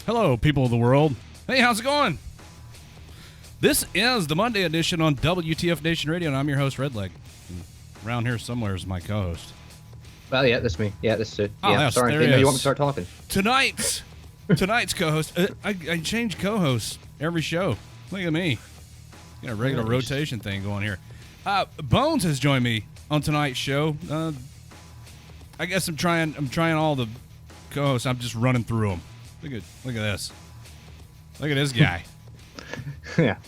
Hello, people of the world. Hey, how's it going? This is the Monday edition on WTF Nation Radio, and I'm your host, Redleg. Around here somewhere is my co-host. Well, yeah, that's me. Yeah, that's it. Oh, yeah, yes, sorry, there I didn't know he you is. want me to start talking. Tonight's co-host. I change co-hosts every show. Look at me. Got a regular rotation thing going here. Bones has joined me on tonight's show. I guess I'm trying all the co-hosts. I'm just running through them. Look at this. Look at this guy. Yeah.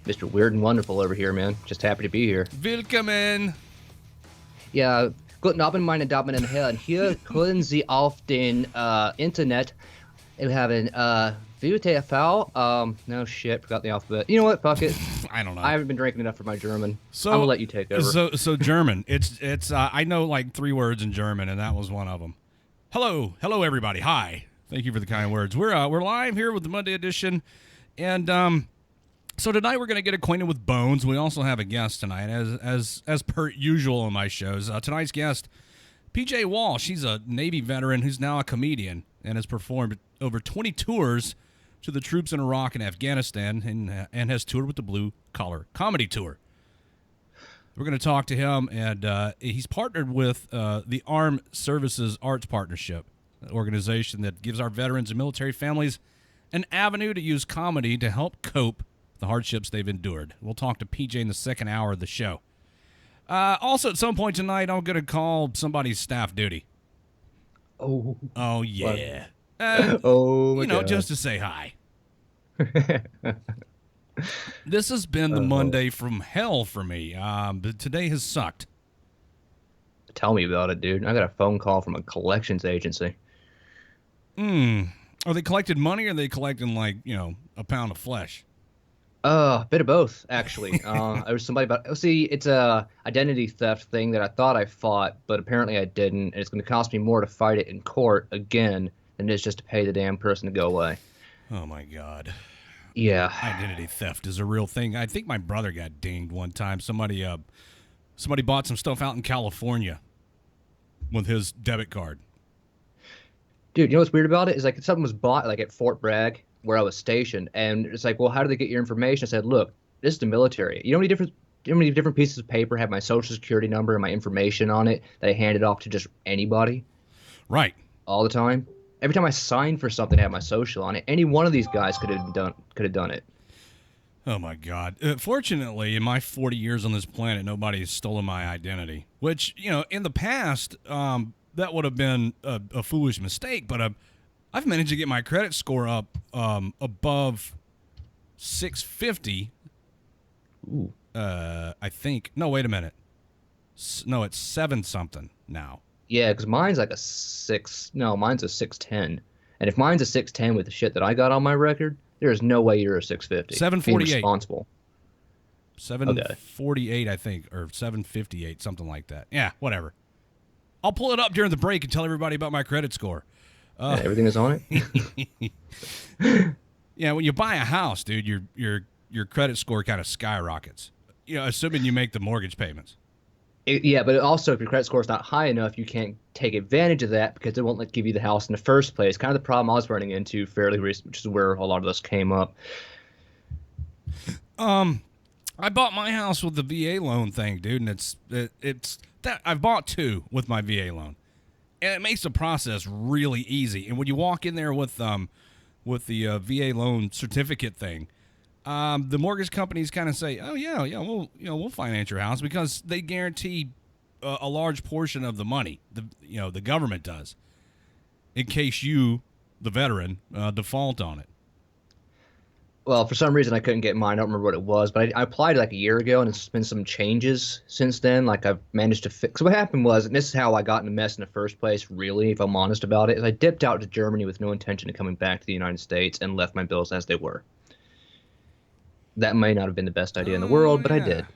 Mr. Weird and Wonderful over here, man. Just happy to be here. Willkommen. Ja, guten Abend, meine Damen und Herren. Hier hören Sie auf den Internet. Wir haben WTFL. No shit, forgot the alphabet. You know what? Fuck it. I don't know. I haven't been drinking enough for my German. So I'm gonna let you take over. So German. It's I know like 3 words in German, and that was one of them. Hello everybody. Hi. Thank you for the kind words. We're live here with the Monday edition, and so tonight we're going to get acquainted with Bones. We also have a guest tonight, as per usual on my shows. Tonight's guest, PJ Walsh. He's a Navy veteran who's now a comedian and has performed over 20 tours to the troops in Iraq and Afghanistan, and has toured with the Blue Collar Comedy Tour. We're going to talk to him, and he's partnered with the Armed Services Arts Partnership, an organization that gives our veterans and military families an avenue to use comedy to help cope with the hardships they've endured. We'll talk to PJ in the second hour of the show. Also, at some point tonight, I'm going to call somebody's staff duty. Oh yeah. Oh, my God. Just to say hi. This has been the Monday from hell for me. But today has sucked. Tell me about it, dude. I got a phone call from a collections agency. Are they collecting money, or are they collecting, a pound of flesh? A bit of both, actually. There was somebody it's a identity theft thing that I thought I fought, but apparently I didn't, and it's going to cost me more to fight it in court again than it is just to pay the damn person to go away. Oh, my God. Yeah. Identity theft is a real thing. I think my brother got dinged one time. Somebody bought some stuff out in California with his debit card. Dude, you know what's weird about it? Is like something was bought like at Fort Bragg, where I was stationed, and it's like, well, how do they get your information? I said, look, this is the military. You know how many different pieces of paper have my social security number and my information on it that I handed off to just anybody? Right. All the time. Every time I signed for something, I had my social on it. Any one of these guys could have done it. Oh, my God. Fortunately, in my 40 years on this planet, nobody has stolen my identity, which, in the past, that would have been a foolish mistake, but I've managed to get my credit score up above 650. Ooh. I think. No, wait a minute. No, it's 7-something now. Yeah, because mine's like mine's a 610. And if mine's a 610 with the shit that I got on my record, there is no way you're a 650. 748. Being responsible. 748, I think, or 758, something like that. Yeah, whatever. I'll pull it up during the break and tell everybody about my credit score. Yeah, everything is on it. Yeah, when you buy a house, dude, your credit score kind of skyrockets. Assuming you make the mortgage payments. Yeah, but also if your credit score is not high enough, you can't take advantage of that because it won't give you the house in the first place. Kind of the problem I was running into fairly recently, which is where a lot of this came up. I bought my house with the VA loan thing, dude, and it's that I've bought 2 with my VA loan, and it makes the process really easy. And when you walk in there with the VA loan certificate thing, the mortgage companies kind of say, "Oh yeah, we'll finance your house," because they guarantee a large portion of the money. The government does, in case you, the veteran, default on it. Well, for some reason I couldn't get mine. I don't remember what it was, but I applied like a year ago, and there's been some changes since then. Like I've managed to fix. So what happened was, and this is how I got in a mess in the first place, really, if I'm honest about it, is I dipped out to Germany with no intention of coming back to the United States and left my bills as they were. That may not have been the best idea in the world, but I did.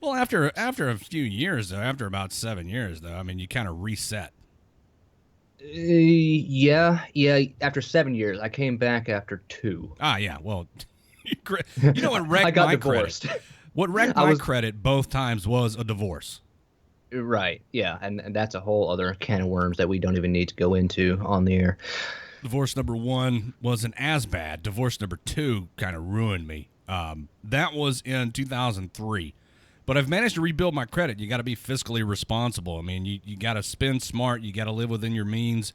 Well, after a few years, though, after about 7 years, though, I mean, you kind of reset. Yeah. After 7 years, I came back after 2. Ah, yeah. Well, what wrecked I got my divorced. credit? What wrecked my credit both times was a divorce. Right. Yeah, and that's a whole other can of worms that we don't even need to go into on the air. Divorce number 1 wasn't as bad. Divorce number 2 kind of ruined me. That was in 2003. But I've managed to rebuild my credit. You got to be fiscally responsible. I mean, you got to spend smart. You got to live within your means.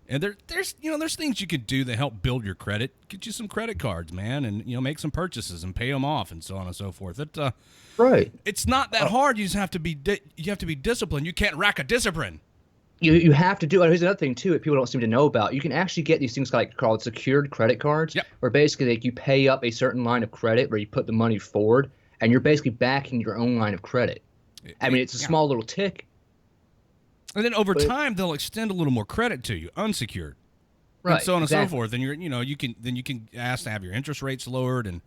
And there's things you could do that help build your credit. Get you some credit cards, man, and make some purchases and pay them off, and so on and so forth. Right. It's not that hard. You just have to be disciplined. You can't rack a discipline. You have to do it. Here's another thing too that people don't seem to know about. You can actually get these things called secured credit cards, Yep. where basically you pay up a certain line of credit where you put the money forward, and you're basically backing your own line of credit. I mean, it's a small little tick. And then over time, they'll extend a little more credit to you, unsecured, right? And so on exactly. and so forth. And you can ask to have your interest rates lowered. And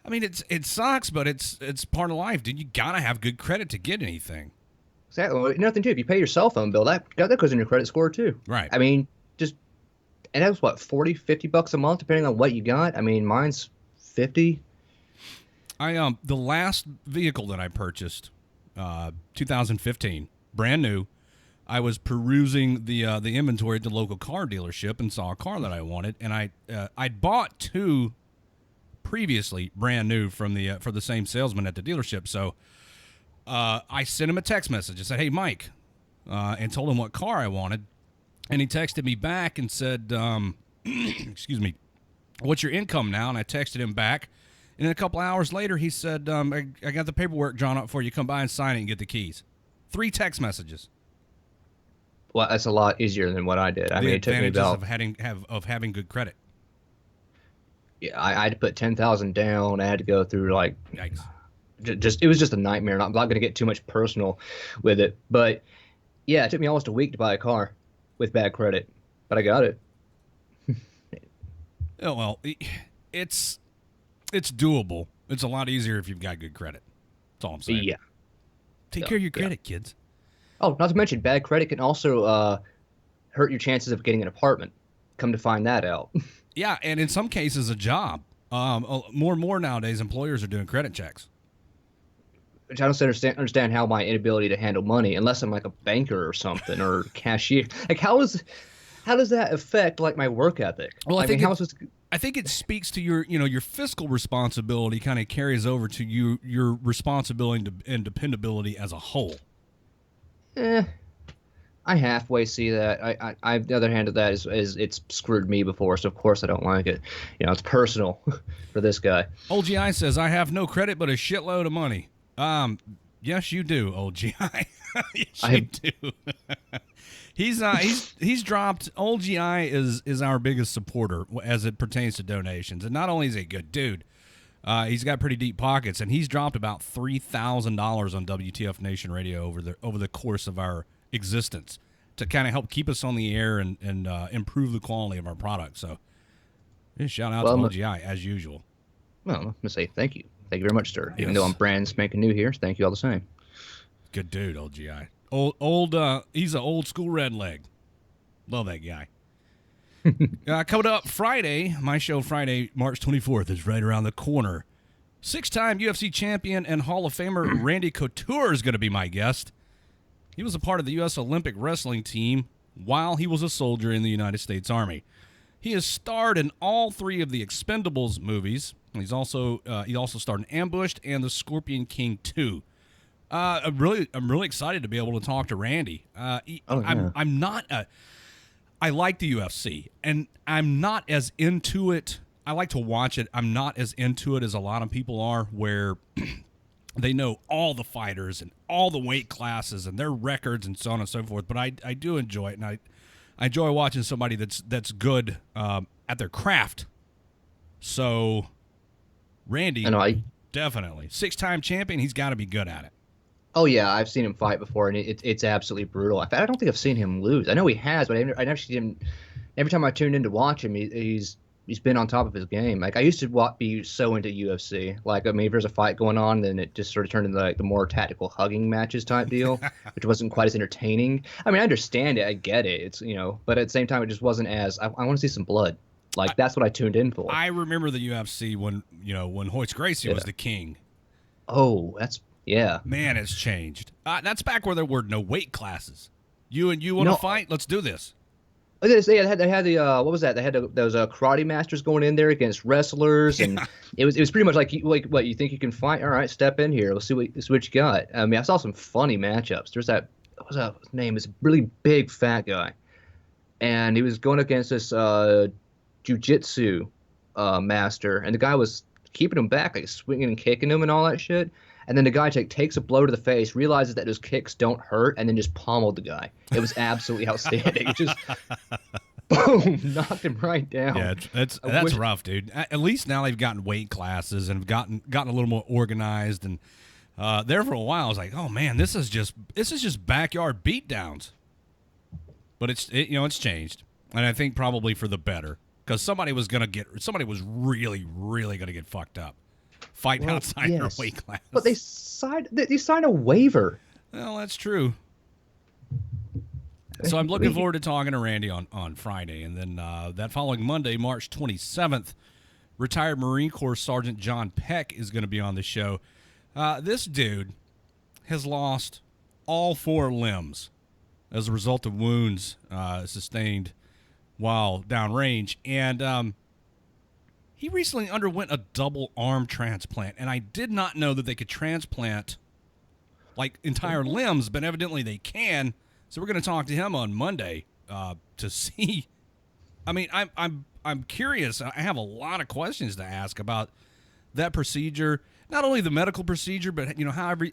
I mean, it sucks, but it's part of life, dude. You gotta have good credit to get anything. Exactly. Well, another thing too, if you pay your cell phone bill, that goes in your credit score too. Right. I mean, and that was what, $40-$50 a month, depending on what you got. I mean, mine's 50. The last vehicle that I purchased, 2015, brand new. I was perusing the inventory at the local car dealership and saw a car that I wanted, and I'd bought 2 previously, brand new for the same salesman at the dealership. So I sent him a text message. I said, "Hey, Mike," and told him what car I wanted, and he texted me back and said, "Excuse me, what's your income now?" And I texted him back, and then a couple hours later, he said, "I got the paperwork drawn up for you. Come by and sign it and get the keys." 3 text messages. Well, that's a lot easier than what I did. I mean, it took me about of having good credit. Yeah, I had to put 10,000 down. I had to go through Yikes. It was just a nightmare. I'm not going to get too much personal with it, but yeah, it took me almost a week to buy a car with bad credit, but I got it. Oh, well, it's doable. It's a lot easier if you've got good credit. That's all I'm saying. Yeah. Take care of your credit, kids. Oh, not to mention, bad credit can also hurt your chances of getting an apartment. Come to find that out. Yeah, and in some cases, a job. More and more nowadays, employers are doing credit checks. Which I don't understand how my inability to handle money, unless I'm like a banker or something or cashier. Like, how does that affect my work ethic? Well, I think it speaks to your fiscal responsibility. Kind of carries over to your responsibility and dependability as a whole. I halfway see that. I the other hand of that is it's screwed me before, so of course I don't like it. It's personal for this guy. Old GI says, "I have no credit but a shitload of money." Yes, you do, Old GI. Yes, you do. He's dropped. Old GI is our biggest supporter as it pertains to donations, and not only is he a good dude, he's got pretty deep pockets, and he's dropped about $3,000 on WTF Nation Radio over the course of our existence to kind of help keep us on the air and improve the quality of our product. So, shout out to Old GI as usual. Well, I'm gonna say thank you very much, sir. Yes. Even though I'm brand spanking new here, thank you all the same. Good dude, Old GI. He's an old school Redleg. Love that guy. Coming up Friday, my show Friday, March 24th, is right around the corner. 6-time UFC champion and Hall of Famer Randy Couture is going to be my guest. He was a part of the U.S. Olympic wrestling team while he was a soldier in the United States Army. He has starred in all 3 of the Expendables movies. He also starred in Ambushed and The Scorpion King 2. I'm really excited to be able to talk to Randy. I'm not I like the UFC, and I'm not as into it. I like to watch it. I'm not as into it as a lot of people are, where they know all the fighters and all the weight classes and their records and so on and so forth. But I do enjoy it, and I enjoy watching somebody that's good at their craft. So, Randy, definitely 6-time champion. He's got to be good at it. Oh yeah, I've seen him fight before, and it's absolutely brutal. I don't think I've seen him lose. I know he has, but I never seen him. Every time I tuned in to watch him, he's been on top of his game. Like, I used to be so into UFC. Like, I mean, if there's a fight going on, then it just sort of turned into the more tactical hugging matches type deal, which wasn't quite as entertaining. I mean, I understand it, I get it. It's but at the same time, it just wasn't as. I want to see some blood. Like, that's what I tuned in for. I remember the UFC when Hoist Gracie was the king. Oh, yeah. Man, it's changed. That's back where there were no weight classes. You want to fight? Let's do this. They had the what was that? They had those karate masters going in there against wrestlers, and Yeah. it was pretty much like what you think you can fight. All right, step in here. Let's see what you got. I mean, I saw some funny matchups. There's that what was that his name? This really big fat guy, and he was going against this jujitsu master, and the guy was keeping him back, like swinging and kicking him and all that shit. And then the guy takes a blow to the face, realizes that his kicks don't hurt, and then just pummeled the guy. It was absolutely outstanding. It just boom, knocked him right down. Yeah, that's rough, dude. At least now they've gotten weight classes and gotten a little more organized. And there for a while, I was like, oh man, this is just backyard beatdowns. But it's changed, and I think probably for the better, because somebody was really really gonna get fucked up, fighting outside their Yes, weight class. but they signed a waiver. Well, that's true. So I'm looking forward to talking to Randy on Friday. And then that following Monday, March 27th, retired Marine Corps Sergeant John Peck is going to be on the show. This dude has lost all 4 limbs as a result of wounds sustained while downrange. And he recently underwent a double arm transplant. And I did not know that they could transplant like entire limbs, but evidently they can. So we're going to talk to him on Monday to see. I mean, I'm curious. I have a lot of questions to ask about that procedure. Not only the medical procedure, but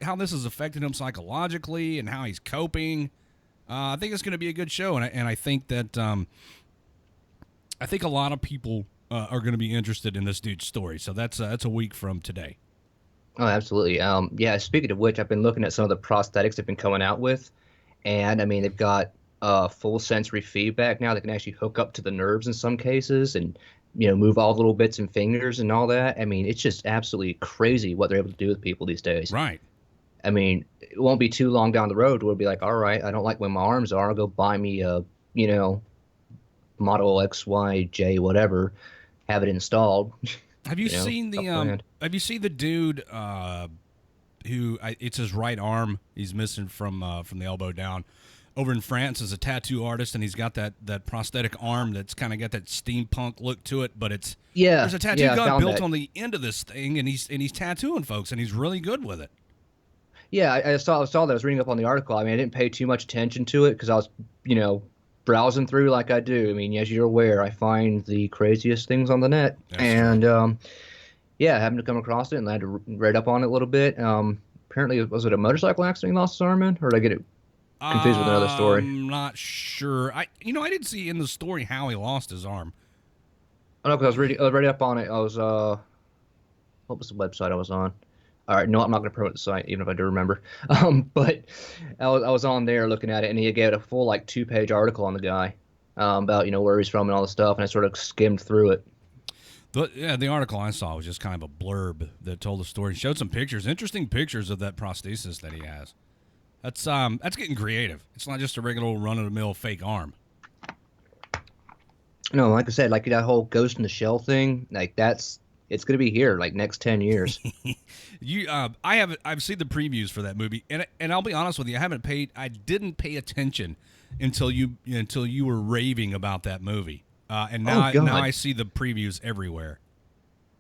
how this has affected him psychologically and how he's coping. I think it's going to be a good show, and I think that I think a lot of people are going to be interested in this dude's story. So that's a week from today. Oh, absolutely. Yeah. Speaking of which, I've been looking at some of the prosthetics they've been coming out with. And I mean, they've got full sensory feedback now. They can actually hook up to the nerves in some cases, and move all the little bits and fingers and all that. I mean, it's just absolutely crazy what they're able to do with people these days. Right. I mean, it won't be too long down the road where it'll be like, all right, I don't like where my arms are. I'll go buy me a Model X, Y, J, whatever, have it installed. Have you seen the Have you seen the dude it's his right arm? He's missing from the elbow down. Over in France, is a tattoo artist, and he's got that prosthetic arm that's kind of got that steampunk look to it. But there's a tattoo gun built on the end of this thing, and he's tattooing folks, and he's really good with it. Yeah, I saw that. I was reading up on the article. I mean, I didn't pay too much attention to it because I was, browsing through like I do. I mean, as you're aware, I find the craziest things on the net. That's and true. yeah, I happened to come across it, and I had to read up on it a little bit. Apparently, was it a motorcycle accident he lost his arm in, or did I get it confused with another story? I'm not sure. I didn't see in the story how he lost his arm. I know because I was reading up on it. I was what was the website I was on? All right, no, I'm not going to promote the site, even if I do remember. But I was on there looking at it, and he gave a full 2-page article on the guy about where he's from and all the stuff, and I sort of skimmed through it. The article I saw was just kind of a blurb that told the story. Showed some pictures, interesting pictures of that prosthesis that he has. That's getting creative. It's not just a regular old run-of-the-mill fake arm. No, like I said, that whole Ghost in the Shell thing, it's going to be here next 10 years. I've seen the previews for that movie, and I'll be honest with you, I didn't pay attention until you were raving about that movie. And now I see the previews everywhere.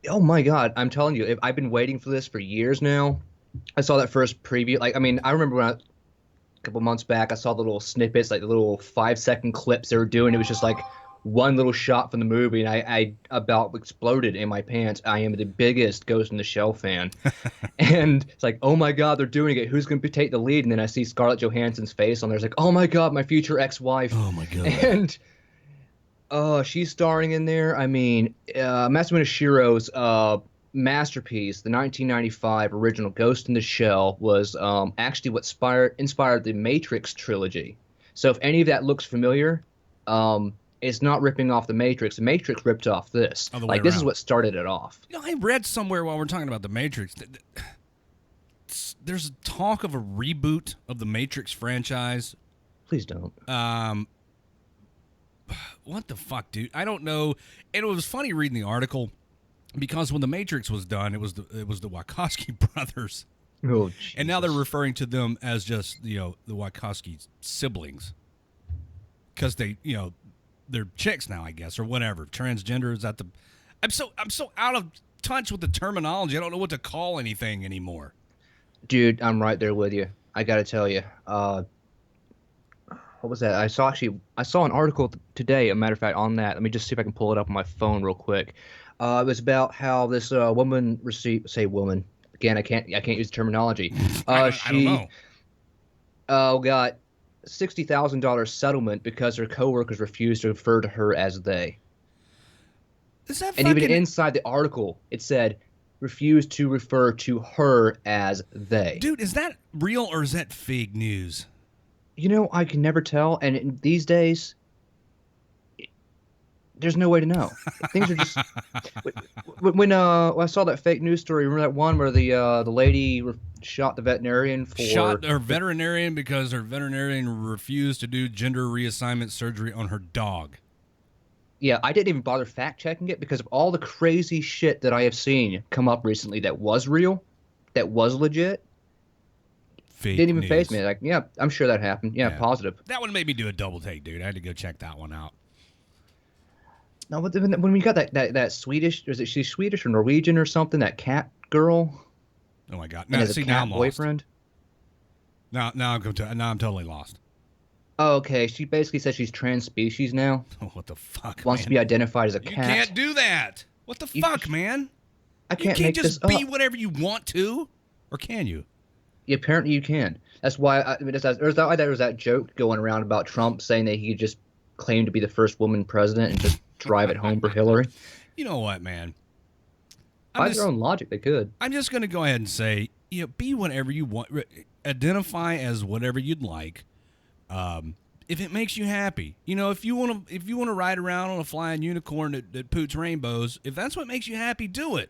Oh my God, I'm telling you, I've been waiting for this for years now. I saw that first preview. I remember a couple months back, I saw the little snippets, the little 5-second clips they were doing. It was just one little shot from the movie, and I about exploded in my pants. I am the biggest Ghost in the Shell fan. And it's oh my God, they're doing it. Who's going to take the lead? And then I see Scarlett Johansson's face on there. It's oh my God, my future ex-wife. Oh my God. And she's starring in there. I mean, Masamune Shiro's masterpiece, the 1995 original Ghost in the Shell, was actually what inspired the Matrix trilogy. So if any of that looks familiar, it's not ripping off the Matrix. The Matrix ripped off this. This is what started it off. I read somewhere while we're talking about the Matrix that there's talk of a reboot of the Matrix franchise. Please don't. What the fuck, dude? I don't know. And it was funny reading the article because when the Matrix was done, it was the Wachowski brothers. Oh, Jesus. And now they're referring to them as just the Wachowski siblings because they they're chicks now, I guess, or whatever. Transgender, is that the? I'm so out of touch with the terminology. I don't know what to call anything anymore. Dude, I'm right there with you. I gotta tell you. What was that? I saw an article today. A matter of fact, on that. Let me just see if I can pull it up on my phone real quick. It was about how this woman received, say woman again. I can't use the terminology. I don't She know. got $60,000 settlement because her coworkers refused to refer to her as they. Is that And even fucking inside the article, it said refused to refer to her as they. dude? Is that real or is that fake news? You know, I can never tell. And these days, there's no way to know. Things are just when I saw that fake news story. Remember that one where the lady shot the veterinarian Shot for her veterinarian because her veterinarian refused to do gender reassignment surgery on her dog. yeah, I didn't even bother fact checking it because of all the crazy shit that I have seen come up recently that was real, that was legit. Fake Didn't even faze news. me. Like, yeah, I'm sure that happened. Yeah, Yeah. positive. That one made me do a double take, dude. I had to go check that one out. No, but when we got that Swedish, is it she's Swedish or Norwegian or something? That cat girl Oh my god! and Now has a see, now cat I'm lost. boyfriend. Now I'm totally lost. Oh, okay, she basically says she's trans species now. Oh, what the fuck, Wants man? to be identified as a You cat. can't do that. What the You- fuck, man? I You can't can't make this just be up. whatever you want to, or can you? Yeah, apparently you can. That's why I mean, there was that joke going around about Trump saying that he could just claim to be the first woman president and just drive it home for Hillary. You know what, man? By their own logic, they could. I'm just going to go ahead and say, be whatever you want. Identify as whatever you'd like. If it makes you happy, if you want to ride around on a flying unicorn that poots rainbows, if that's what makes you happy, do it.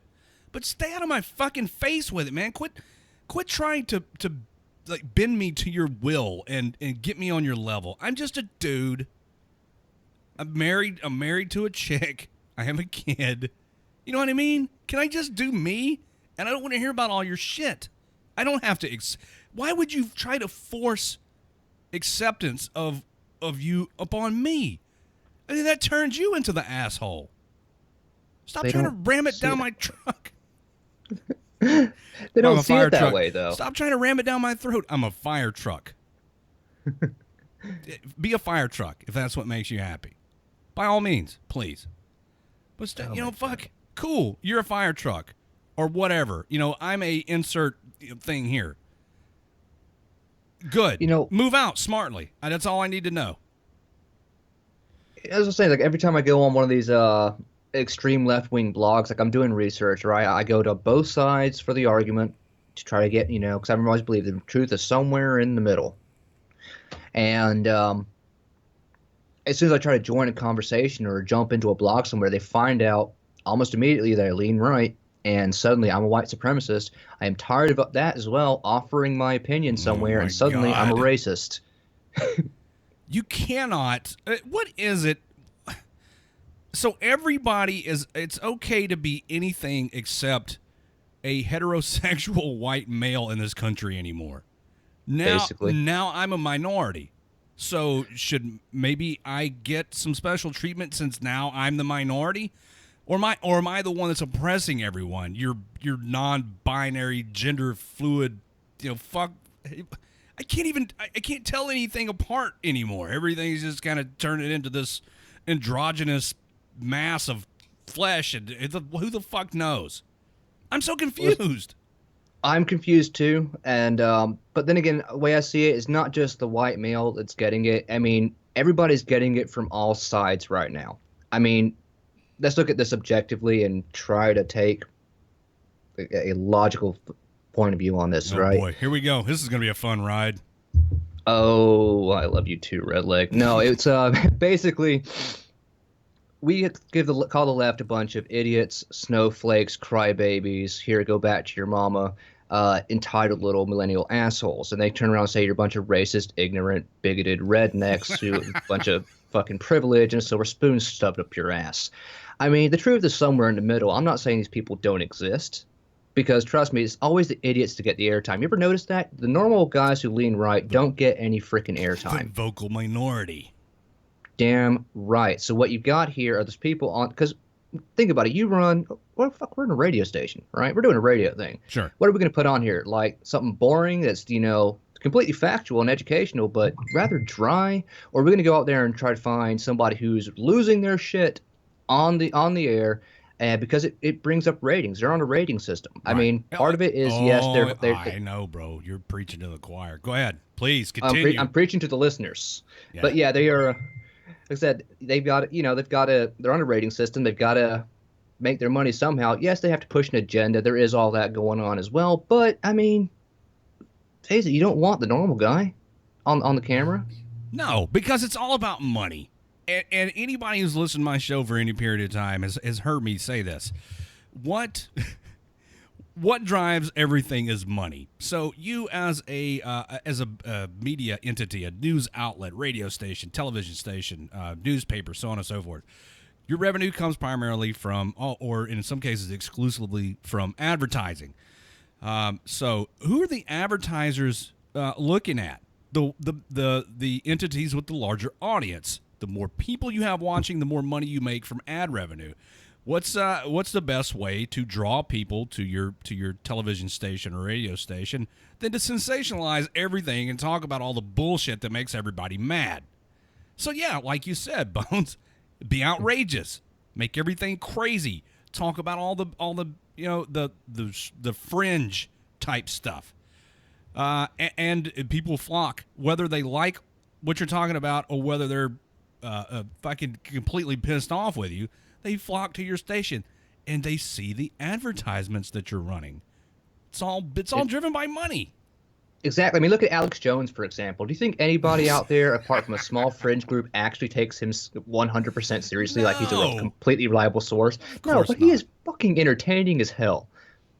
But stay out of my fucking face with it, man. Quit trying to like bend me to your will and get me on your level. I'm just a dude. I'm married to a chick. I have a kid. You know what I mean? Can I just do me? And I don't want to hear about all your shit. I don't have to. Why would you try to force acceptance of you upon me? I mean, that turns you into the asshole. Stop They trying to don't ram it see down it. my truck. They I'm don't a see fire it that truck. way, though. Stop trying to ram it down my throat. I'm a fire truck. Be a fire truck if that's what makes you happy. By all means, please. But fuck. Cool. You're a fire truck or whatever. I'm a insert thing here. Good. Move out smartly. That's all I need to know. As I was saying, like every time I go on one of these extreme left-wing blogs, like I'm doing research, right? I go to both sides for the argument to try to get, because I've always believed the truth is somewhere in the middle. And as soon as I try to join a conversation or jump into a blog somewhere, they find out almost immediately that I lean right, and suddenly I'm a white supremacist. I am tired of that as well, offering my opinion somewhere, my and suddenly I'm a God. racist. You cannot. What is it? So everybody it's okay to be anything except a heterosexual white male in this country anymore. Basically. Now I'm a minority. So should maybe I get some special treatment since now I'm the minority? Or am I the one that's oppressing everyone? You're non-binary, gender fluid, fuck. I can't tell anything apart anymore. Everything's just kind of turning into this androgynous mass of flesh, and who the fuck knows? I'm so confused. I'm confused too, and but then again, the way I see it is not just the white male that's getting it. I mean, everybody's getting it from all sides right now. I mean, let's look at this objectively and try to take a logical point of view on this, right? Oh boy, here we go. This is gonna be a fun ride. Oh, I love you too, Redleg. No, it's basically we call the left a bunch of idiots, snowflakes, crybabies. Here, go back to your mama. Entitled little millennial assholes, and they turn around and say you're a bunch of racist, ignorant, bigoted rednecks who a bunch of fucking privilege and a silver spoon stuffed up your ass. I mean, the truth is somewhere in the middle. I'm not saying these people don't exist, because trust me, it's always the idiots to get the airtime. You ever notice that? The normal guys who lean right don't get any freaking The airtime. vocal minority. Damn right. So what you've got here are those people on, because think about it. You run, what the fuck? We're in a radio station, right? We're doing a radio thing. Sure. What are we going to put on here? Like something boring that's, completely factual and educational, but rather dry? Or are we going to go out there and try to find somebody who's losing their shit on the air? And because it brings up ratings, they're on a rating system. I Right. mean, part of it is yes, I know, bro. You're preaching to the choir. Go ahead, please I'm, continue. I'm preaching to the listeners. Yeah. But yeah, they are. Like I said, they're on a rating system. They've got to make their money somehow. Yes, they have to push an agenda. There is all that going on as well. But I mean, face it, you don't want the normal guy on the camera. No, because it's all about money. And anybody who's listened to my show for any period of time has heard me say this. What drives everything is money. So you as a media entity, a news outlet, radio station, television station, newspaper, so on and so forth, your revenue comes primarily from, or in some cases exclusively from advertising. So who are the advertisers looking at? The entities with the larger audience. The more people you have watching, the more money you make from ad revenue. What's the best way to draw people to your television station or radio station than to sensationalize everything and talk about all the bullshit that makes everybody mad? So yeah, like you said, Bones, be outrageous, make everything crazy, talk about all the the fringe type stuff, and people flock whether they like what you're talking about or whether they're fucking completely pissed off with you. They flock to your station and they see the advertisements that you're running. It's all driven by money. Exactly. I mean, look at Alex Jones, for example. Do you think anybody out there, apart from a small fringe group, actually takes him 100% seriously, like he's a completely reliable source? No, but he is fucking entertaining as hell.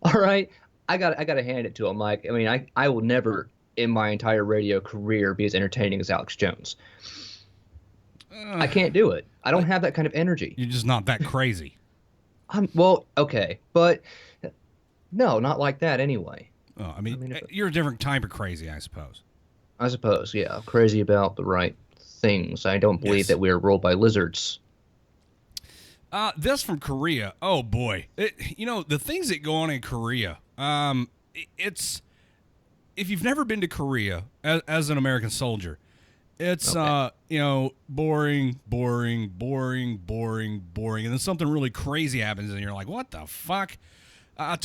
All right? I gotta hand it to him. Like, I mean, I will never in my entire radio career be as entertaining as Alex Jones. I can't do it. I don't have that kind of energy. You're just not that crazy. Well, okay, but no, not like that anyway. Oh, I mean you're a different type of crazy, I suppose. I suppose, yeah. Crazy about the right things. I don't believe that we are ruled by lizards. This from Korea. Oh, boy. The things that go on in Korea, it's... If you've never been to Korea as an American soldier, it's, boring, boring, boring, boring, boring. And then something really crazy happens, and you're like, what the fuck? I'm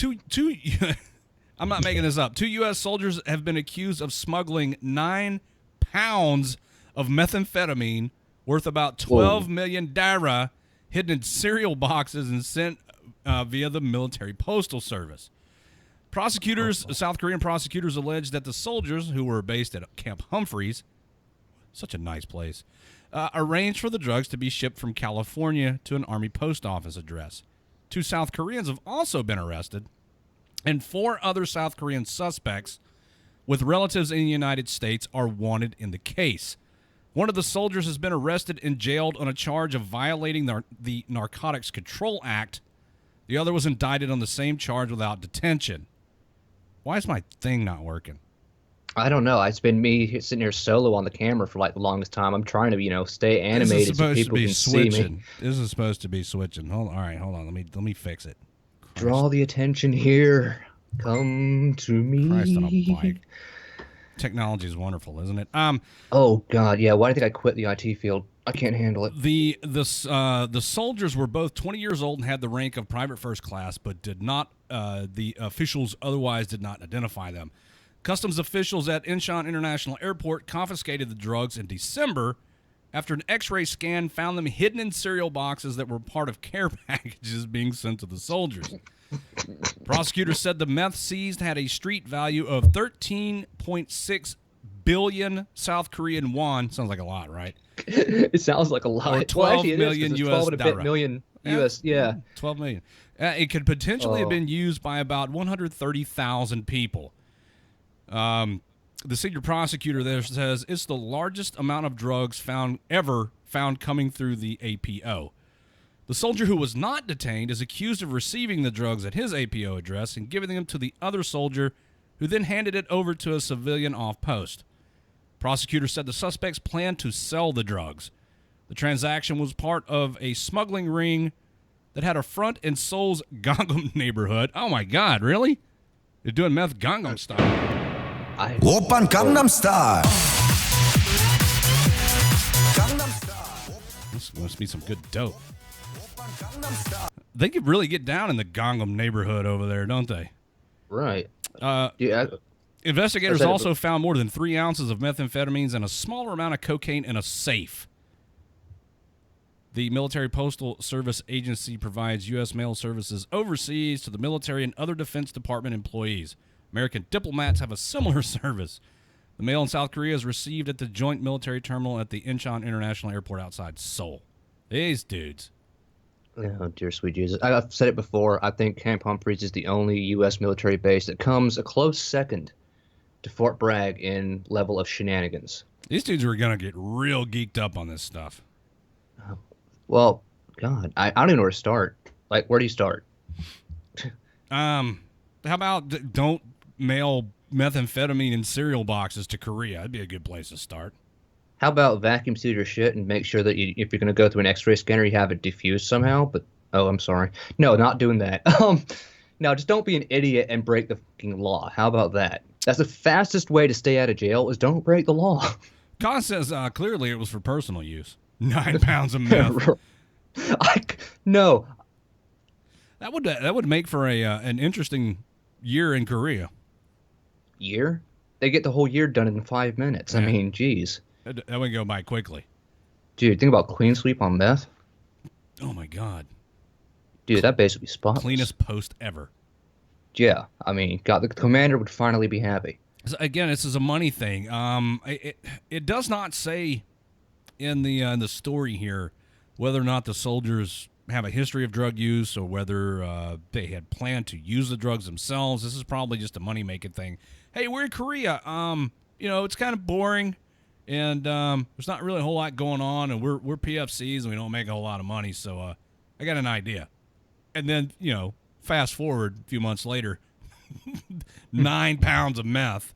not making this up. 2 U.S. soldiers have been accused of smuggling 9 pounds of methamphetamine worth about 12 million dara hidden in cereal boxes and sent via the military postal service. South Korean prosecutors allege that the soldiers, who were based at Camp Humphreys, such a nice place, arranged for the drugs to be shipped from California to an Army post office address. 2 South Koreans have also been arrested, and 4 other South Korean suspects with relatives in the United States are wanted in the case. One of the soldiers has been arrested and jailed on a charge of violating the Narcotics Control Act. The other was indicted on the same charge without detention. Why is my thing not working? I don't know. It's been me sitting here solo on the camera for like the longest time. I'm trying to, stay animated so people can see me. This is supposed to be switching. All right, hold on. Let me fix it. Christ. Draw the attention here. Come to me. Christ on a bike. Technology is wonderful, isn't it? Oh God, yeah. Why do you think I quit the IT field? I can't handle it. The soldiers were both 20 years old and had the rank of private first class, but did not. The officials otherwise did not identify them. Customs officials at Incheon International Airport confiscated the drugs in December after an X-ray scan found them hidden in cereal boxes that were part of care packages being sent to the soldiers. Prosecutors said the meth seized had a street value of 13.6 billion South Korean won. Sounds like a lot, right? It sounds like a lot. Or 12 million US 12 and a bit million US, yeah. 12 million. It could potentially have been used by about 130,000 people. The senior prosecutor there says it's the largest amount of drugs ever found coming through the APO. The soldier who was not detained is accused of receiving the drugs at his APO address and giving them to the other soldier, who then handed it over to a civilian off post. Prosecutors said the suspects planned to sell the drugs. The transaction was part of a smuggling ring that had a front in Seoul's Gangnam neighborhood. Oh my God, really? They're doing meth Gangnam style. Oppan Gangnam Style. This must be some good dope. They could really get down in the Gangnam neighborhood over there, don't they? Right. Investigators also found more than 3 ounces of methamphetamines and a smaller amount of cocaine in a safe. The Military Postal Service Agency provides U.S. mail services overseas to the military and other Defense Department employees. American diplomats have a similar service. The mail in South Korea is received at the Joint Military Terminal at the Incheon International Airport outside Seoul. These dudes. Oh, dear sweet Jesus. I've said it before. I think Camp Humphreys is the only U.S. military base that comes a close second to Fort Bragg in level of shenanigans. These dudes are going to get real geeked up on this stuff. Well, God, I don't even know where to start. Like, where do you start? How about don't mail methamphetamine in cereal boxes to Korea? That'd be a good place to start. How about vacuum seal your shit and make sure that if you're going to go through an X-ray scanner, you have it diffused somehow? But, oh, I'm sorry. No, not doing that. No, just don't be an idiot and break the fucking law. How about that? That's the fastest way to stay out of jail is don't break the law. Con says clearly it was for personal use. 9 pounds of meth. No. That would make for an interesting year in Korea. Year? They get the whole year done in 5 minutes. Yeah. I mean, geez. That would go by quickly. Dude, think about clean sweep on meth. Oh my God. Dude, that basically spotless. Cleanest post ever. Yeah, I mean, God, the commander would finally be happy. So again, this is a money thing. It does not say in the story here whether or not the soldiers have a history of drug use or whether they had planned to use the drugs themselves. This is probably just a money-making thing. Hey, we're in Korea. It's kind of boring, and there's not really a whole lot going on, and we're PFCs, and we don't make a whole lot of money, so I got an idea. And then, fast forward a few months later, 9 pounds of meth.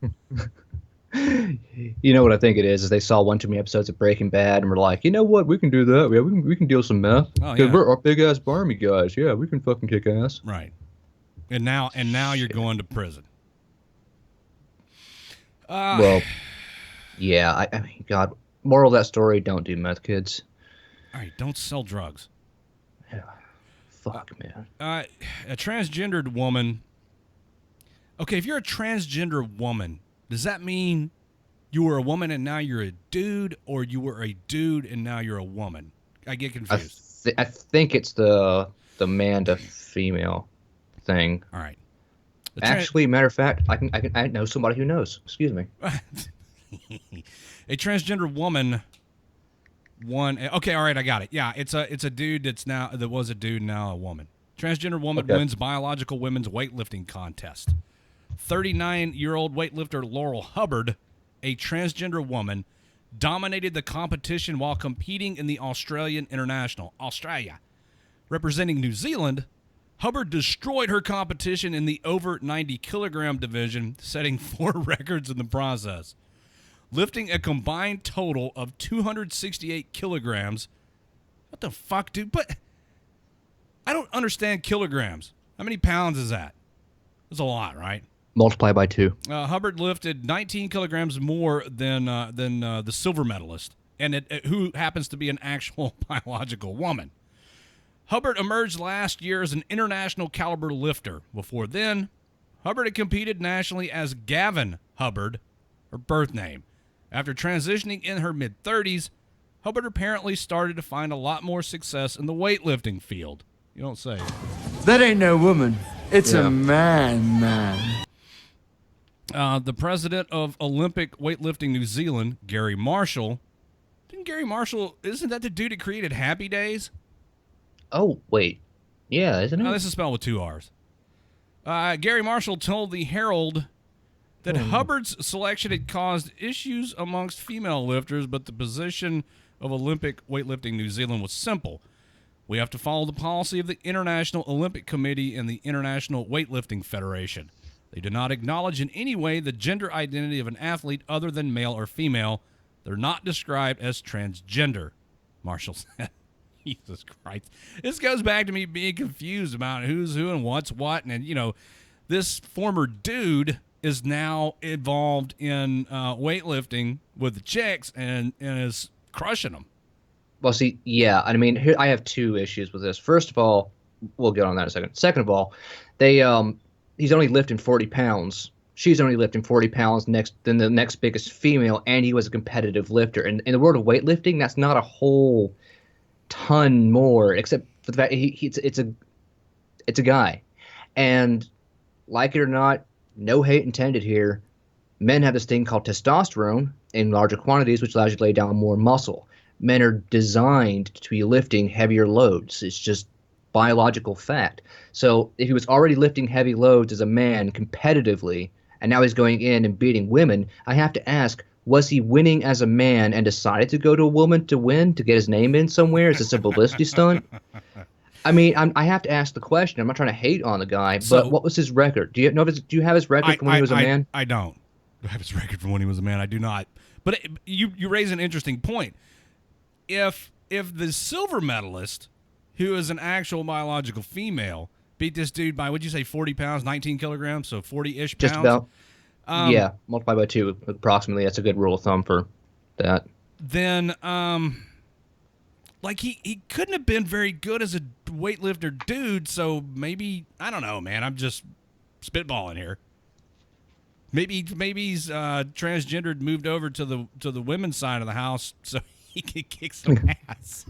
You know what I think it is they saw one too many episodes of Breaking Bad and were like, you know what, we can do that. Yeah, we can deal some meth. Oh, yeah. We're big-ass Army guys. Yeah, we can fucking kick ass. Right. And now you're going to prison. Well, yeah, I mean, God, moral of that story, don't do meth, kids. All right, don't sell drugs. Yeah. Fuck, man. A transgendered woman. Okay, if you're a transgender woman, does that mean you were a woman and now you're a dude, or you were a dude and now you're a woman? I get confused. I think it's the man to female thing. All right. Actually, matter of fact, I know somebody who knows. Excuse me. A transgender woman. Okay, all right, I got it. Yeah, it's a dude that was a dude, now a woman. Transgender woman wins biological women's weightlifting contest. 39-year-old weightlifter Laurel Hubbard, a transgender woman, dominated the competition while competing in the Australian International. Australia. Representing New Zealand, Hubbard destroyed her competition in the over 90-kilogram division, setting 4 records in the process. Lifting a combined total of 268 kilograms. What the fuck, dude? But I don't understand kilograms. How many pounds is that? That's a lot, right? Multiply by 2. Hubbard lifted 19 kilograms more than the silver medalist, and who happens to be an actual biological woman. Hubbard emerged last year as an international caliber lifter. Before then, Hubbard had competed nationally as Gavin Hubbard, her birth name. After transitioning in her mid-30s, Hubbard apparently started to find a lot more success in the weightlifting field. You don't say. That ain't no woman. It's a man. The president of Olympic Weightlifting New Zealand, Gary Marshall. Isn't that the dude that created Happy Days? Oh, wait. Yeah, isn't it? No, this is spelled with 2 R's. Gary Marshall told the Herald that Hubbard's selection had caused issues amongst female lifters, but the position of Olympic Weightlifting New Zealand was simple. We have to follow the policy of the International Olympic Committee and the International Weightlifting Federation. They do not acknowledge in any way the gender identity of an athlete other than male or female. They're not described as transgender. Marshall said. Jesus Christ. This goes back to me being confused about who's who and what's what. And, this former dude is now involved in weightlifting with the chicks and is crushing them. Well, see, yeah, I mean, here I have two issues with this. First of all, we'll get on that in a second. Second of all, he's only lifting 40 pounds. She's only lifting 40 pounds than the next biggest female, and he was a competitive lifter. And in the world of weightlifting, that's not a whole ton more, except for the fact it's a guy. And like it or not, no hate intended here, men have this thing called testosterone in larger quantities, which allows you to lay down more muscle. Men are designed to be lifting heavier loads. It's just biological fact. So if he was already lifting heavy loads as a man competitively, and now he's going in and beating women, I have to ask, was he winning as a man and decided to go to a woman to win, to get his name in somewhere? Is this a publicity stunt? I mean, I have to ask the question. I'm not trying to hate on the guy, but what was his record? Do you have his record from when he was a man? I don't have his record from when he was a man. I do not. But you raise an interesting point. If the silver medalist, who is an actual biological female, beat this dude by, what'd you say, 40 pounds, 19 kilograms, so 40-ish pounds? Just about. Yeah, multiply by 2 approximately. That's a good rule of thumb for that. Then, he couldn't have been very good as a weightlifter dude, so maybe, I don't know, man, I'm just spitballing here. Maybe he's transgendered, moved over to the women's side of the house, so he can kick some ass.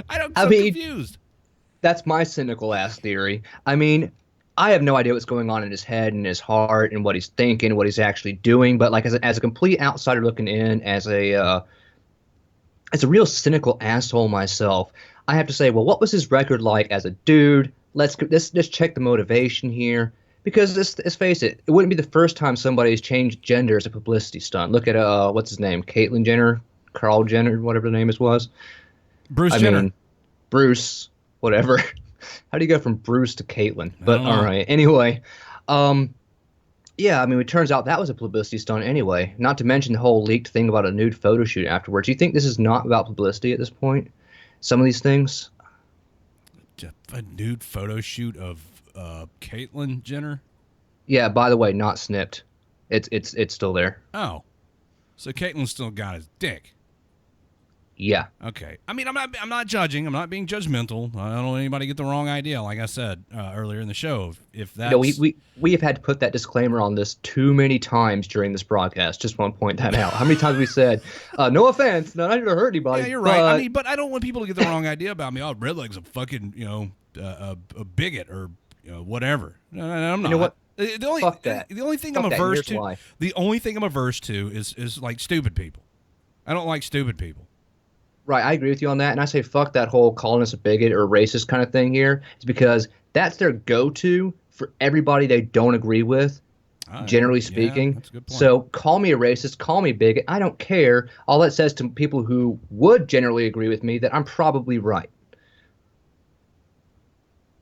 I'm confused. That's my cynical ass theory. I mean, I have no idea what's going on in his head and his heart and what he's thinking, what he's actually doing. But like as a complete outsider looking in, as a real cynical asshole myself, I have to say, well, what was his record like as a dude? Let's check the motivation here, because let's face it, it wouldn't be the first time somebody's changed gender as a publicity stunt. Look at what's his name, Caitlyn Jenner, Carl Jenner, whatever the name was. Bruce Jenner. Bruce, whatever. How do you go from Bruce to Caitlyn? But all right. Anyway, yeah, I mean, it turns out that was a publicity stunt anyway. Not to mention the whole leaked thing about a nude photo shoot afterwards. Do you think this is not about publicity at this point? Some of these things? A nude photo shoot of Caitlyn Jenner? Yeah, by the way, not snipped. It's still there. Oh. So Caitlyn still got his dick. Yeah. Okay. I mean, I'm not judging. I'm not being judgmental. I don't want anybody to get the wrong idea. Like I said earlier in the show, if that's... No, we have had to put that disclaimer on this too many times during this broadcast. Just want to point that out. How many times we said, no offense, not trying to hurt anybody. Yeah, you're right. I mean, but I don't want people to get the wrong idea about me. Oh, Redleg's a fucking, a bigot or whatever. No, I'm not. You know what? Fuck that. The only thing I'm averse to. Why. The only thing I'm averse to is like stupid people. I don't like stupid people. Right, I agree with you on that, and I say fuck that whole calling us a bigot or racist kind of thing here. It's because that's their go-to for everybody they don't agree with, generally speaking. Yeah, that's a good point. So call me a racist, call me a bigot. I don't care. All that says to people who would generally agree with me that I'm probably right.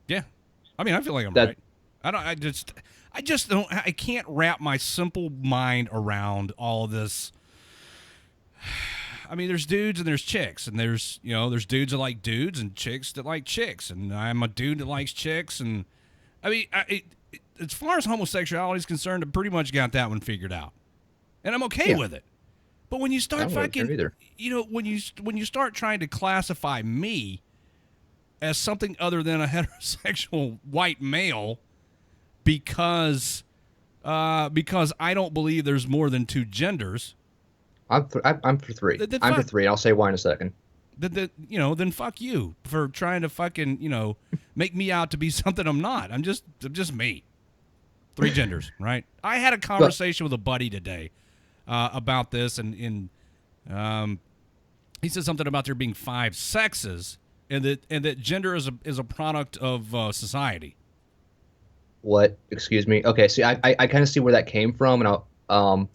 Yeah, I mean, I feel like I'm right. I just don't. I can't wrap my simple mind around all of this. I mean, there's dudes and there's chicks, and there's dudes that like dudes and chicks that like chicks, and I'm a dude that likes chicks, and I mean, as far as homosexuality is concerned, I pretty much got that one figured out, and I'm okay with it. But when you start fucking, when you start trying to classify me as something other than a heterosexual white male, because I don't believe there's more than two genders. I'm for 3. I'm for 3. And I'll say why in a second. Then fuck you for trying to fucking, make me out to be something I'm not. I'm just me. 3 genders, right? I had a conversation with a buddy today about this, and he said something about there being 5 sexes, and that gender is a product of society. What? Excuse me. Okay, see, I kind of see where that came from, and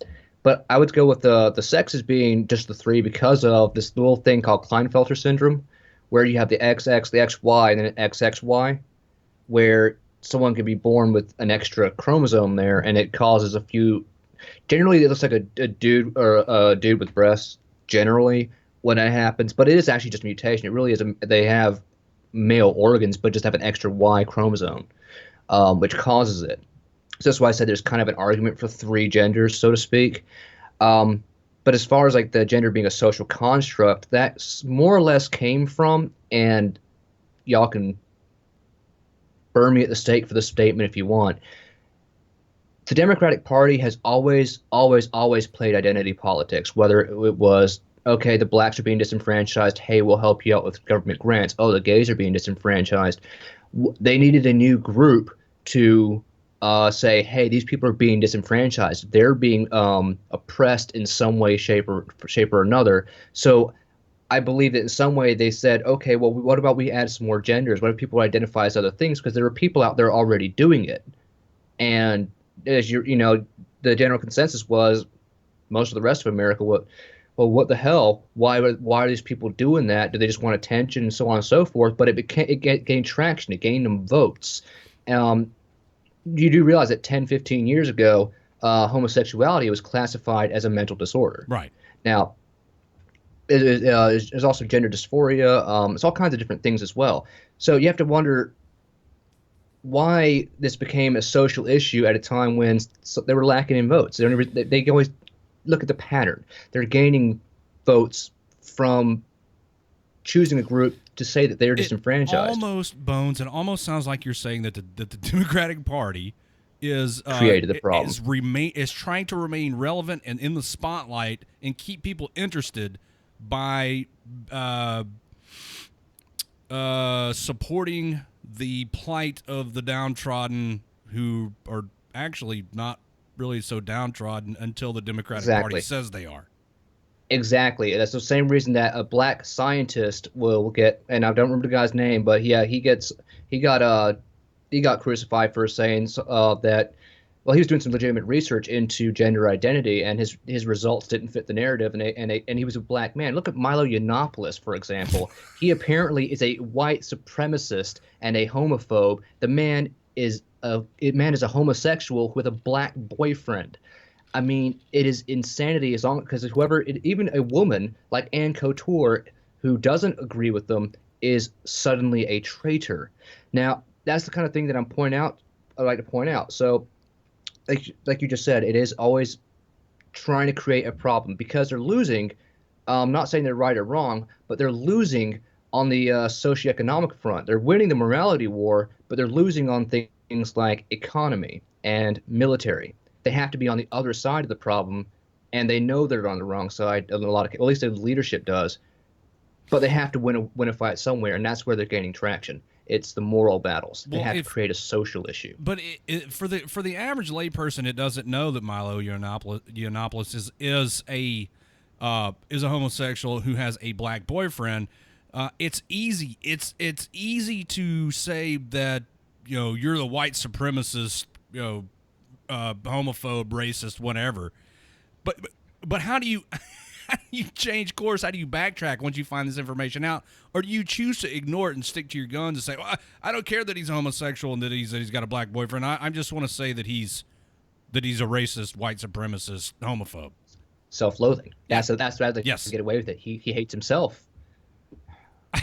but I would go with the sexes being just the 3 because of this little thing called Klinefelter syndrome, where you have the XX, the XY, and then an XXY, where someone could be born with an extra chromosome there, and it causes a few. Generally, it looks like a dude or a dude with breasts, generally, when that happens, but it is actually just a mutation. It really is. They have male organs, but just have an extra Y chromosome, which causes it. So that's why I said there's kind of an argument for three genders, so to speak. Um, but as far as like the gender being a social construct, that more or less came from, and y'all can burn me at the stake for this statement if you want. The Democratic Party has always, always, always played identity politics, whether it was, okay, the blacks are being disenfranchised. Hey, we'll help you out with government grants. Oh, the gays are being disenfranchised. They needed a new group to say, hey, these people are being disenfranchised. They're being oppressed in some way, shape or another. So I believe that in some way they said, okay, well, what about we add some more genders? What if people identify as other things? Because there are people out there already doing it. And as the general consensus was most of the rest of America, what the hell? Why are these people doing that? Do they just want attention and so on and so forth? But it gained traction. It gained them votes. You do realize that 10, 15 years ago, homosexuality was classified as a mental disorder. Right. Now, there's also gender dysphoria. It's all kinds of different things as well. So you have to wonder why this became a social issue at a time when they were lacking in votes. They always look at the pattern. They're gaining votes from choosing a group to say that they're disenfranchised. Almost, Bones, it almost sounds like you're saying that the Democratic Party is created the problem. Is trying to remain relevant and in the spotlight and keep people interested by supporting the plight of the downtrodden, who are actually not really so downtrodden until the Democratic Party says they are. Exactly. That's the same reason that a black scientist will get, and I don't remember the guy's name, but yeah, he got crucified for saying that, well, he was doing some legitimate research into gender identity, and his results didn't fit the narrative, and he was a black man. Look at Milo Yiannopoulos, for example. He apparently is a white supremacist and a homophobe. The man is a homosexual with a black boyfriend. I mean, it is insanity as long because even a woman like Ann Couture who doesn't agree with them is suddenly a traitor. Now, that's the kind of thing that I like to point out. So, like you just said, it is always trying to create a problem because they're losing. I'm not saying they're right or wrong, but they're losing on the socioeconomic front. They're winning the morality war, but they're losing on things like economy and military. They have to be on the other side of the problem, and they know they're on the wrong side. At least the leadership does, but they have to win a fight somewhere, and that's where they're gaining traction. It's the moral battles. They have to create a social issue. But for the average layperson, it doesn't know that Milo Yiannopoulos is a homosexual who has a black boyfriend. It's easy. It's easy to say that you're the white supremacist, homophobe, racist, whatever. But how do you change course? How do you backtrack once you find this information out? Or do you choose to ignore it and stick to your guns and say, well, I don't care that he's homosexual and that he's got a black boyfriend. I just want to say that he's a racist, white supremacist, homophobe. Self-loathing. That's why they yes. Get away with it. He hates himself.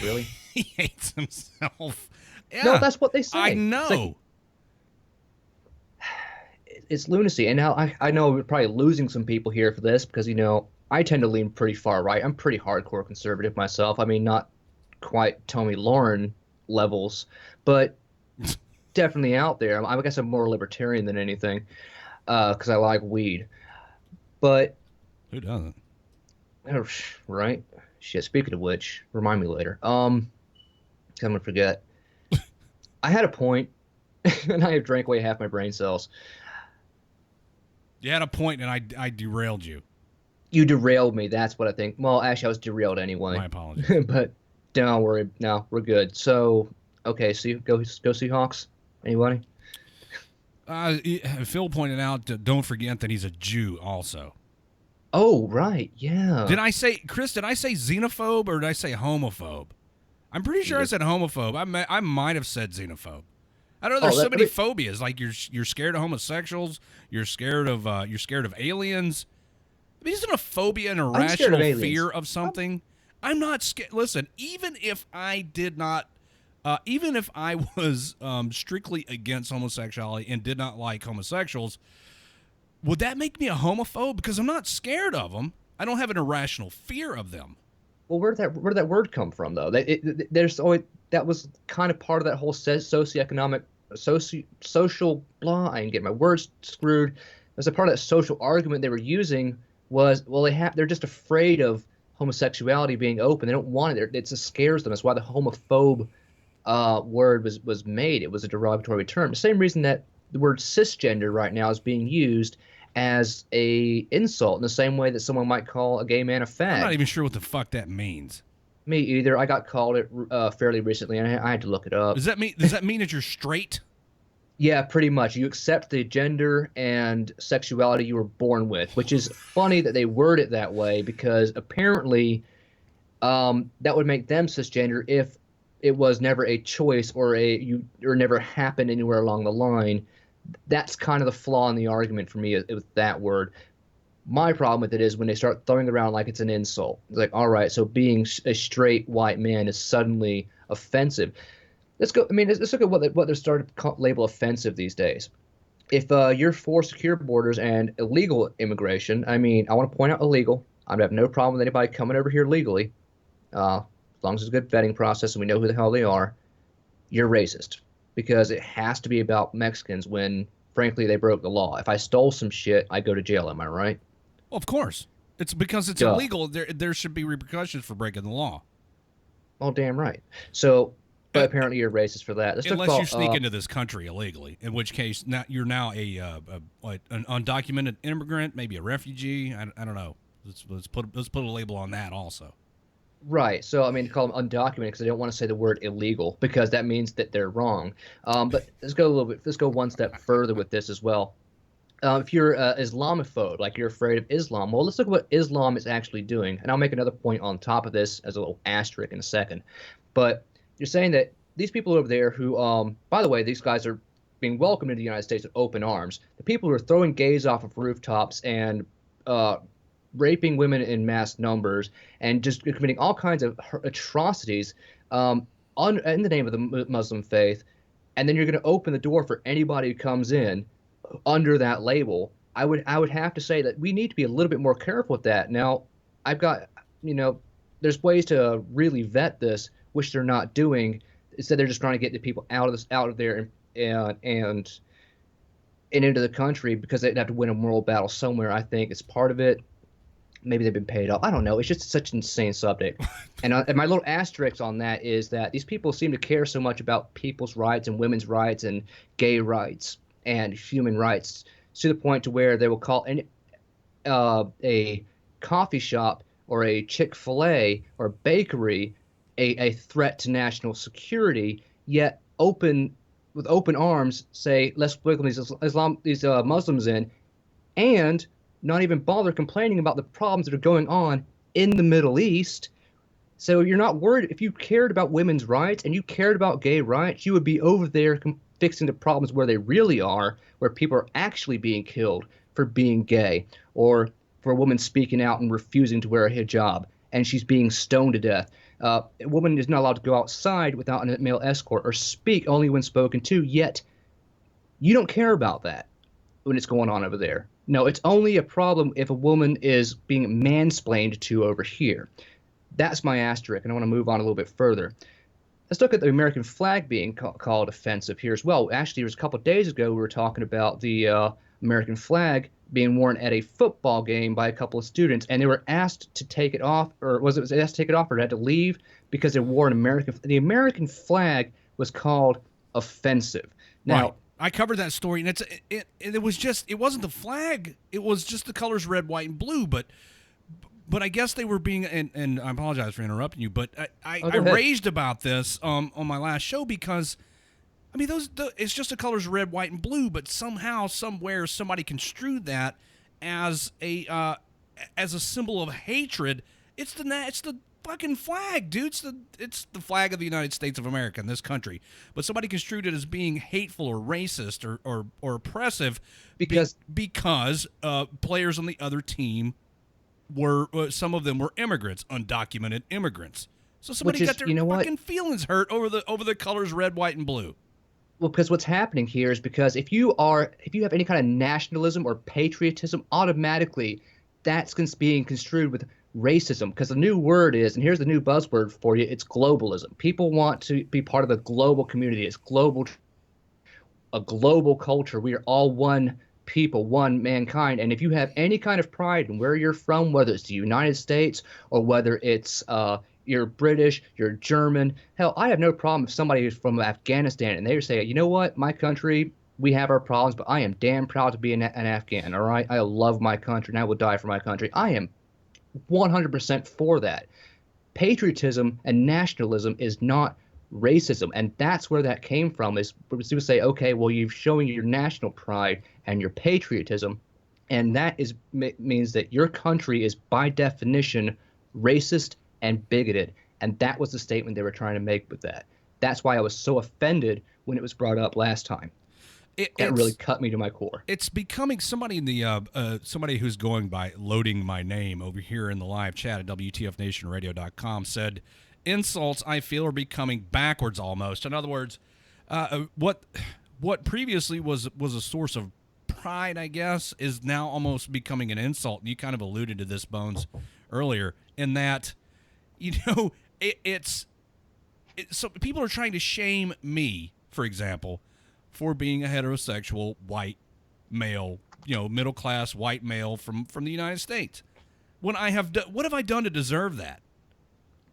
Really? He hates himself. Yeah. No, that's what they say. I know. It's lunacy. And now I know we're probably losing some people here for this because, I tend to lean pretty far right. I'm pretty hardcore conservative myself. I mean, not quite Tommy Lauren levels, but definitely out there. I guess I'm more libertarian than anything because I like weed. But who doesn't? Right? Shit. Speaking of which, remind me later. I'm gonna forget. I had a point, and I have drank away half my brain cells. You had a point, and I derailed you. You derailed me. That's what I think. Well, actually, I was derailed anyway. My apologies. But don't worry. No, we're good. So, okay. So go Seahawks. Anybody? Phil pointed out that don't forget that he's a Jew also. Oh, right. Yeah. Did I say xenophobe or did I say homophobe? I'm pretty sure I said homophobe. I might have said xenophobe. I don't know. There's so many phobias. Like you're scared of homosexuals. You're scared of aliens. I mean, isn't a phobia an irrational fear of something? I'm not scared. Listen, even if I did not, even if I was strictly against homosexuality and did not like homosexuals, would that make me a homophobe? Because I'm not scared of them. I don't have an irrational fear of them. Well, where did that word come from, though? There's always that was kind of part of that whole socioeconomic, social blah. I can get my words screwed. As a part of that social argument they were using was, well, they're just afraid of homosexuality being open. They don't want it. It just scares them. That's why the homophobe word was made. It was a derogatory term. The same reason that the word cisgender right now is being used as a insult in the same way that someone might call a gay man a fag. I'm not even sure what the fuck that means. Me either. I got called it fairly recently, and I had to look it up. Does that mean that you're straight? Yeah, pretty much. You accept the gender and sexuality you were born with, which is funny that they word it that way because apparently that would make them cisgender if it was never a choice or never happened anywhere along the line. That's kind of the flaw in the argument for me with that word. My problem with it is when they start throwing it around like it's an insult. It's like, all right, so being a straight white man is suddenly offensive. Let's look at what they're starting to label offensive these days. If you're for secure borders and illegal immigration, I want to point out illegal. I have no problem with anybody coming over here legally, as long as it's a good vetting process and we know who the hell they are. You're racist because it has to be about Mexicans when, frankly, they broke the law. If I stole some shit, I go to jail. Am I right? Well, of course. It's because it's illegal. There should be repercussions for breaking the law. Oh, damn right. So. But apparently you're racist for that. Unless you sneak into this country illegally, in which case you're now an undocumented immigrant, maybe a refugee. I don't know. Let's put a label on that also. Right. So call them undocumented because I don't want to say the word illegal because that means that they're wrong. But let's go one step further with this as well. If you're Islamophobe, like you're afraid of Islam, well, let's look at what Islam is actually doing, and I'll make another point on top of this as a little asterisk in a second. But you're saying that these people over there who, by the way, these guys are being welcomed into the United States with open arms. The people who are throwing gays off of rooftops and raping women in mass numbers and just committing all kinds of atrocities in the name of the Muslim faith, and then you're going to open the door for anybody who comes in under that label. I would have to say that we need to be a little bit more careful with that. Now, I've got, there's ways to really vet this, which they're not doing. Instead, they're just trying to get the people out of there and into the country because they'd have to win a moral battle somewhere. I think it's part of it. Maybe they've been paid off. I don't know. It's just such an insane subject. And my little asterisk on that is that these people seem to care so much about people's rights and women's rights and gay rights and human rights to the point to where they will call a coffee shop or a Chick-fil-A or bakery a threat to national security, yet with open arms say, let's welcome these Muslims in, and not even bother complaining about the problems that are going on in the Middle East. So you're not worried. If you cared about women's rights and you cared about gay rights, you would be over there fixing the problems where they really are, where people are actually being killed for being gay, or for a woman speaking out and refusing to wear a hijab, and she's being stoned to death. A woman is not allowed to go outside without a male escort or speak only when spoken to, yet you don't care about that when it's going on over there. No, it's only a problem if a woman is being mansplained to over here. That's my asterisk, and I want to move on a little bit further. Let's look at the American flag being called offensive here as well. Actually, it was a couple of days ago we were talking about the American flag being worn at a football game by a couple of students, and they were asked to take it off, or was it asked to take it off, or had to leave because they wore the American flag was called offensive. Now, right. I covered that story, and it wasn't the flag, it was just the colors red, white, and blue, but I guess they were being, and I apologize for interrupting you, but I raged about this on my last show because it's just the colors red, white, and blue, but somehow, somewhere, somebody construed that as a symbol of hatred. It's the fucking flag, dude. It's the flag of the United States of America in this country. But somebody construed it as being hateful or racist or oppressive because players on the other team were some of them were immigrants, undocumented immigrants. So somebody Which is, got their you know what? fucking feelings hurt over the colors red, white, and blue. Well, because what's happening here is because if you have any kind of nationalism or patriotism, automatically that's being construed with racism. Because the new word is, and here's the new buzzword for you, it's globalism. People want to be part of the global community. It's a global culture. We are all one people, one mankind. And if you have any kind of pride in where you're from, whether it's the United States or whether it's you're British, you're German. Hell, I have no problem if somebody is from Afghanistan and they say, you know what, my country, we have our problems, but I am damn proud to be an Afghan, all right? I love my country and I will die for my country. I am 100% for that. Patriotism and nationalism is not racism, and that's where that came from. Is people say, okay, well, you're showing your national pride and your patriotism, and that means that your country is by definition racist and bigoted, and that was the statement they were trying to make with that. That's why I was so offended when it was brought up last time. It really cut me to my core. It's becoming somebody in the somebody who's going by loading my name over here in the live chat at WTFNationRadio.com said, insults I feel are becoming backwards almost. In other words, what previously was a source of pride, I guess, is now almost becoming an insult. And you kind of alluded to this, Bones, earlier, in that, so people are trying to shame me, for example, for being a heterosexual white male, middle class white male from the United States. When I have what have I done to deserve that,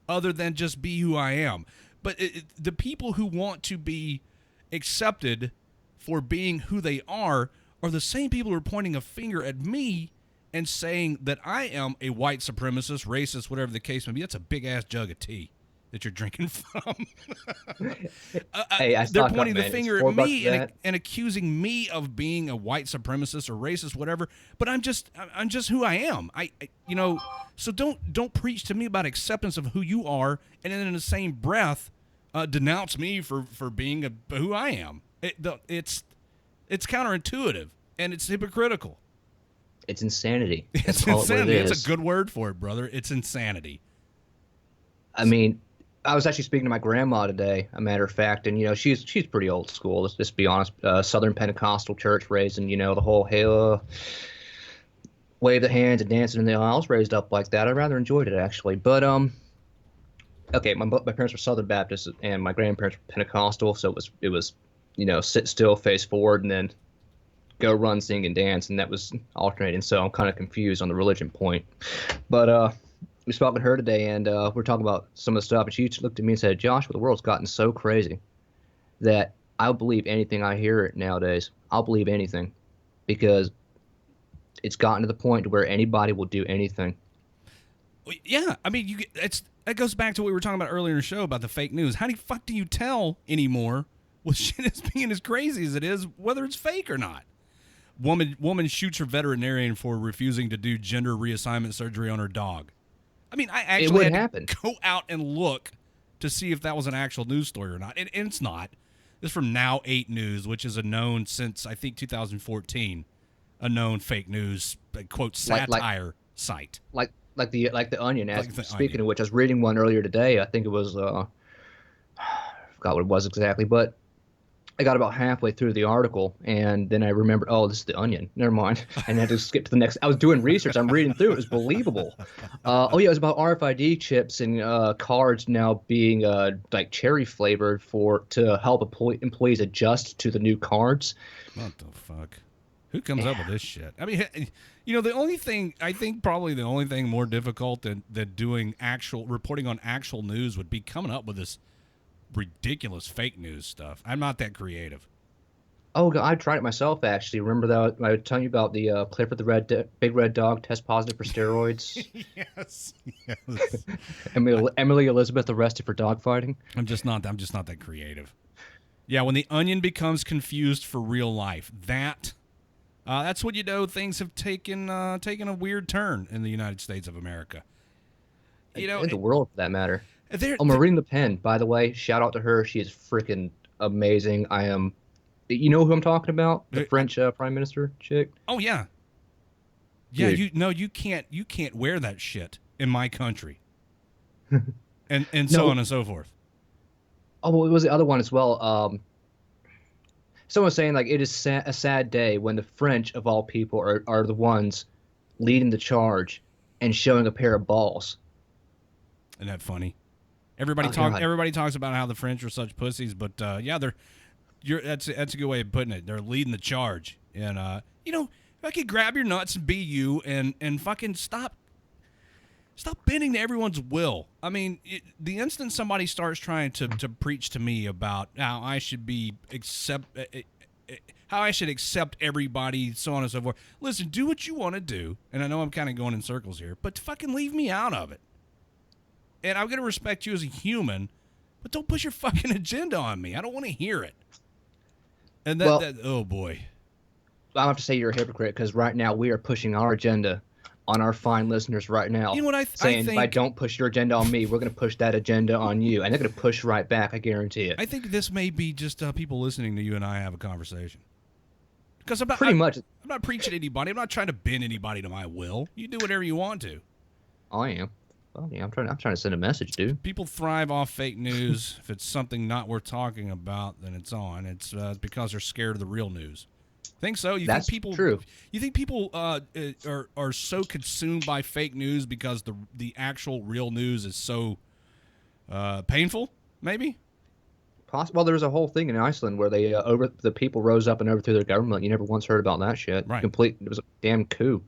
other than just be who I am? But the people who want to be accepted for being who they are the same people who are pointing a finger at me and saying that I am a white supremacist, racist, whatever the case may be. That's a big ass jug of tea that you're drinking from. Hey, they're pointing the finger at me and accusing me of being a white supremacist or racist, whatever. But I'm just who I am. So don't preach to me about acceptance of who you are, and then in the same breath denounce me for being who I am. It's counterintuitive and it's hypocritical. It's insanity. It's insanity. It's a good word for it, brother. It's insanity. I mean, I was actually speaking to my grandma today, a matter of fact, and she's pretty old school. Let's just be honest. Southern Pentecostal church raised, and the whole wave the hands and dancing in the aisles, raised up like that. I rather enjoyed it actually. But okay, my parents were Southern Baptist and my grandparents were Pentecostal, so it was sit still, face forward, and then go run, sing, and dance, and that was alternating. So I'm kind of confused on the religion point. But we spoke with her today, and we're talking about some of the stuff, and she looked at me and said, Joshua, the world's gotten so crazy that I'll believe anything I hear nowadays. I'll believe anything because it's gotten to the point where anybody will do anything. Yeah, I mean, that goes back to what we were talking about earlier in the show about the fake news. How the fuck do you tell anymore what shit is being as crazy as it is, whether it's fake or not? Woman shoots her veterinarian for refusing to do gender reassignment surgery on her dog. I mean, I actually had to go out and look to see if that was an actual news story or not. And it's not. This is from Now 8 News, which is a known since, I think, 2014, a known fake news, quote, satire site. Like the Onion. Speaking of which, I was reading one earlier today. I think it was, I forgot what it was exactly, but I got about halfway through the article, and then I remembered, oh, this is the Onion. Never mind. And I had to skip to the next. I was doing research. I'm reading through. It was believable. Oh, yeah, it was about RFID chips and cards now being like cherry flavored to help employees adjust to the new cards. What the fuck? Who comes up with this shit? I mean, the only thing, I think probably the only thing more difficult than doing reporting on actual news would be coming up with this ridiculous fake news stuff. I'm not that creative. Oh, I tried it myself, actually. Remember that I was telling you about the Clifford the big red dog test positive for steroids? Yes. Emily Elizabeth arrested for dogfighting? I'm just not that creative. Yeah, when the Onion becomes confused for real life, that's when things have taken a weird turn in the United States of America. In the world, for that matter. Marine Le Pen, by the way, shout out to her. She is freaking amazing. You know who I'm talking about? The French Prime Minister chick? Oh, yeah. Yeah, Dude. you can't wear that shit in my country. and No. so on and so forth. Oh, well, it was the other one as well. Someone was saying like it is a sad day when the French of all people are the ones leading the charge and showing a pair of balls. Isn't that funny? Oh, God. Everybody talks about how the French are such pussies, but yeah, that's a good way of putting it. They're leading the charge, and if I could grab your nuts and be you, and fucking stop bending to everyone's will. I mean, the instant somebody starts trying to preach to me about how I should accept everybody, so on and so forth. Listen, do what you want to do, and I know I'm kind of going in circles here, but fucking leave me out of it. And I'm gonna respect you as a human, but don't push your fucking agenda on me. I don't want to hear it. And oh boy, I have to say you're a hypocrite because right now we are pushing our agenda on our fine listeners right now. You know what I saying think, if I don't push your agenda on me, we're going to push that agenda on you, and they're going to push right back. I guarantee it. I think this may be just people listening to you and I have a conversation. Because I'm not preaching to anybody. I'm not trying to bend anybody to my will. You do whatever you want to. I am. Well, yeah, I'm trying to send a message, dude. People thrive off fake news. If it's something not worth talking about, then it's on. It's because they're scared of the real news. Think so? That's true. You think people are so consumed by fake news because the actual real news is so painful? Maybe. Well, there was a whole thing in Iceland where they the people rose up and overthrew their government. You never once heard about that shit. Right. It was a damn coup.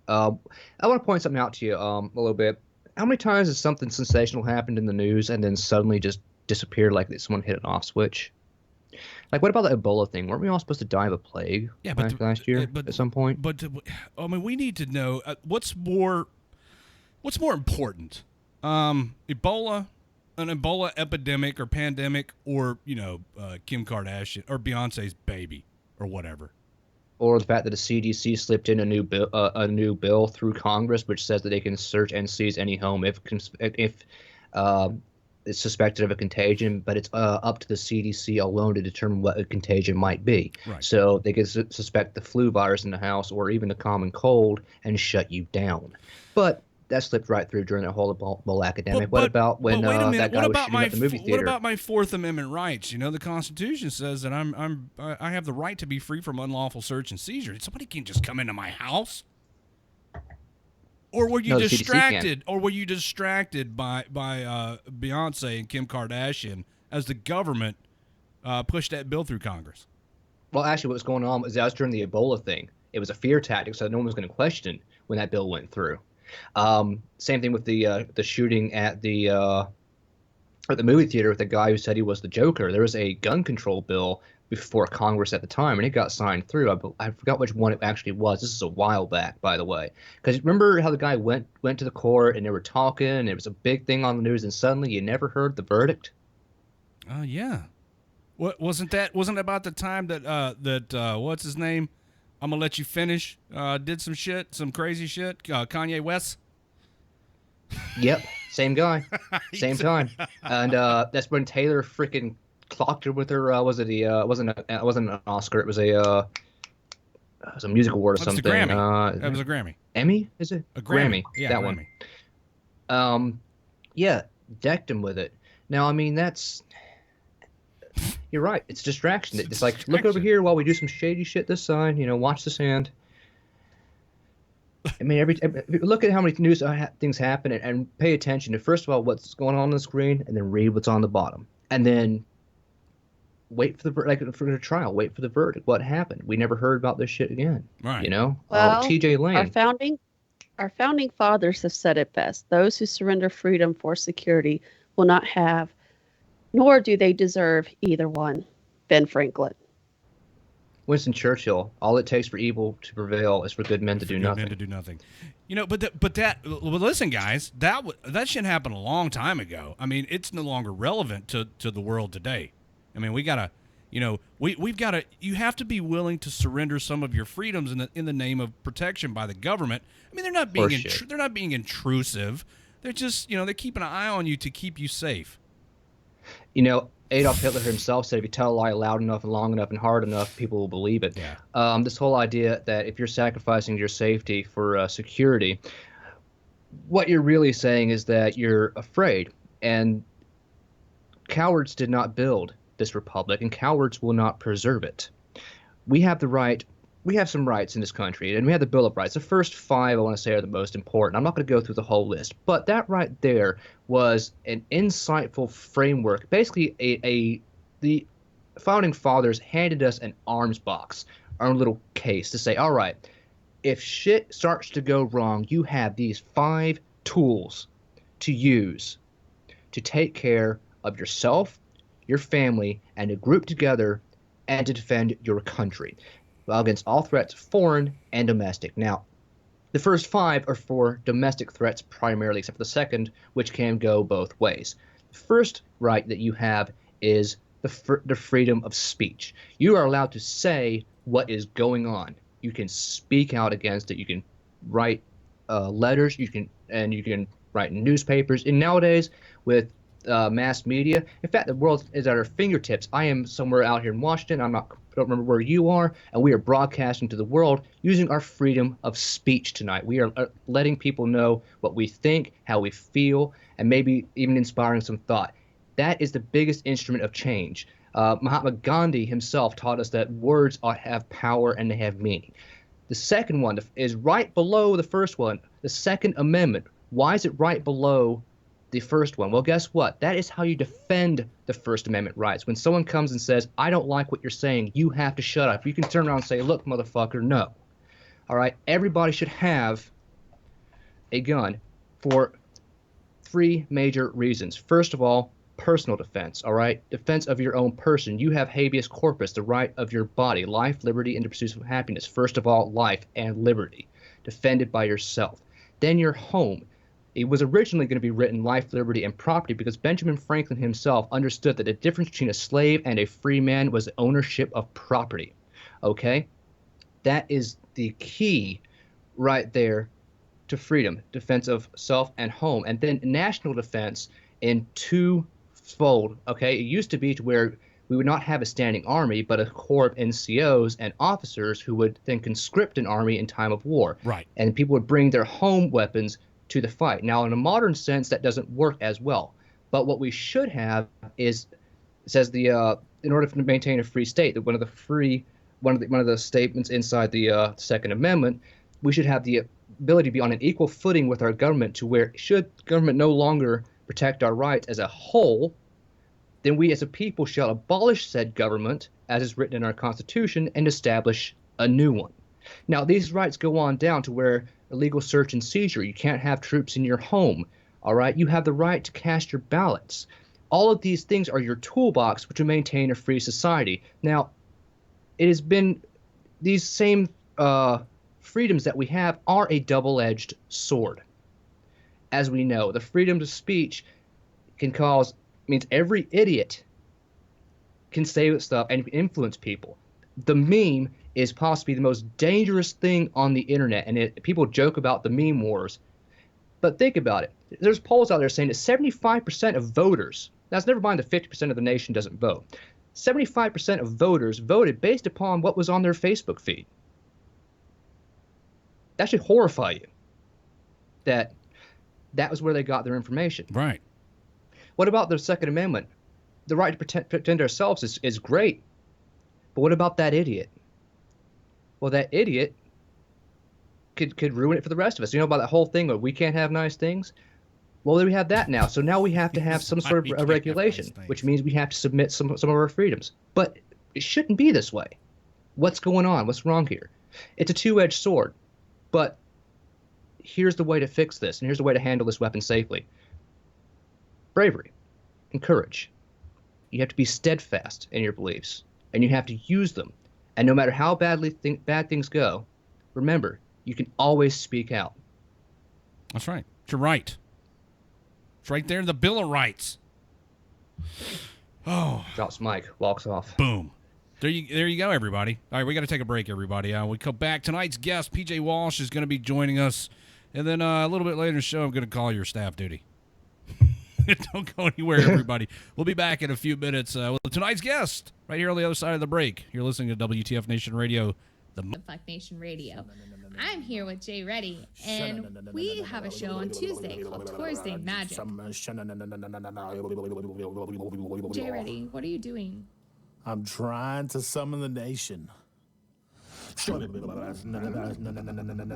I want to point something out to you a little bit. How many times has something sensational happened in the news and then suddenly just disappeared like someone hit an off switch? Like, what about the Ebola thing? Weren't we all supposed to die of a plague last year at some point? But I mean, we need to know what's more important, Ebola, an Ebola epidemic or pandemic, or Kim Kardashian or Beyonce's baby or whatever. Or the fact that the CDC slipped in a new bill through Congress, which says that they can search and seize any home if it's suspected of a contagion, but it's up to the CDC alone to determine what a contagion might be. Right. So they can suspect the flu virus in the house or even a common cold and shut you down. But that slipped right through during that whole Ebola epidemic. What about when that guy was shooting at the movie theater? What about my Fourth Amendment rights? The Constitution says that I have the right to be free from unlawful search and seizure. Somebody can't just come into my house. Or were you distracted? Or were you distracted by Beyonce and Kim Kardashian as the government pushed that bill through Congress? Well, actually, what was going on was that was during the Ebola thing. It was a fear tactic, so no one was going to question when that bill went through. Same thing with the shooting at the movie theater with the guy who said he was the Joker. There was a gun control bill before Congress at the time, and it got signed through. I forgot which one it actually was. This is a while back, by the way. Because remember how the guy went to the court and they were talking, and it was a big thing on the news, and suddenly you never heard the verdict? Yeah. What wasn't it about the time that what's his name? I'm gonna let you finish. Did some crazy shit. Kanye West. Yep, same guy, same time, and that's when Taylor freaking clocked her with her. Wasn't an Oscar. It was a music award or something. The Grammy. It was a Grammy. Emmy? Is it a Grammy? Yeah, that Grammy. One. Yeah, decked him with it. Now, I mean, you're right. It's distraction. It's like, look over here while we do some shady shit this side. Watch the sand. I mean, look at how many news things happen and pay attention to, first of all, what's going on the screen, and then read what's on the bottom. And then wait for the trial. Wait for the verdict. What happened? We never heard about this shit again. Right. Well, TJ Lane. Our founding fathers have said it best. Those who surrender freedom for security will not have, nor do they deserve either one. Ben Franklin. Winston Churchill. All it takes for evil to prevail is for good men to do nothing. Well, listen, guys, that shit happened a long time ago. I mean, it's no longer relevant to the world today. I mean, we gotta, we've gotta. You have to be willing to surrender some of your freedoms in the name of protection by the government. I mean, they're not being intrusive. They're just, they're keeping an eye on you to keep you safe. Adolf Hitler himself said if you tell a lie loud enough and long enough and hard enough, people will believe it. Yeah. This whole idea that if you're sacrificing your safety for security, what you're really saying is that you're afraid. And cowards did not build this republic, and cowards will not preserve it. We have the right. We have some rights in this country, and we have the Bill of Rights. The first 5, I want to say, are the most important. I'm not going to go through the whole list, but that right there was an insightful framework. Basically, the founding fathers handed us an arms box, our own little case, to say, all right, if shit starts to go wrong, you have these 5 tools to use to take care of yourself, your family, and to group together and to defend your country against all threats, foreign and domestic. Now, the first 5 are for domestic threats primarily, except for the second, which can go both ways. The first right that you have is the freedom of speech. You are allowed to say what is going on. You can speak out against it. You can write letters. You can write in newspapers. And nowadays, with mass media, in fact, the world is at our fingertips. I am somewhere out here in Washington. I don't remember where you are, and we are broadcasting to the world using our freedom of speech tonight. We are letting people know what we think, how we feel, and maybe even inspiring some thought. That is the biggest instrument of change. Mahatma Gandhi himself taught us that words have power and they have meaning. The second one is right below the first one, the Second Amendment. Why is it right below the first one? Well, guess what? That is how you defend the First Amendment rights. When someone comes and says, I don't like what you're saying, you have to shut up. You can turn around and say, look, motherfucker, no. All right? Everybody should have a gun for 3 major reasons. First of all, personal defense, all right? Defense of your own person. You have habeas corpus, the right of your body, life, liberty, and the pursuit of happiness. First of all, life and liberty, defended by yourself. Then your home. It was originally going to be written life, liberty, and property because Benjamin Franklin himself understood that the difference between a slave and a free man was the ownership of property. Okay? That is the key right there to freedom, defense of self and home. And then national defense in twofold. Okay? It used to be to where we would not have a standing army, but a corps of NCOs and officers who would then conscript an army in time of war. Right. And people would bring their home weapons to the fight. Now, in a modern sense, that doesn't work as well. But what we should have is, it says in order to maintain a free state, that one of the statements inside the Second Amendment, we should have the ability to be on an equal footing with our government, to where should government no longer protect our rights as a whole, then we as a people shall abolish said government, as is written in our Constitution, and establish a new one. Now, these rights go on down to where illegal search and seizure, you can't have troops in your home, all right? You have the right to cast your ballots. All of these things are your toolbox to maintain a free society. Now, it has been these same freedoms that we have are a double-edged sword. As we know, the freedom of speech means every idiot can say stuff and influence people. The meme is possibly the most dangerous thing on the internet, and people joke about the meme wars. But think about it. There's polls out there saying that 75% of voters, that's never mind the 50% of the nation doesn't vote, 75% of voters voted based upon what was on their Facebook feed. That should horrify you, that was where they got their information. Right. What about the Second Amendment? The right to protect ourselves is great. But what about that idiot? Well, that idiot could ruin it for the rest of us. You know about that whole thing where we can't have nice things? Well, we have that now. So now we have to have some sort of a regulation, which means we have to submit some of our freedoms. But it shouldn't be this way. What's going on? What's wrong here? It's a two-edged sword. But here's the way to fix this, and here's the way to handle this weapon safely. Bravery and courage. You have to be steadfast in your beliefs, and you have to use them. And no matter how bad things go, remember, you can always speak out. That's right. You're right. It's right there in the Bill of Rights. Oh. Drops mic, walks off. Boom. There you go, everybody. All right, we got to take a break, everybody. We come back. Tonight's guest, PJ Walsh, is going to be joining us. And then a little bit later in the show, I'm going to call your staff duty. Don't go anywhere, everybody. We'll be back in a few minutes with tonight's guest right here on the other side of the break. You're listening to WTF Nation Radio. The Fuck Nation Radio. I'm here with Jay Reddy, and we have a show on Tuesday called Tuesday Magic. Jay Reddy, what are you doing? I'm trying to summon the nation.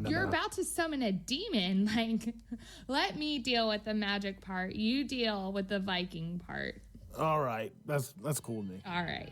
You're about to summon a demon. Like, let me deal with the magic part. You deal with the Viking part. All right, that's cool with me. All right.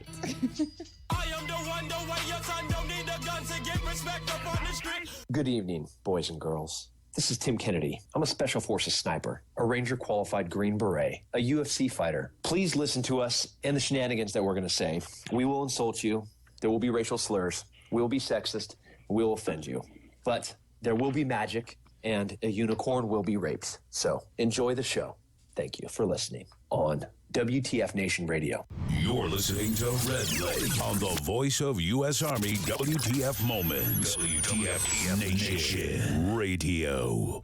I am the one, the way your son don't need a gun to get respect up on the street. Good evening, boys and girls. This is Tim Kennedy. I'm a Special Forces sniper, a Ranger-qualified Green Beret, a UFC fighter. Please listen to us and the shenanigans that we're going to say. We will insult you. There will be racial slurs. We will be sexist. We will offend you. But there will be magic, and a unicorn will be raped. So enjoy the show. Thank you for listening on WTF Nation Radio. You're listening to Redleg on the voice of U.S. Army WTF Moments. WTF Nation Radio.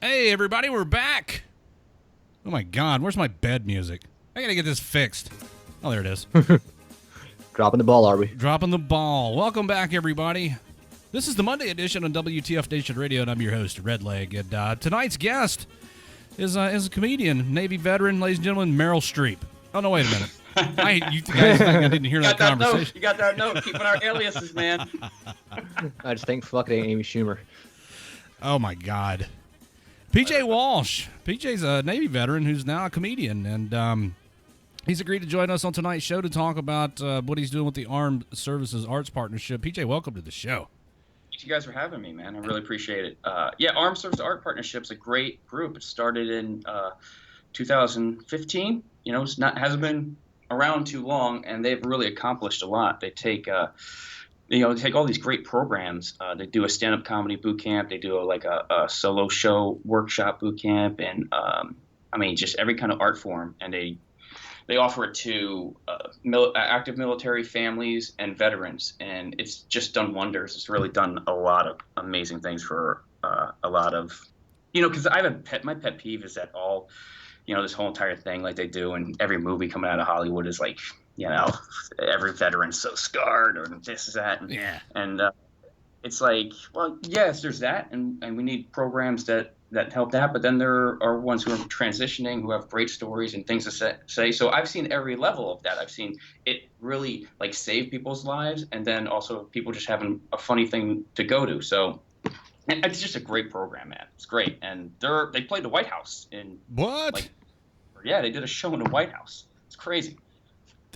Hey, everybody, we're back. Oh, my God. Where's my bed music? I got to get this fixed. Oh, there it is. Dropping the ball, are we? Dropping the ball. Welcome back, everybody. This is the Monday edition on WTF Nation Radio, and I'm your host, Redleg. And tonight's guest is a comedian, Navy veteran, ladies and gentlemen, Meryl Streep. Oh, no, wait a minute. You guys think I didn't hear that conversation? You got that note. Keeping our aliases, man. I just think fuck it ain't Amy Schumer. Oh, my God. PJ Walsh. PJ's a Navy veteran who's now a comedian, and he's agreed to join us on tonight's show to talk about what he's doing with the Armed Services Arts Partnership. PJ, welcome to the show. Thank you guys for having me, man. I really appreciate it. Armed Services Art Partnership's a great group. It started in 2015. You know, hasn't been around too long, and they've really accomplished a lot. They take take all these great programs. They do a stand-up comedy boot camp. They do a solo show workshop boot camp, and just every kind of art form. And they offer it to active military families and veterans, and it's just done wonders. It's really done a lot of amazing things for a lot of, because I have my pet peeve is that all, this whole entire thing like they do, and every movie coming out of Hollywood is like, every veteran's so scarred or this, that, and it's like, well, yes, there's that, and we need programs that help that, but then there are ones who are transitioning who have great stories and things to say. So I've seen every level of that. I've seen it really save people's lives, and then also people just having a funny thing to go to. So it's just a great program, man. It's great, and they played the White House in what? They did a show in the White House. It's crazy.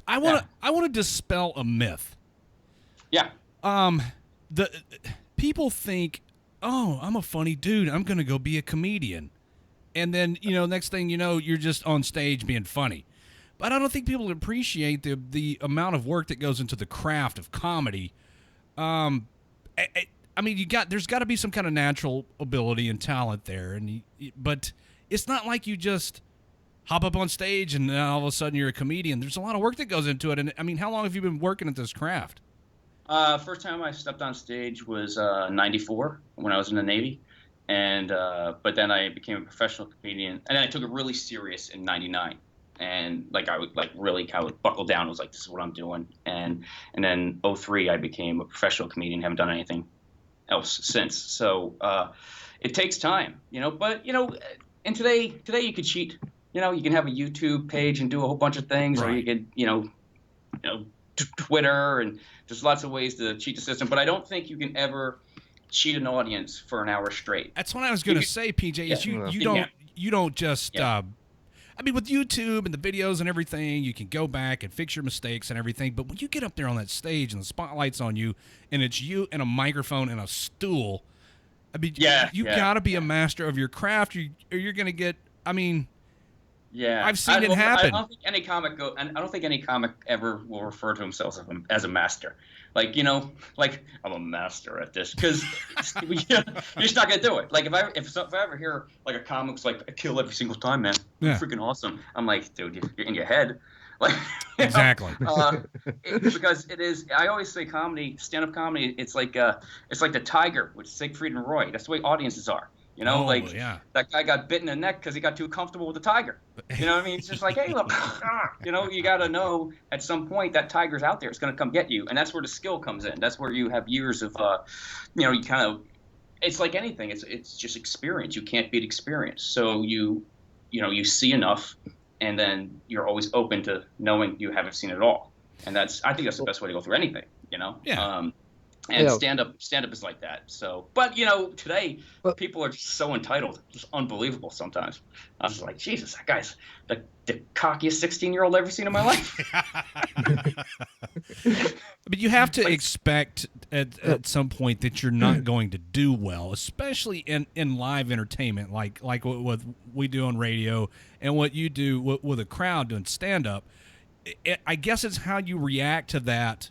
I want to dispel a myth. Yeah. The people think, oh, I'm a funny dude, I'm going to go be a comedian. And then, next thing you know, you're just on stage being funny. But I don't think people appreciate the amount of work that goes into the craft of comedy. There's got to be some kind of natural ability and talent there. But it's not like you just hop up on stage and then all of a sudden you're a comedian. There's a lot of work that goes into it. And, how long have you been working at this craft? First time I stepped on stage was 94 when I was in the Navy, and but then I became a professional comedian, and then I took it really serious in 99, and I would really kind of buckle down. I was like, this is what I'm doing, and then 03 I became a professional comedian. Haven't done anything else since. So it takes time, But and today you could cheat. You can have a YouTube page and do a whole bunch of things, right. Or you could Twitter, and there's lots of ways to cheat the system, but I don't think you can ever cheat an audience for an hour straight. That's what I was going to say, PJ. Is you don't just with YouTube and the videos and everything, you can go back and fix your mistakes and everything, but when you get up there on that stage and the spotlight's on you and it's you and a microphone and a stool, you got to be a master of your craft, or you're going to get Yeah, I've seen it happen. I don't think any comic ever will refer to himself as a master. I'm a master at this, because you're just not gonna do it. If I ever hear a comic's I kill every single time, man, freaking awesome. I'm like, dude, you're in your head. Exactly. Because it is. I always say comedy, stand-up comedy. It's like the tiger with Siegfried and Roy. That's the way audiences are. You know, yeah. that guy got bit in the neck because he got too comfortable with the tiger. You know what I mean? It's just like, hey, look, you know, you got to know at some point that tiger's out there. It's going to come get you. And that's where the skill comes in. That's where you have years of, you know, you kind of, it's like anything. It's just experience. You can't beat experience. So you know, you see enough, and then you're always open to knowing you haven't seen it all. And I think that's the best way to go through anything, you know? Yeah. And stand up is like that. So, but you know, today people are just so entitled, just unbelievable sometimes. I was just like, Jesus, that guy's the cockiest 16-year-old I've ever seen in my life. But you have to expect at some point that you're not going to do well, especially in live entertainment, like what we do on radio and what you do with a crowd doing stand up. I guess it's how you react to that.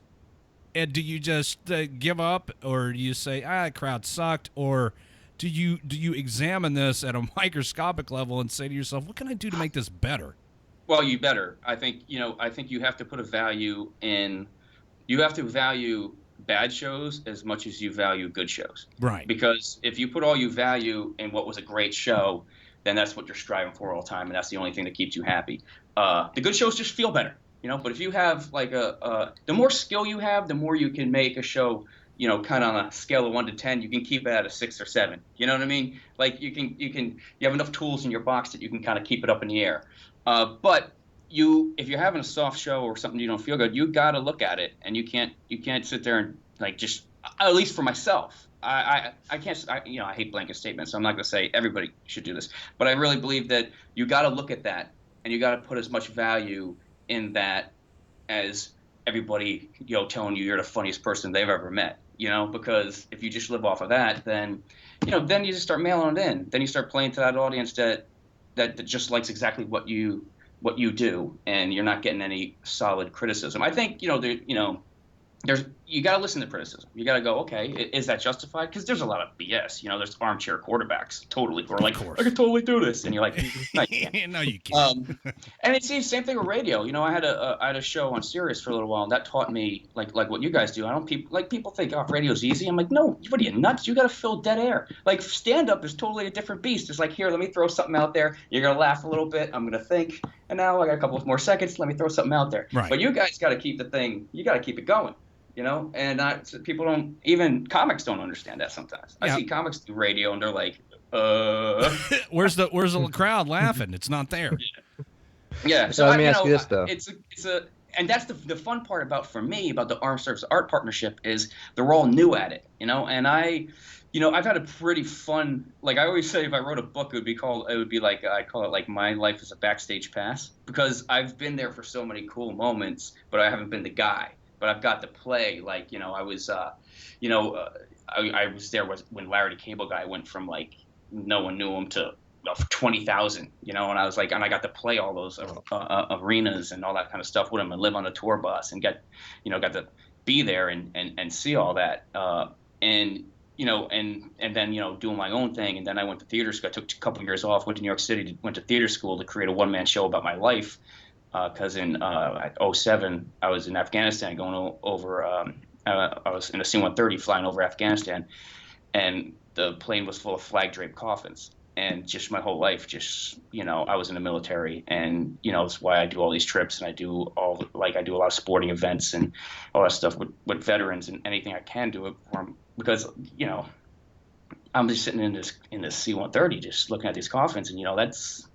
And do you just give up, or do you say, crowd sucked, or do you examine this at a microscopic level and say to yourself, what can I do to make this better? Well, you better. I think you have to put a value in. You have to value bad shows as much as you value good shows. Right. Because if you put all you value in what was a great show, then that's what you're striving for all the time, and that's the only thing that keeps you happy. The good shows just feel better. You know, but if you have like the more skill you have, the more you can make a show, you know, kind of on a scale of 1 to 10, you can keep it at a 6 or 7. You know what I mean? Like you have enough tools in your box that you can kind of keep it up in the air. But if you're having a soft show or something you don't feel good, you got to look at it, and you can't sit there and like just, at least for myself. I can't, you know, I hate blanket statements, so I'm not going to say everybody should do this, but I really believe that you got to look at that, and you got to put as much value in that as everybody, you know, telling you're the funniest person they've ever met, you know, because if you just live off of that, then, you know, then you just start mailing it in. Then you start playing to that audience that just likes exactly what you do, and you're not getting any solid criticism. I think, you know, you got to listen to criticism. You got to go, okay, is that justified? Because there's a lot of BS. You know, there's armchair quarterbacks totally who are like, I can totally do this, and you're like, no, you can't. No, you can't. And it's the same thing with radio. You know, I had a show on Sirius for a little while, and that taught me like what you guys do. People think, oh, radio's easy. I'm like, no, what are you, nuts? You got to fill dead air. Like stand up is totally a different beast. It's like, here, let me throw something out there. You're gonna laugh a little bit. I'm gonna think, and now I got a couple of more seconds. Let me throw something out there. Right. But you guys got to keep the thing. You got to keep it going. You know, and people don't, even comics don't understand that sometimes. I see comics do radio and they're like, where's the crowd laughing? It's not there. Yeah. So let me ask you this though. And that's the fun part about the Armed Services Art Partnership is they're all new at it, you know, and I've had a pretty fun, like I always say, if I wrote a book, I'd call it like My Life as a Backstage Pass, because I've been there for so many cool moments, but I haven't been the guy. But I've got to play, like, you know, I was there when Larry the Cable Guy went from like no one knew him to 20,000, you know, and I was like, and I got to play all those arenas and all that kind of stuff with him, and live on a tour bus, and got to be there and see all that, and you know, and then, you know, doing my own thing, and then I went to theater school. I took a couple years off, went to New York City, went to theater school to create a one-man show about my life. Because in 2007, I was in Afghanistan going over, I was in a C-130 flying over Afghanistan, and the plane was full of flag-draped coffins. And just my whole life, just, you know, I was in the military, and, you know, that's why I do all these trips, and I do a lot of sporting events and all that stuff with veterans, and anything I can do it for them, because, you know, I'm just sitting in this C-130 just looking at these coffins, and, you know, that's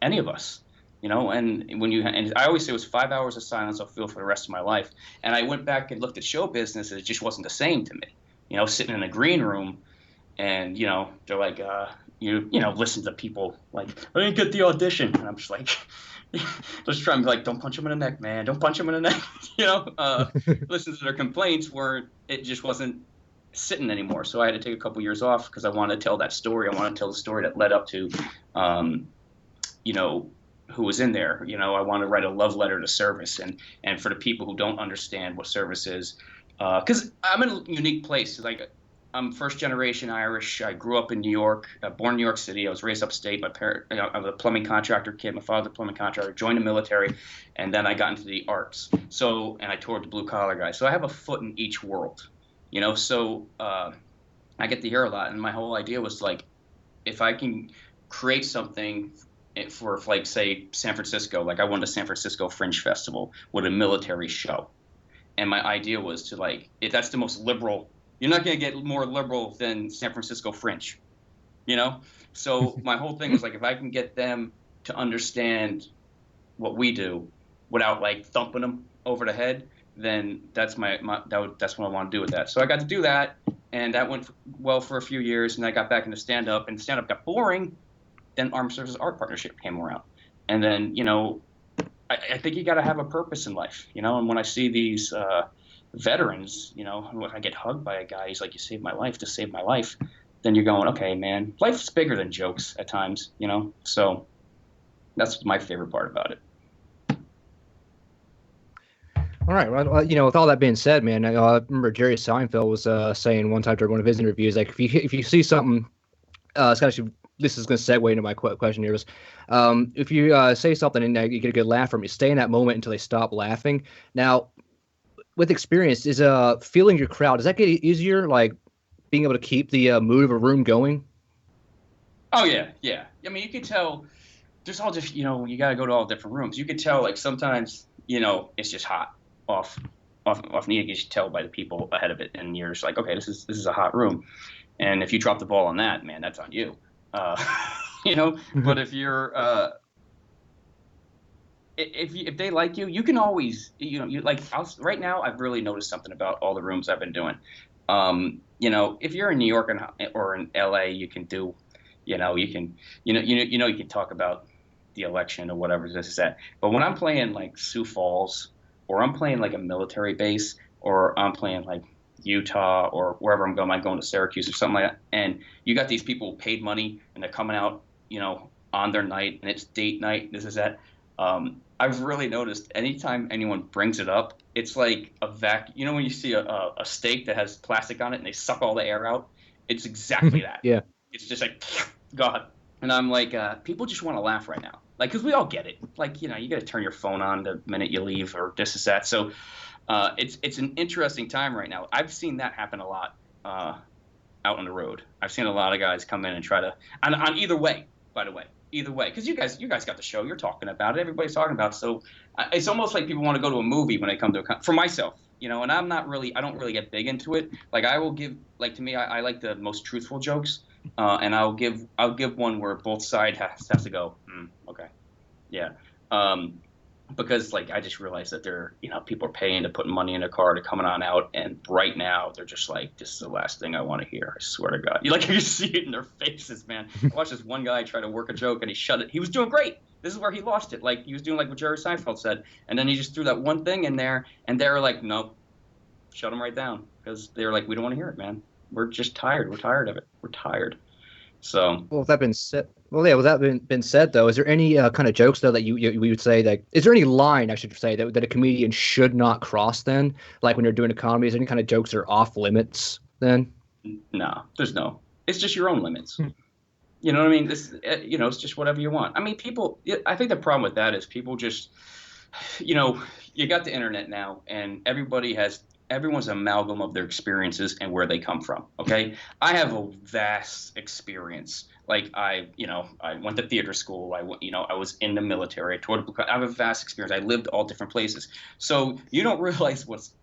any of us. You know, and I always say it was 5 hours of silence I'll feel for the rest of my life. And I went back and looked at show business, and it just wasn't the same to me. You know, sitting in a green room, and, you know, they're like, you know, listen to people like, I didn't get the audition. And I'm just like, just trying to be like, don't punch him in the neck, man. Don't punch him in the neck. You know, listen to their complaints where it just wasn't sitting anymore. So I had to take a couple years off because I wanted to tell that story. I wanted to tell the story that led up to, you know, who was in there. You know, I want to write a love letter to service, and for the people who don't understand what service is, because I'm in a unique place. Like, I'm first generation Irish. I grew up in New York, born in New York City. I was raised upstate. I was a plumbing contractor kid. My father was a plumbing contractor, joined the military, and then I got into the arts. So, and I toured the blue collar guys. So I have a foot in each world, you know. So I get to hear a lot, and my whole idea was like, if I can create something for like say San Francisco, like I went to San Francisco Fringe Festival with a military show, and my idea was to like if that's the most liberal, you're not going to get more liberal than San Francisco Fringe, you know. So my whole thing was like if I can get them to understand what we do without like thumping them over the head, then that's that's what I want to do with that. So I got to do that, and that went well for a few years, and I got back into stand-up, and stand-up got boring. Then Armed Services Art Partnership came around, and then I think you got to have a purpose in life, and when I see these veterans, when I get hugged by a guy, he's like, you saved my life, just saved my life, then you're going, okay, man, life's bigger than jokes at times, so that's my favorite part about it. All right. Well, with all that being said, man, I remember Jerry Seinfeld was saying one time during one of his interviews, like if you see something, this is going to segue into my question here. If you say something and you get a good laugh from it, stay in that moment until they stop laughing. Now, with experience, is feeling your crowd, does that get easier? Like being able to keep the mood of a room going? Oh yeah. I mean, you can tell. There's all just you got to go to all different rooms. You can tell like sometimes it's just hot. Off need, you should tell by the people ahead of it, and you're just like, okay, this is a hot room, and if you drop the ball on that, man, that's on you, But if you're if they like you, you can always right now I've really noticed something about all the rooms I've been doing. If you're in New York or in LA, you can do, you can talk about the election or whatever this is that, but when I'm playing like Sioux Falls, or I'm playing like a military base, or I'm playing like Utah or wherever I'm going to Syracuse or something like that, and you got these people who paid money and they're coming out, on their night, and it's date night, this is that. I've really noticed anytime anyone brings it up, it's like a vacuum. When you see a steak that has plastic on it and they suck all the air out, it's exactly that. Yeah. It's just like, God. And I'm like, people just want to laugh right now. Like, because we all get it. Like, you got to turn your phone on the minute you leave or this is that. So it's an interesting time right now. I've seen that happen a lot out on the road. I've seen a lot of guys come in and try to – on either way, by the way. Either way. Because you guys got the show. You're talking about it. Everybody's talking about it. So it's almost like people want to go to a movie when they come to for myself. And I'm not really – I don't really get big into it. Like, I will give – like, to me, I like the most truthful jokes. And I'll give one where both sides has to go, okay, yeah, because like I just realized that people are paying to put money in their car to coming on out, and right now they're just like, this is the last thing I want to hear. I swear to God, you see it in their faces, man. I watched this one guy try to work a joke and he shut it. He was doing great. This is where he lost it. Like he was doing like what Jerry Seinfeld said, and then he just threw that one thing in there, and they were like, nope, shut him right down, because they were like, we don't want to hear it, man. We're just tired. We're tired of it. We're tired. So. Well, with that been said, with that been said, though, is there any kind of jokes though that you would say that is there any line I should say that a comedian should not cross? Then, like when you're doing a comedy, is there any kind of jokes that are off limits? Then. No, there's no. It's just your own limits. You know what I mean? This, it's just whatever you want. I mean, people. I think the problem with that is people just, you got the internet now, and everyone's amalgam of their experiences and where they come from. Okay. I have a vast experience. Like I went to theater school. I was in the military. I have a vast experience. I lived all different places. So you don't realize what's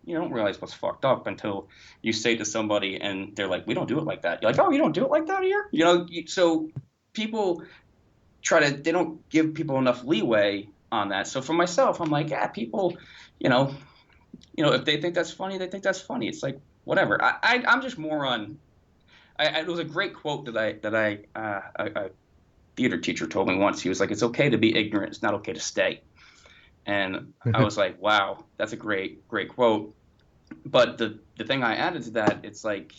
fucked up until you say to somebody and they're like, we don't do it like that. You're like, oh, you don't do it like that here? So people they don't give people enough leeway on that. So for myself, I'm like, yeah, people, if they think that's funny, they think that's funny. It's like, whatever. I'm just more on. It was a great quote that a theater teacher told me once. He was like, "It's okay to be ignorant. It's not okay to stay." And I was like, "Wow, that's a great quote." But the thing I added to that, it's like,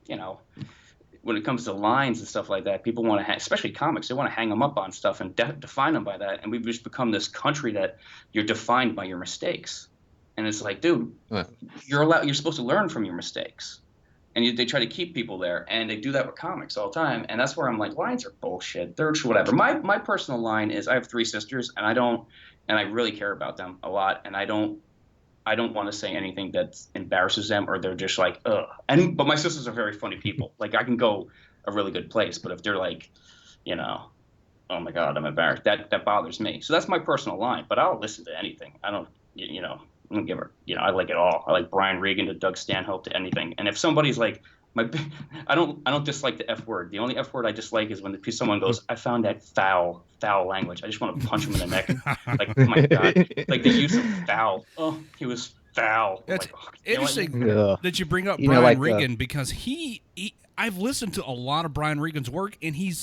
when it comes to lines and stuff like that, people want to, especially comics, they want to hang them up on stuff and define them by that. And we've just become this country that you're defined by your mistakes. And it's like, dude, you're supposed to learn from your mistakes. And they try to keep people there, and they do that with comics all the time. And that's where I'm like, lines are bullshit. They're whatever. My personal line is I have 3 sisters, and I really care about them a lot. And I don't want to say anything that embarrasses them, or they're just like, ugh. But my sisters are very funny people. Like I can go a really good place. But if they're like, you know, oh my God, I'm embarrassed, that bothers me. So that's my personal line. But I'll listen to anything. I don't, you know, I don't give her, you know, I like it all. I like Brian Regan to Doug Stanhope to anything. And if somebody's like, I don't dislike the F word. The only F word I dislike is when someone goes, I found that foul language. I just want to punch him in the neck. Like, oh my God, like the use of foul. Oh, he was foul. It's like, oh, interesting that you bring up You know, Brian like, Regan because he I've listened to a lot of Brian Regan's work, and he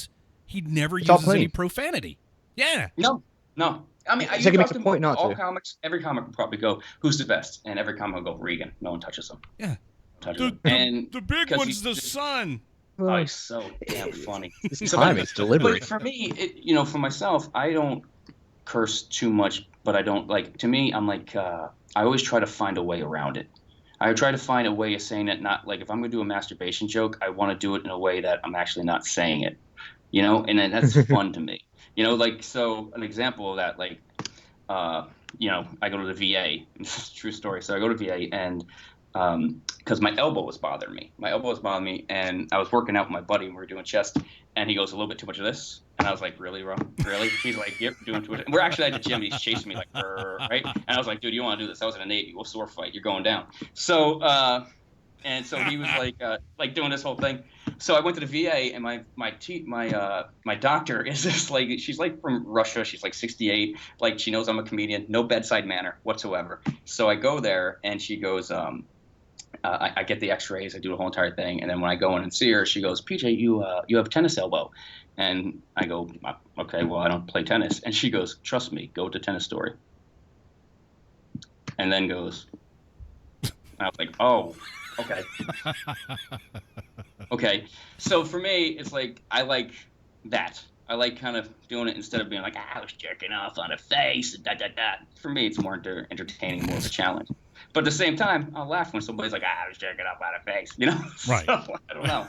never It's all uses any clean. profanity. Yeah. No. I mean, It's like it makes a point not all to. comics, every comic will probably go, who's the best? And every comic will go, Regan. No one touches him. Yeah. And the big 'cause one's the sun. Oh, he's so damn funny. It's time, it's delivery. But for me, you know, for myself, I don't curse too much, but I don't like. To me, I'm like, I always try to find a way around it. I try to find a way of saying it. Not like if I'm gonna do a masturbation joke, I want to do it in a way that I'm actually not saying it. You know, and then that's fun to me. You know, like so. An example of that, like, you know, I go to the VA. This is a true story. So I go to VA and. Because my elbow was bothering me. And I was working out with my buddy, and we were doing chest, and he goes, a little bit too much of this? And I was like, really, bro? Really? He's like, yep, doing too much. And we're actually at the gym, he's chasing me like, right? And I was like, dude, you want to do this? I was in the Navy. We'll sword fight. You're going down. So, and so he was like doing this whole thing. So I went to the VA, and my doctor is this lady. She's like from Russia. She's like 68. Like she knows I'm a comedian. No bedside manner whatsoever. So I go there, and she goes, I get the X-rays, I do the whole entire thing, and then when I go in and see her, she goes, PJ, you have a tennis elbow. And I go, okay, well, I don't play tennis. And she goes, trust me, go to Tennis Story. And then goes, I was like, oh, okay. Okay. So for me, it's like, I like that. I like kind of doing it instead of being like, I was jerking off on a face, For me, it's more entertaining, more of a challenge. But at the same time, I'll laugh when somebody's like, I was jerking off on a face, you know? Right. So, I don't know.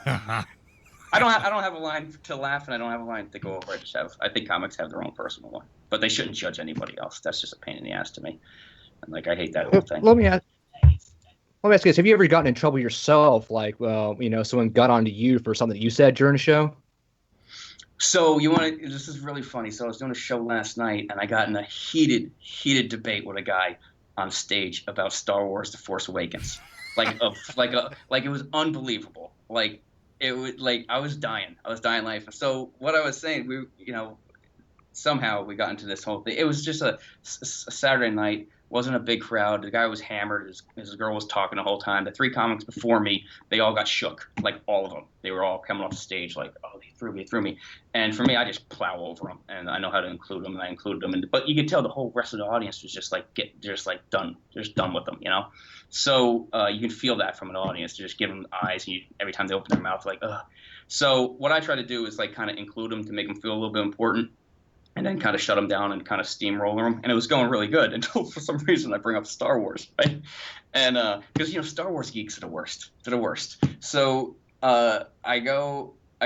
I don't have a line to laugh, and I don't have a line to go over. I think comics have their own personal one, but they shouldn't judge anybody else. That's just a pain in the ass to me. And like, I hate that whole thing. Let me ask you this: have you ever gotten in trouble yourself? Like, well, you know, someone got onto you for something that you said during a show? So this is really funny. So I was doing a show last night, and I got in a heated debate with a guy on stage about Star Wars: The Force Awakens. Like it was unbelievable. Like it was like I was dying life. So what I was saying, somehow we got into this whole thing. It was just a Saturday night. Wasn't a big crowd. The guy was hammered. His girl was talking the whole time. The three comics before me, they all got shook, like all of them. They were all coming off the stage like, oh, they threw me. And for me, I just plow over them, and I know how to include them, and I included them. But you could tell the whole rest of the audience was just like done. They're just done with them, you know. So you can feel that from an audience. To just give them eyes, and every time they open their mouth, like, ugh. So what I try to do is like kind of include them to make them feel a little bit important. And then kind of shut them down and kind of steamroller them. And it was going really good until for some reason I bring up Star Wars, right? And because, Star Wars geeks are the worst. They're the worst. So I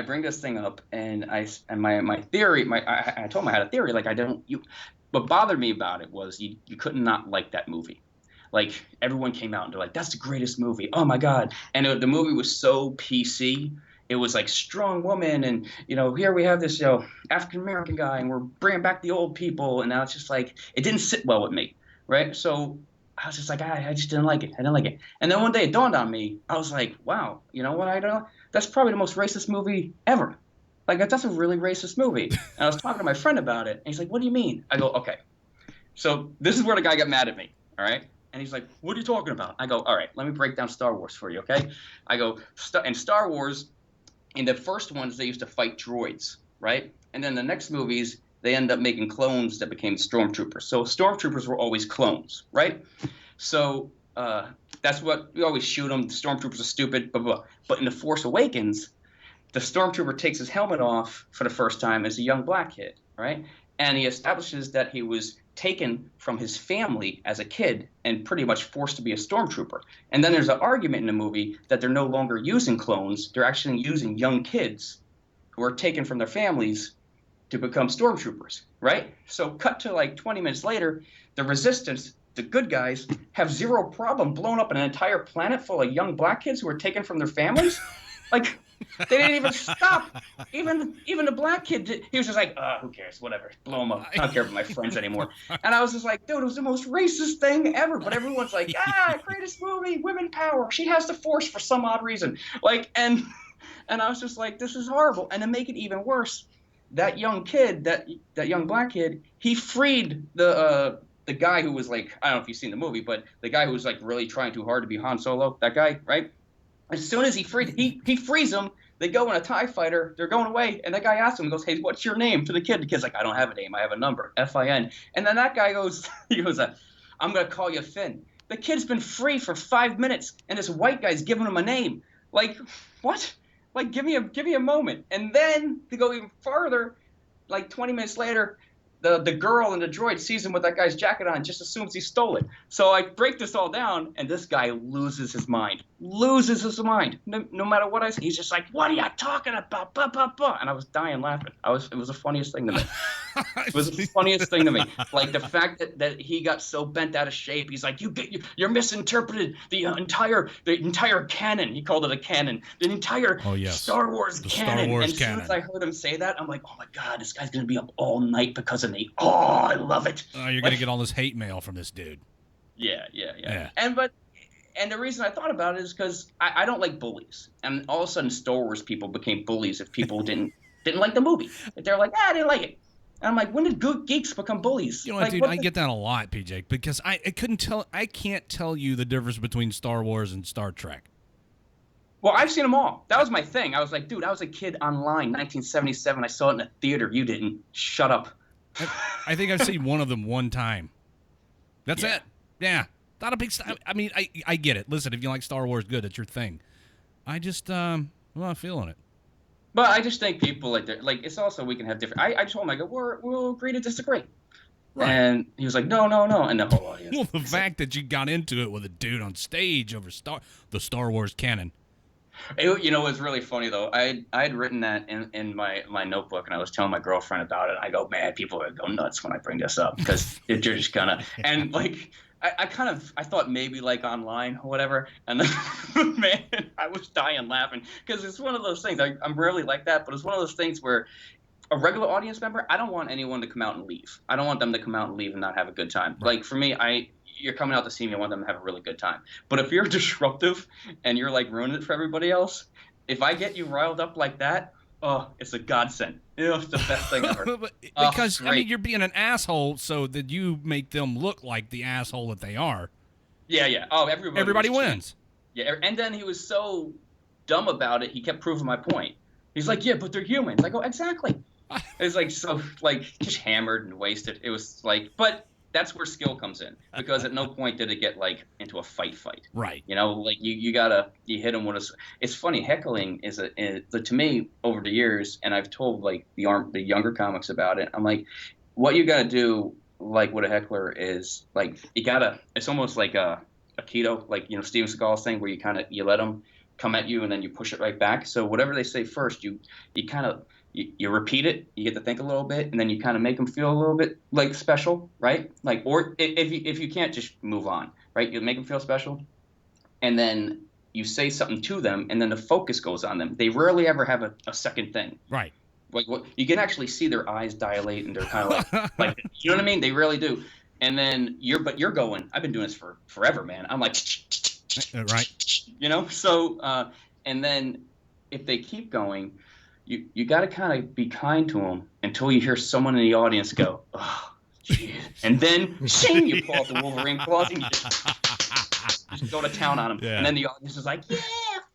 bring this thing up, and my theory, I told him I had a theory. Like, what bothered me about it was you could not like that movie. Like, everyone came out and they're like, that's the greatest movie. Oh, my God. And the movie was so PC. It was like strong woman, and here we have this African-American guy, and we're bringing back the old people, and now it's just like it didn't sit well with me, right? So I was just like, I just didn't like it. And then one day it dawned on me. I was like, wow, you know what? That's probably the most racist movie ever. Like, that's a really racist movie. And I was talking to my friend about it, and he's like, what do you mean? I go, okay. So this is where the guy got mad at me, all right? And he's like, what are you talking about? I go, all right, let me break down Star Wars for you, okay? I go, in Star Wars, in the first ones, they used to fight droids, right? And then the next movies, they end up making clones that became stormtroopers. So stormtroopers were always clones, right? So that's what we always shoot them. The stormtroopers are stupid, blah, blah. But in The Force Awakens, the stormtrooper takes his helmet off for the first time as a young black kid, right? And he establishes that he was taken from his family as a kid and pretty much forced to be a stormtrooper. And then there's an argument in the movie that they're no longer using clones. They're actually using young kids who are taken from their families to become stormtroopers, right? So cut to like 20 minutes later, the resistance, the good guys, have zero problem blowing up an entire planet full of young black kids who are taken from their families. Like, They didn't even stop. Even the black kid, he was just like, who cares? Whatever. Blow him up. I don't care about my friends anymore. And I was just like, dude, it was the most racist thing ever. But everyone's like, greatest movie, women power. She has the force for some odd reason. Like, and I was just like, this is horrible. And to make it even worse, that young kid, that young black kid, he freed the guy who was like, I don't know if you've seen the movie, but the guy who was like really trying too hard to be Han Solo, that guy, right? As soon as he frees him, they go in a TIE fighter, they're going away, and that guy asks him, he goes, hey, what's your name? To the kid. The kid's like, I don't have a name, I have a number, Fin. And then that guy goes, I'm going to call you Finn. The kid's been free for 5 minutes, and this white guy's giving him a name. Like, what? Like, give me a moment. And then, to go even farther, like 20 minutes later, the girl in the droid sees him with that guy's jacket on and just assumes he stole it. So I break this all down, and this guy loses his mind. No matter what I say, he's just like, what are you talking about? Blah, blah, blah. And I was dying laughing. It was the funniest thing to me. It was the funniest thing to me. Like the fact that he got so bent out of shape. He's like, you're misinterpreted the entire canon. He called it a canon. The entire Star Wars canon. And as soon as I heard him say that, I'm like, oh my God, this guy's gonna be up all night because of me. Oh, I love it. You're gonna get all this hate mail from this dude. Yeah. And the reason I thought about it is because I don't like bullies. And all of a sudden, Star Wars people became bullies if people didn't like the movie. They're like, I didn't like it. And I'm like, when did geeks become bullies? You know, like, dude, I get that a lot, PJ, because I can't tell you the difference between Star Wars and Star Trek. Well, I've seen them all. That was my thing. I was like, dude, I was a kid online, 1977. I saw it in a theater. You didn't. Shut up. I think I've seen one of them one time. That's it. Yeah. Not a big. I mean, I get it. Listen, if you like Star Wars, good. It's your thing. I just, I'm not feeling it. But I just think people like it's also we can have different. I told him, I go, we'll agree to disagree. Right. And he was like, no. And the whole audience. Well, the fact that you got into it with a dude on stage over the Star Wars canon. You know, it was really funny, though. I had written that in my notebook, and I was telling my girlfriend about it. I go, man, people are going to go nuts when I bring this up because they're just going to. And, like, I thought maybe, like, online or whatever. And then, man, I was dying laughing because it's one of those things. I'm rarely like that, but it's one of those things where a regular audience member, I don't want anyone to come out and leave. I don't want them to come out and leave and not have a good time. Right. Like, for me, you're coming out to see me, I want them to have a really good time. But if you're disruptive and you're like ruining it for everybody else, if I get you riled up like that, oh, it's a godsend. It's the best thing ever. Because, I mean, you're being an asshole so that you make them look like the asshole that they are. Yeah. Oh, everybody wins. Yeah, and then he was so dumb about it, he kept proving my point. He's like, yeah, but they're humans. I go, exactly. It's like so, like, just hammered and wasted. It was like, but that's where skill comes in, because at no point did it get like into a fight. Right. You know, like you hit him with a. It's funny, heckling is to me over the years, and I've told like the younger comics about it. I'm like, what you gotta do, like with a heckler, is like it's almost like a keto, like, you know, Steven Seagal's thing, where you let them come at you and then you push it right back. So whatever they say first, you kind of. You repeat it, you get to think a little bit, and then you kind of make them feel a little bit like special, right? Like, or if you can't, just move on, right? You make them feel special, and then you say something to them, and then the focus goes on them. They rarely ever have a second thing, right? Like what you can actually see their eyes dilate, and they're kind of like you know what I mean? They really do. And then you're going. I've been doing this for forever, man. I'm like, right? You know. So and then if they keep going. You got to kind of be kind to them until you hear someone in the audience go, oh, geez. And then, shing, you pull out the Wolverine claws and you just go to town on them. Yeah. And then the audience is like, yeah,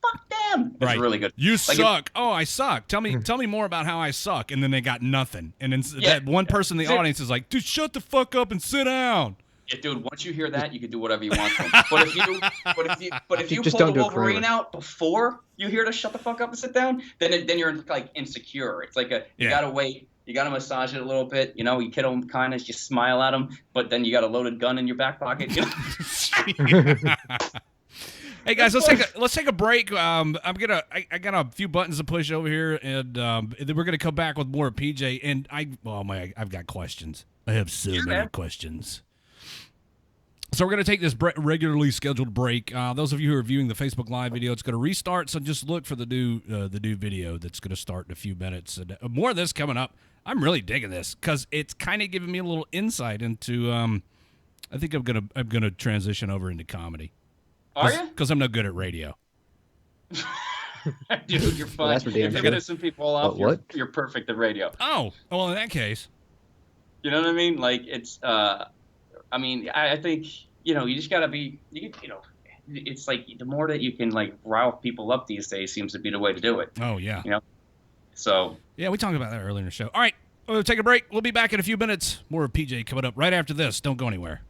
fuck them. It's really good. You suck. I suck. Tell me more about how I suck. And then they got nothing. And then that one person in the audience is like, dude, shut the fuck up and sit down. Yeah, dude, once you hear that, you can do whatever you want to them. But if you just pull the Wolverine out before you hear to shut the fuck up and sit down, then you're like insecure. It's like you gotta wait, you gotta massage it a little bit. You know, you kid them kind of, just smile at them, but then you got a loaded gun in your back pocket. You know? Hey guys, let's take a break. I got a few buttons to push over here, and then we're gonna come back with more of PJ. And I've got questions. I have so many questions. So we're going to take this regularly scheduled break. Those of you who are viewing the Facebook Live video, it's going to restart, so just look for the new video that's going to start in a few minutes. And more of this coming up. I'm really digging this because it's kind of giving me a little insight into. I think I'm gonna transition over into comedy. Are you? Because I'm no good at radio. Dude, you're fine. Well, that's for damn if you're sure. gonna send people off, you're perfect at radio. Oh, well, in that case. You know what I mean? Like it's. I mean, I think you just gotta be. It's like the more that you can like rile people up these days seems to be the way to do it. Oh yeah. So. Yeah, we talked about that earlier in the show. All right, we'll take a break. We'll be back in a few minutes. More of PJ coming up right after this. Don't go anywhere.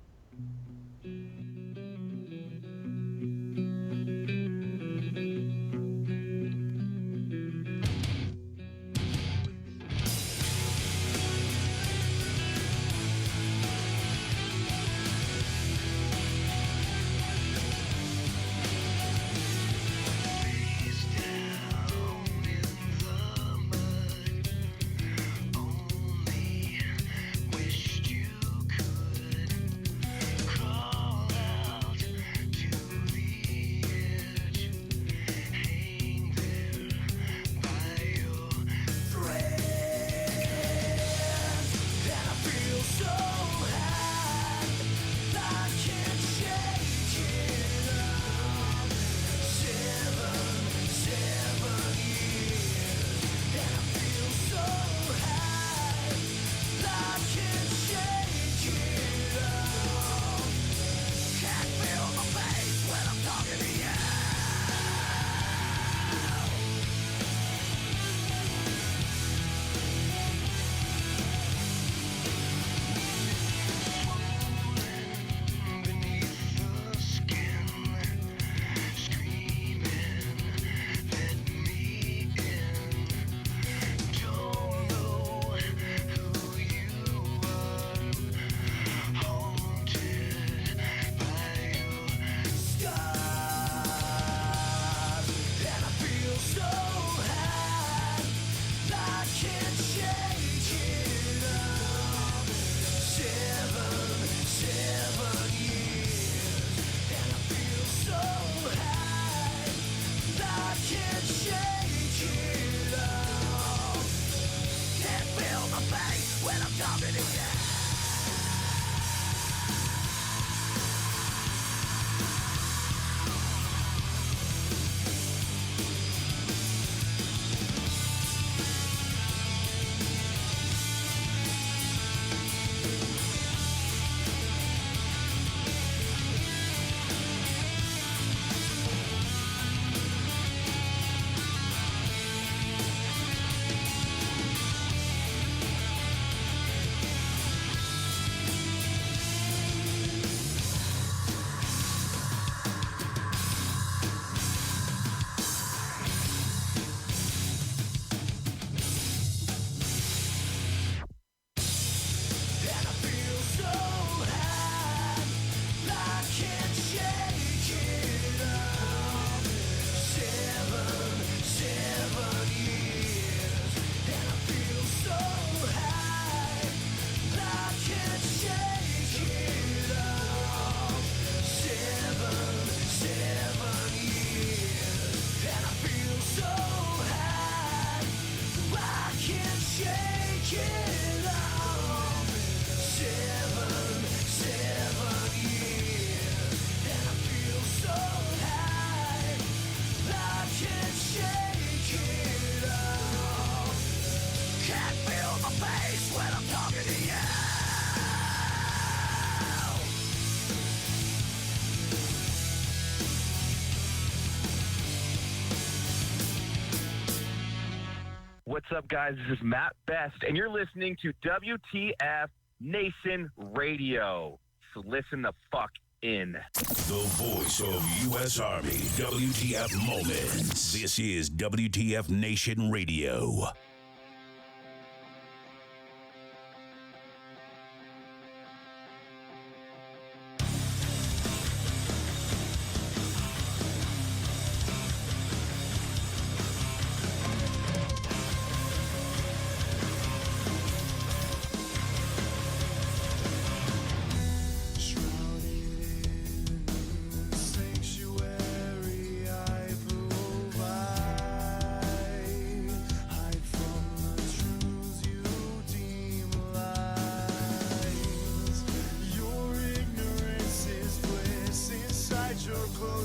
What's up, guys? This is Matt Best, and you're listening to WTF Nation Radio. So listen the fuck in. The voice of U.S. Army, WTF Moments. This is WTF Nation Radio.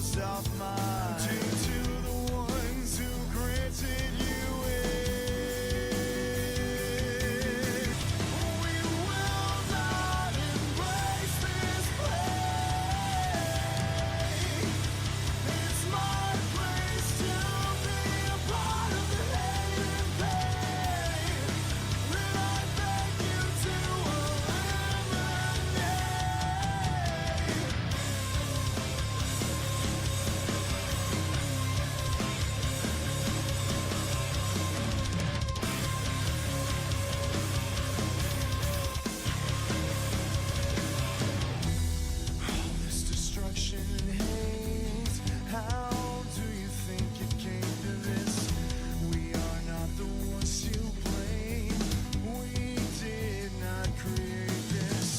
closed off mind due to the ones who granted you in. We will not embrace this play. It's my place to be a part of the hate and pain that I beg you to this destruction and hate, how do you think it came to this? We are not the ones to blame. We did not create this.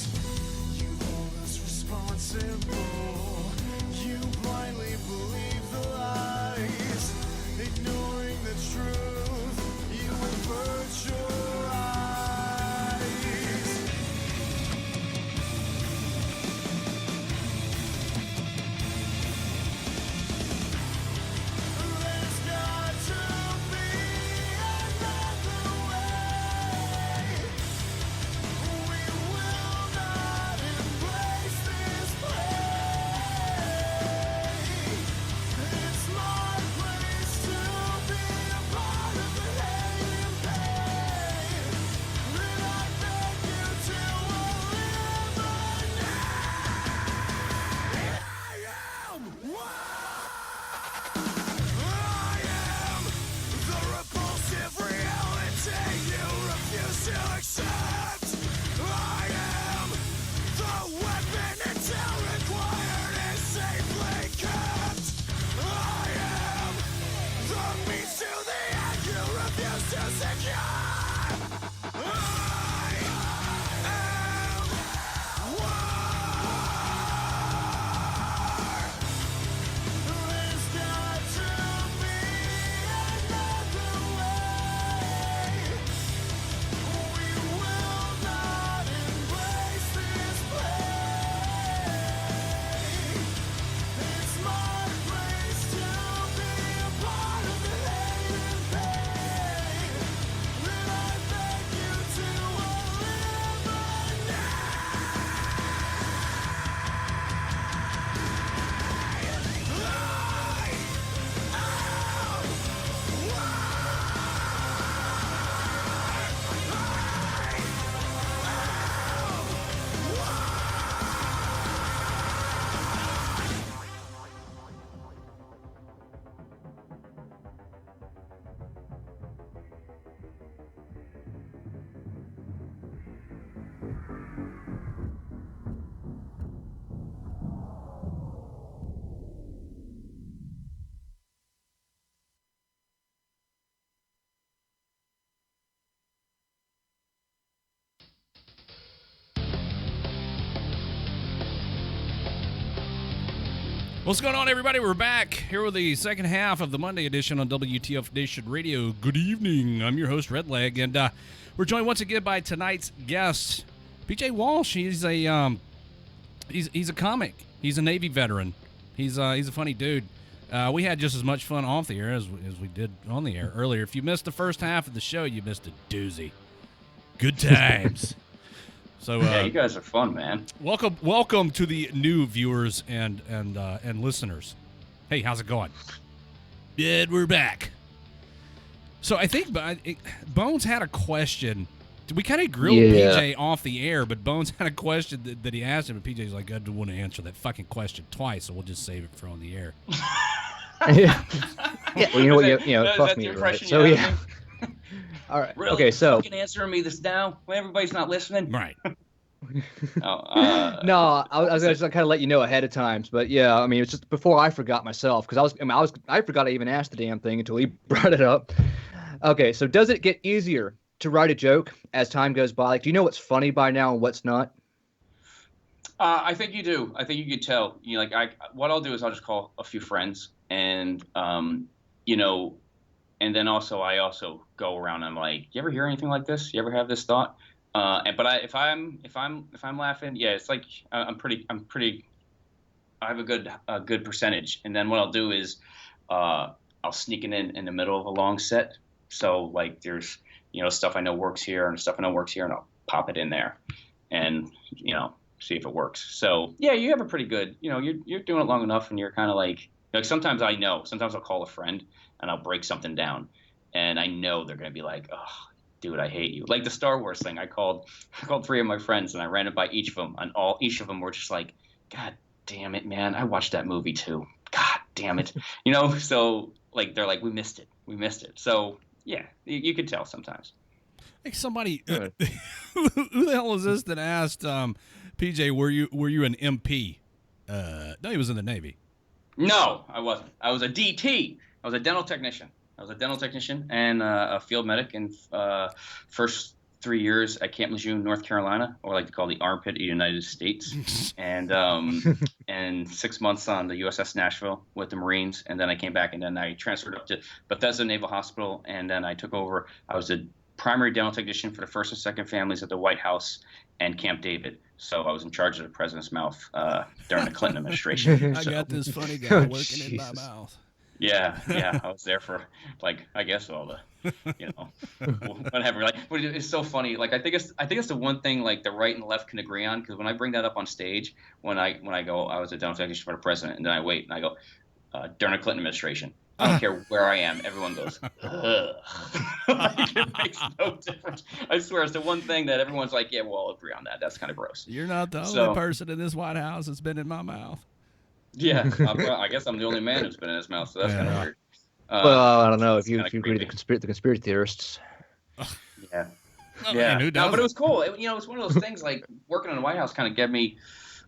You hold us responsible. You blindly believe the lies, ignoring the truth. You avert your eyes. There's got to be another way. We will not embrace this play. It's my place to be a part of the hate and pain that I beg you to eliminate. I am the repulsive reality you refuse to accept. I am the weapon until required is safely kept. I am the means to the end you refuse to secure. I am There's got to be another way. We will not embrace this play. It's my place to be a part of the hate and pain that I beg you to What's going on, everybody? We're back here with the second half of the Monday edition on WTF Nation Radio. Good evening. I'm your host, Redleg, and we're joined once again by tonight's guest, PJ Walsh. He's a comic. He's a Navy veteran. He's a funny dude. We had just as much fun off the air as we did on the air earlier. If you missed the first half of the show, you missed a doozy. Good times. So Yeah, you guys are fun, man. welcome to the new viewers and listeners. Hey, how's it going? Good, we're back. So I think Bones had a question. We kind of grilled PJ off the air, but Bones had a question that he asked him, and PJ's like, I don't want to answer that fucking question twice, so we'll just save it for on the air. Yeah. Well, you know what? Fuck me, right? So yeah. All right. Really? Okay. So. Fucking answering me this now when everybody's not listening. Right. No, I was gonna just kind of let you know ahead of times, but yeah, I mean, it's just before I forgot myself because I forgot I even asked the damn thing until he brought it up. Okay, so does it get easier to write a joke as time goes by? Like, do you know what's funny by now and what's not? I think you do. I think you could tell. What I'll do is I'll just call a few friends, and and then I also go around and I'm like, you ever hear anything like this? You ever have this thought? If I'm laughing, yeah, it's like I'm pretty a good percentage, and then what I'll do is I'll sneak it in the middle of a long set. So like there's stuff I know works here and stuff I know works here, and I'll pop it in there, and see if it works. So yeah, you have a pretty good, you're doing it long enough, and you're kind of like sometimes I'll call a friend and I'll break something down, and I know they're gonna be like, oh, dude, I hate you. Like the Star Wars thing, I called 3 of my friends and I ran it by each of them, and each of them were just like, God damn it, man, I watched that movie too. God damn it, So like they're like, we missed it. So yeah, you could tell sometimes. Like somebody, who the hell is this that asked PJ, were you an MP? No, he was in the Navy. No, I wasn't. I was a DT. I was a dental technician. And a field medic in first 3 years at Camp Lejeune, North Carolina, or like to call the armpit of the United States, and 6 months on the USS Nashville with the Marines, and then I came back, and then I transferred up to Bethesda Naval Hospital, and then I took over. I was a primary dental technician for the first and second families at the White House and Camp David. So I was in charge of the president's mouth during the Clinton administration. I got this funny guy working in my mouth. Yeah, I was there for I guess all the, whatever. Like, but it's so funny. Like I think it's the one thing like the right and left can agree on, because when I bring that up on stage, when I go, I was a dental technician for the president, and then I wait and I go, during the Clinton administration. I don't care where I am. Everyone goes, ugh. Like, it makes no difference. I swear, it's the one thing that everyone's like, yeah, we'll all agree on that. That's kind of gross. You're not the only person in this White House that's been in my mouth. Yeah, I guess I'm the only man who's been in his mouth, so that's kind of weird. Well, I don't know if you agree with the conspiracy theorists. Yeah. Oh, man, who doesn't? No, but it was cool. It's one of those things like working in the White House kind of gave me,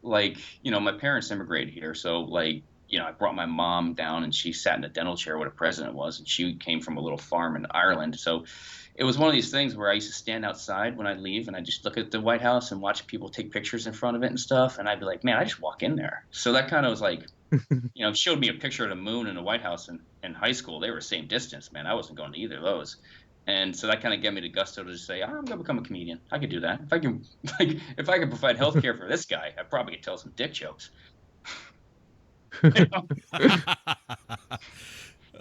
like, my parents immigrated here, so like. I brought my mom down, and she sat in a dental chair where the president was, and she came from a little farm in Ireland. So it was one of these things where I used to stand outside when I'd leave, and I'd just look at the White House and watch people take pictures in front of it and stuff. And I'd be like, man, I just walk in there. So that kind of was like, showed me a picture of the moon and the White House in high school. They were the same distance, man. I wasn't going to either of those. And so that kind of gave me the gusto to just say, I'm going to become a comedian. I could do that. If I can provide health care for this guy, I probably could tell some dick jokes.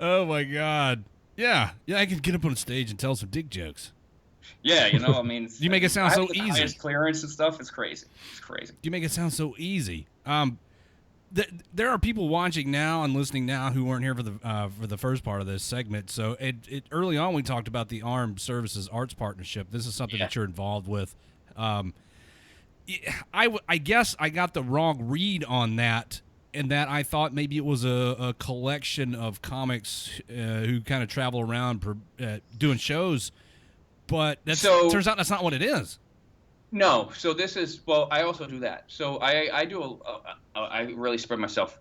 Oh my God. Yeah, I can get up on stage and tell some dick jokes. Yeah, you make it sound so easy. Highest clearance and stuff. It's crazy. You make it sound so easy. There are people watching now and listening now who weren't here for the first part of this segment. So early on we talked about the Armed Services Arts Partnership. This is something that you're involved with. I guess I got the wrong read on that. And that I thought maybe it was a collection of comics who kind of travel around doing shows, but turns out that's not what it is. No, so this is, well, I also do that. So I do I really spread myself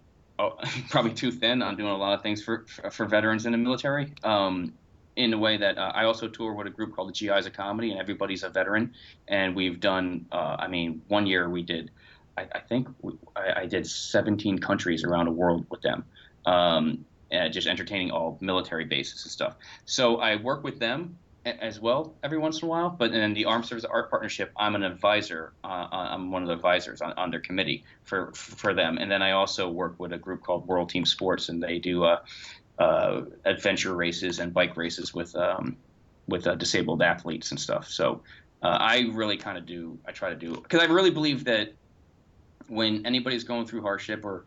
probably too thin on doing a lot of things for veterans in the military. In the way that I also tour with a group called the GIs of Comedy, and everybody's a veteran, and we've done. 1 year we did. I think I did 17 countries around the world with them, just entertaining all military bases and stuff. So I work with them as well every once in a while. But in the Armed Services Art Partnership, I'm an advisor. I'm one of the advisors on their committee for them. And then I also work with a group called World Team Sports, and they do adventure races and bike races with disabled athletes and stuff. So I really kind of do. I try to do, because I really believe that when anybody's going through hardship or,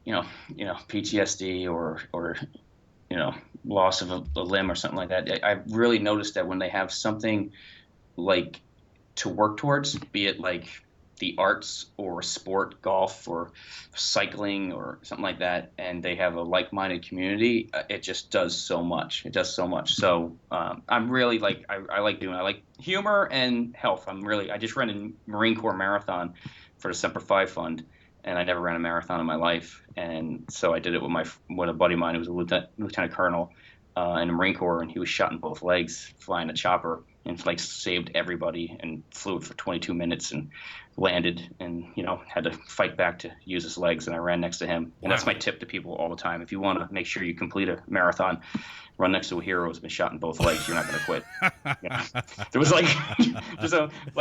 PTSD or loss of a limb or something like that, I've really noticed that when they have something like to work towards, be it like the arts or sport, golf or cycling or something like that, and they have a like-minded community, it just does so much. So I'm really I like humor and health. I just ran a Marine Corps marathon for the Semper Fi Fund, and I never ran a marathon in my life. And so I did it with a buddy of mine who was a lieutenant colonel in the Marine Corps, and he was shot in both legs flying a chopper, and saved everybody and flew it for 22 minutes. And landed and, had to fight back to use his legs, and I ran next to him. And that's my tip to people all the time. If you want to make sure you complete a marathon, run next to a hero who's been shot in both legs. You're not going to quit. There was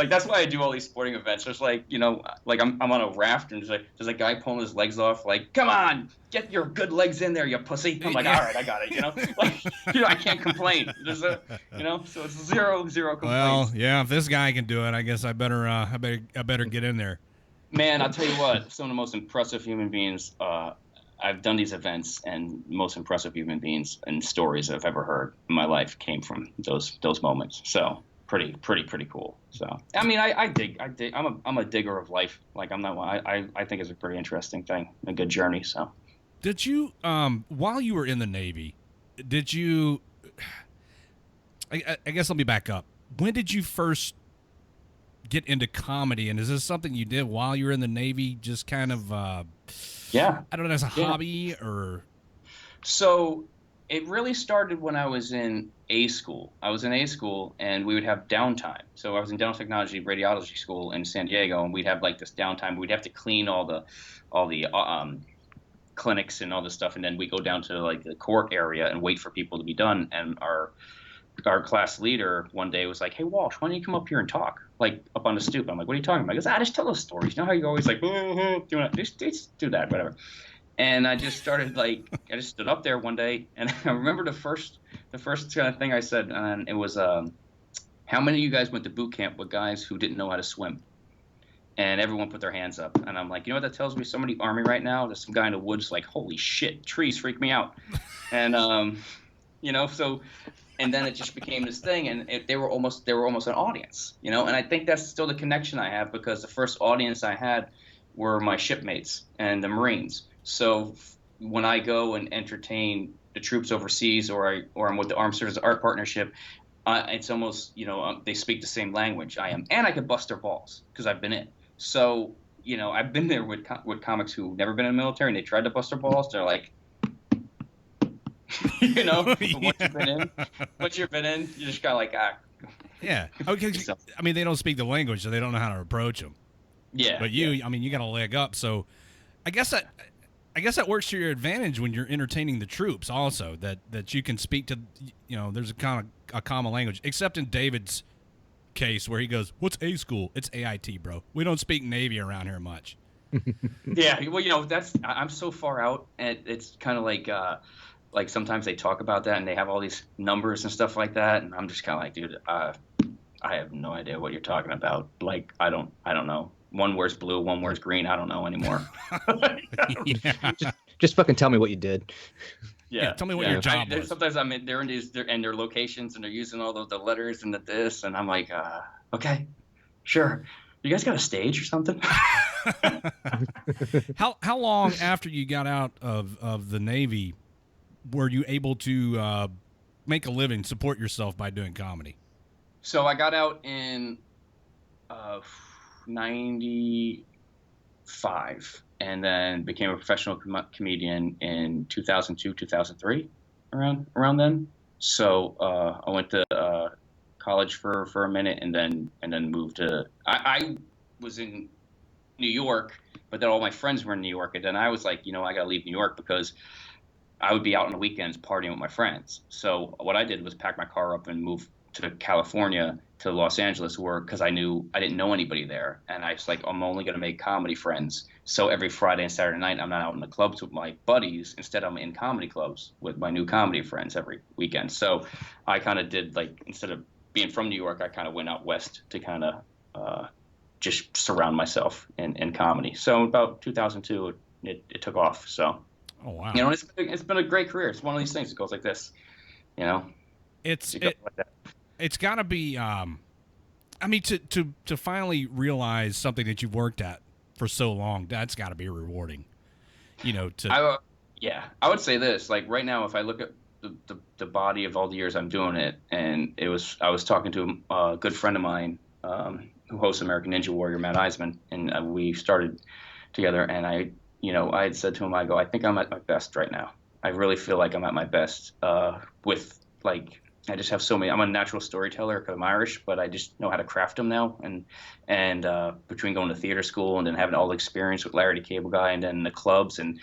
that's why I do all these sporting events. There's I'm on a raft and there's a guy pulling his legs off. Like, come on, get your good legs in there, you pussy. I'm like, all right, I got it. I can't complain. There's so it's zero complaints. Well, yeah, if this guy can do it, I guess I better get in there. Man, I'll tell you what, some of the most impressive human beings, I've done these events, and most impressive human beings and stories I've ever heard in my life came from those moments. So pretty cool. So I mean, I dig. I'm a digger of life. Like, I'm not. I think it's a pretty interesting thing, a good journey. So did you while you were in the Navy, did you? I guess let me back up. When did you first get into comedy, and is this something you did while you were in the Navy, just kind of I don't know, as a hobby? Or so it really started when I was in A school. I was in A school, and we would have downtime. So I was in dental technology radiology school in San Diego, and we'd have like this downtime. We'd have to clean all the clinics and all this stuff, and then we go down to like the court area and wait for people to be done. And our class leader one day was like, "Hey, Walsh, why don't you come up here and talk, like up on the stoop?" I'm like, "What are you talking about?" He goes, "Just tell those stories. You know how you always like doing it? Just do that, whatever." And I just started I just stood up there one day, and I remember the first kind of thing I said, and it was, "How many of you guys went to boot camp with guys who didn't know how to swim?" And everyone put their hands up, and I'm like, you know what that tells me? Somebody Army right now, there's some guy in the woods like, holy shit, trees freak me out, and so. And then it just became this thing, and they were almost an audience, and I think that's still the connection I have, because the first audience I had were my shipmates and the Marines. So when I go and entertain the troops overseas, or I'm with the Armed Services Art Partnership, it's almost, they speak the same language I am, and I could bust their balls because I've been in. So I've been there with comics who've never been in the military, and they tried to bust their balls. They're like, once you've been in, you just got like, yeah. Okay. I mean, they don't speak the language, so they don't know how to approach them. Yeah. But I mean, you got a leg up. So I guess that works to your advantage when you're entertaining the troops also, that you can speak to, there's a kind of a common language, except in David's case where he goes, "What's A school?" It's AIT, bro. We don't speak Navy around here much. Yeah. Well, I'm so far out, and it's kind of like sometimes they talk about that and they have all these numbers and stuff like that, and I'm just kind of like, dude, I have no idea what you're talking about. Like, I don't know. One wears blue, one wears green. I don't know anymore. Just fucking tell me what you did. Yeah, tell me what your job was. Sometimes they're in their locations, and they're using all the letters and this, and I'm like, okay, sure. You guys got a stage or something? How long after you got out of the Navy were you able to make a living, support yourself by doing comedy? So I got out in 95, and then became a professional comedian in 2002, 2003, around then. So I went to college for a minute, and then moved to. I was in New York, but then all my friends were in New York, and then I was like, I gotta leave New York because I would be out on the weekends partying with my friends. So what I did was pack my car up and move to California, to Los Angeles, because I didn't know anybody there. And I was like, I'm only going to make comedy friends. So every Friday and Saturday night, I'm not out in the clubs with my buddies. Instead, I'm in comedy clubs with my new comedy friends every weekend. So I kind of did, instead of being from New York, I kind of went out west to kind of just surround myself in comedy. So about 2002, it took off. So. Oh, wow. It's been a great career. It's one of these things that goes like this, It's got to be, I mean, to finally realize something that you've worked at for so long, that's got to be rewarding, I would say this, like right now, if I look at the body of all the years I'm doing it, and I was talking to a good friend of mine who hosts American Ninja Warrior, Matt Eisman, and we started together, and I had said to him, I go, I think I'm at my best right now. I really feel like I'm at my best with I just have so many. I'm a natural storyteller because I'm Irish, but I just know how to craft them now. And between going to theater school and then having all the experience with Larry the Cable Guy and then the clubs and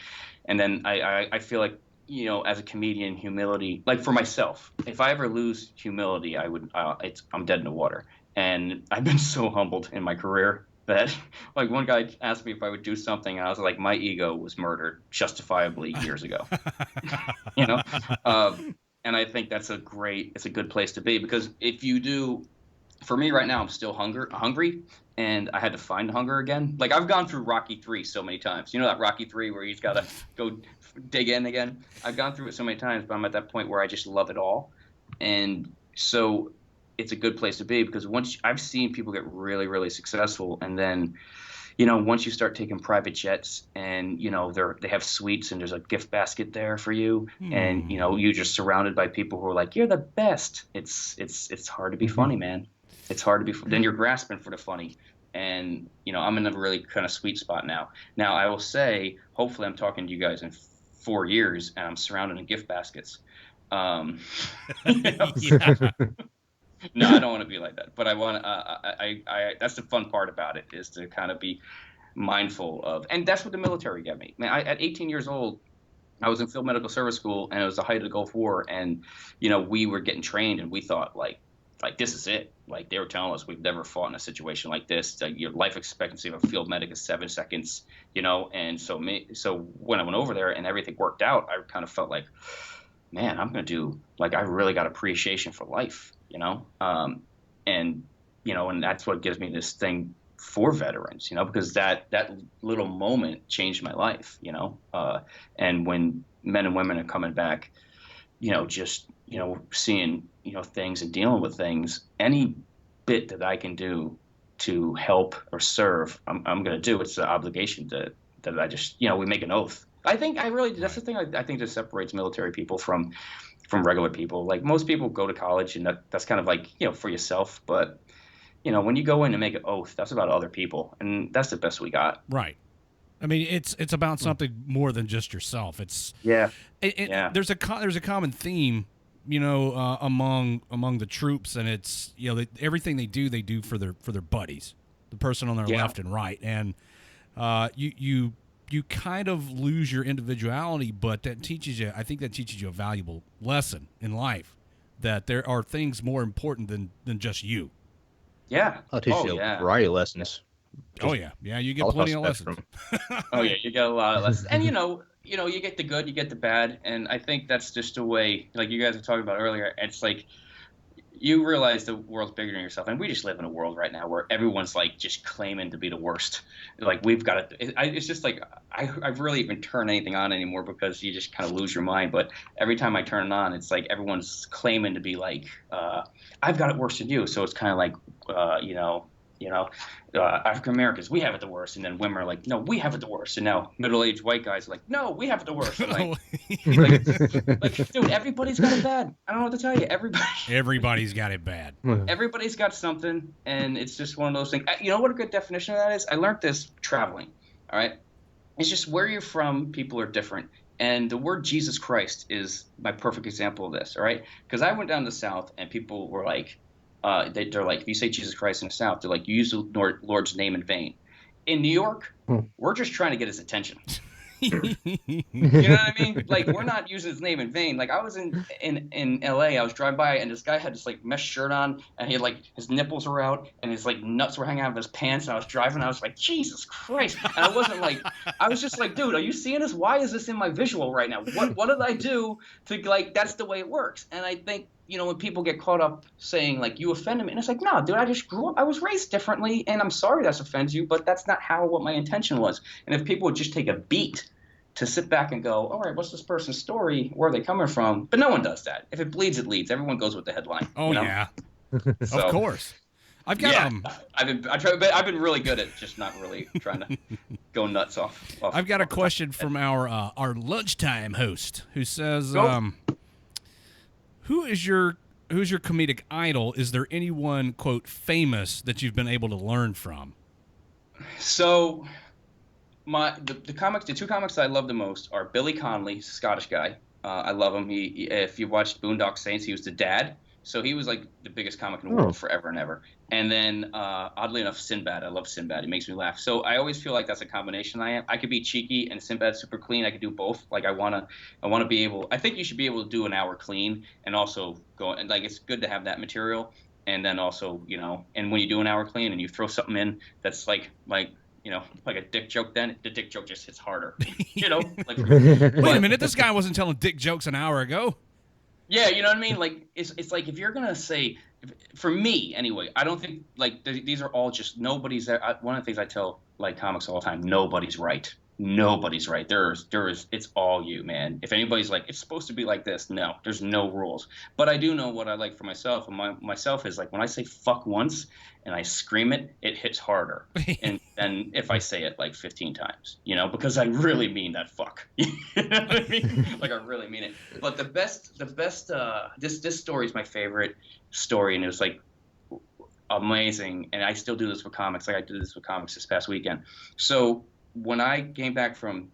then I feel like, you know, as a comedian, humility, like for myself, if I ever lose humility, I'm dead in the water. And I've been so humbled in my career that like one guy asked me if I would do something, and I was like, my ego was murdered justifiably years ago. You know. And I think it's a good place to be, because if you do, for me right now, I'm still hungry, and I had to find hunger again. Like I've gone through Rocky 3 so many times. You know that Rocky 3 where he's got to go dig in again? I've gone through it so many times, but I'm at that point where I just love it all. And so it's a good place to be, because once I've seen people get really, really successful, and then, you know, once you start taking private jets and, you know, they have suites and there's a gift basket there for you, and, you know, you're just surrounded by people who are like, you're the best. It's hard to be funny, man. It's hard to be. Then you're grasping for the funny. And, you know, I'm in a really kind of sweet spot now. Now, I will say, hopefully I'm talking to you guys in 4 years and I'm surrounded in gift baskets. You know? Yeah. No, I don't want to be like that, but I want to. That's the fun part about it, is to kind of be mindful of, and that's what the military got me. Man, at 18 years old, I was in field medical service school, and it was the height of the Gulf War, and you know, we were getting trained, and we thought like this is it. Like they were telling us we've never fought in a situation like this. Your life expectancy of a field medic is 7 seconds, you know. And so when I went over there and everything worked out, I kind of felt like, man, I'm gonna do, like, I really got appreciation for life. You know, and you know, and that's what gives me this thing for veterans, you know, because that little moment changed my life, you know, and when men and women are coming back, you know, just, you know, seeing, you know, things and dealing with things, any bit that I can do to help or serve, I'm going to do. It's the obligation that I just, you know, we make an oath. I think that's the thing I think that separates military people from regular people. Like most people go to college and that's kind of like, you know, for yourself. But, you know, when you go in and make an oath, that's about other people. And that's the best we got. Right. I mean, it's about something more than just yourself. It's yeah. There's a common theme, you know, among the troops, and it's, you know, everything they do for their buddies, the person on their left and right. And you kind of lose your individuality, but I think that teaches you a valuable lesson in life, that there are things more important than just you. Yeah. I'll teach you a variety of lessons. Oh yeah. Yeah. You get plenty of lessons. Oh yeah. You get a lot of lessons. And you know, you get the good, you get the bad. And I think that's just a way, like you guys were talking about earlier. It's like, you realize the world's bigger than yourself, and we just live in a world right now where everyone's like just claiming to be the worst. Like we've got it. It's just like I've really even turned anything on anymore, because you just kind of lose your mind. But every time I turn it on, it's like everyone's claiming to be like, I've got it worse than you. So it's kind of like, African Americans, we have it the worst, and then women are like, no, we have it the worst, and now middle-aged white guys are like, no, we have it the worst. Like, dude, everybody's got it bad. I don't know what to tell you. Everybody's got it bad. Everybody's got something, and it's just one of those things. You know what a good definition of that is? I learned this traveling. All right, it's just where you're from, people are different. And the word Jesus Christ is my perfect example of this. All right, because I went down to the South, and people were like, they're like, if you say Jesus Christ in the South, they're like, you use the Lord's name in vain. In New York, we're just trying to get his attention. You know what I mean? Like, we're not using his name in vain. Like, I was in LA, I was driving by, and this guy had this like mesh shirt on, and he had like his nipples were out, and his like nuts were hanging out of his pants. And I was driving, I was like, Jesus Christ! And I wasn't like, I was just like, dude, are you seeing this? Why is this in my visual right now? What did I do to, like? That's the way it works. And I think, you know, when people get caught up saying like, you offended me, and it's like, no, dude, I just grew up, I was raised differently, and I'm sorry that offends you, but that's not what my intention was. And if people would just take a beat to sit back and go, all right, what's this person's story? Where are they coming from? But no one does that. If it bleeds, it leads. Everyone goes with the headline. Oh, you know? Yeah. So, of course. I've got I've been really good at just not really trying to go nuts off. I've got a question from our lunchtime host who says, who's your comedic idol? Is there anyone, quote, famous that you've been able to learn from? So the two comics that I love the most are Billy Connolly, Scottish guy. I love him. If you watched Boondock Saints, he was the dad So he was like the biggest comic in the world forever and ever. And then, oddly enough, Sinbad. I love Sinbad. He makes me laugh. So I always feel like that's a combination I am. I could be cheeky and Sinbad super clean. I could do both. Like I wanna be able. I think you should be able to do an hour clean and also go. And like it's good to have that material. And then also, and when you do an hour clean and you throw something in that's like a dick joke, then the dick joke just hits harder. Like. Wait a minute, this guy wasn't telling dick jokes an hour ago. Yeah, you know what I mean? Like, it's like if you're going to say, for me anyway, I don't think, like, these are all just, nobody's there. One of the things I tell, like, comics all the time, nobody's right. Nobody's right. It's all you, man. If anybody's like, it's supposed to be like this, no, there's no rules. But I do know what I like for myself. And myself is like, when I say fuck once and I scream it, it hits harder. And then if I say it like 15 times, because I really mean that fuck. You know what I mean? Like I really mean it. But the best, this story is my favorite story. And it was like amazing. And I still do this with comics. Like I did this with comics this past weekend. So, when I came back from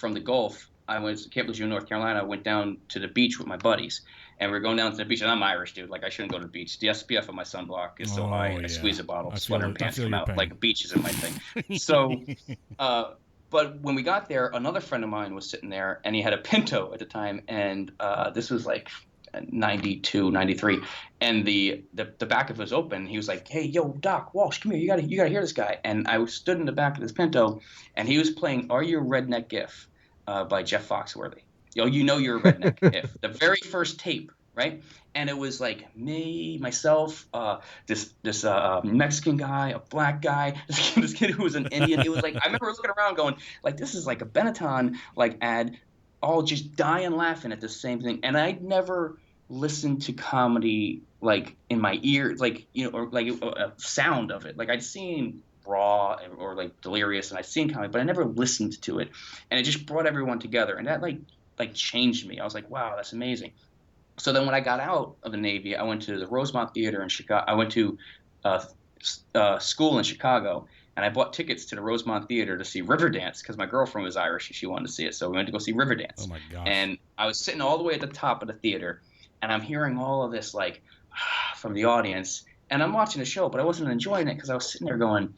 the Gulf, I was at Camp Lejeune, North Carolina. I went down to the beach with my buddies, and we were going down to the beach. And I'm Irish, dude. Like I shouldn't go to the beach. The SPF of my sunblock is so high. Yeah. I squeeze a bottle, sweater and pants come out. Like a beach isn't my thing. So, but when we got there, another friend of mine was sitting there, and he had a Pinto at the time, and this was like 92, 93, and the back of it was open. He was like, "Hey, yo, Doc Walsh, come here. You gotta hear this guy." And I stood in the back of this Pinto, and he was playing "Are You a Redneck GIF" by Jeff Foxworthy. You're a redneck if the very first tape, right? And it was like me, myself, this Mexican guy, a black guy, this kid who was an Indian. It was like I remember looking around, going like, "This is like a Benetton like ad." All just dying laughing at the same thing. And I'd never listened to comedy like in my ear, like, or like a sound of it. Like I'd seen Raw or like Delirious, and I'd seen comedy, but I never listened to it. And it just brought everyone together. And that like changed me. I was like, wow, that's amazing. So then when I got out of the Navy, I went to the Rosemont Theater in Chicago. I went to school in Chicago. And I bought tickets to the Rosemont Theater to see Riverdance because my girlfriend was Irish and she wanted to see it. So we went to go see Riverdance. Oh, my gosh. And I was sitting all the way at the top of the theater, and I'm hearing all of this, like, from the audience. And I'm watching the show, but I wasn't enjoying it because I was sitting there going,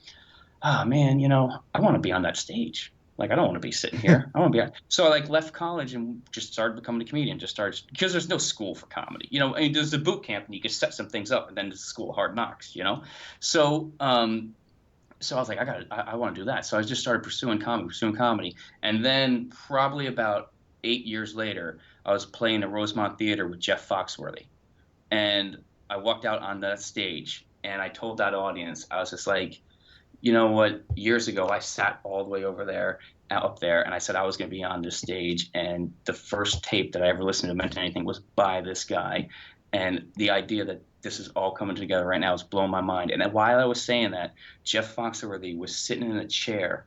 oh, man, I want to be on that stage. Like, I don't want to be sitting here. I want to be on. So I, like, left college and just started becoming a comedian. Because there's no school for comedy. I mean, there's a boot camp, and you can set some things up, and then there's a school of hard knocks, So I was like, I want to do that. So I just started pursuing comedy. And then probably about 8 years later, I was playing at Rosemont Theater with Jeff Foxworthy. And I walked out on that stage, and I told that audience, I was just like, you know what? Years ago, I sat all the way up there, and I said I was going to be on this stage. And the first tape that I ever listened to meant anything was by this guy. And the idea that this is all coming together right now is blowing my mind. And then while I was saying that, Jeff Foxworthy was sitting in a chair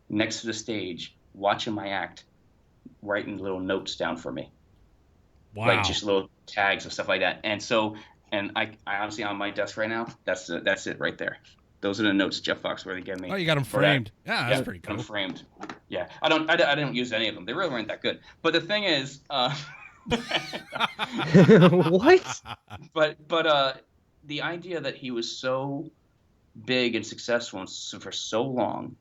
next to the stage, watching my act, writing little notes down for me. Wow. Like just little tags and stuff like that. And so, I honestly, on my desk right now, that's it right there. Those are the notes Jeff Foxworthy gave me. Oh, you got them framed. Yeah, that's pretty cool. I'm framed. Yeah, I don't use any of them. They really weren't that good. But the thing is, what? But the idea that he was so big and successful for so long,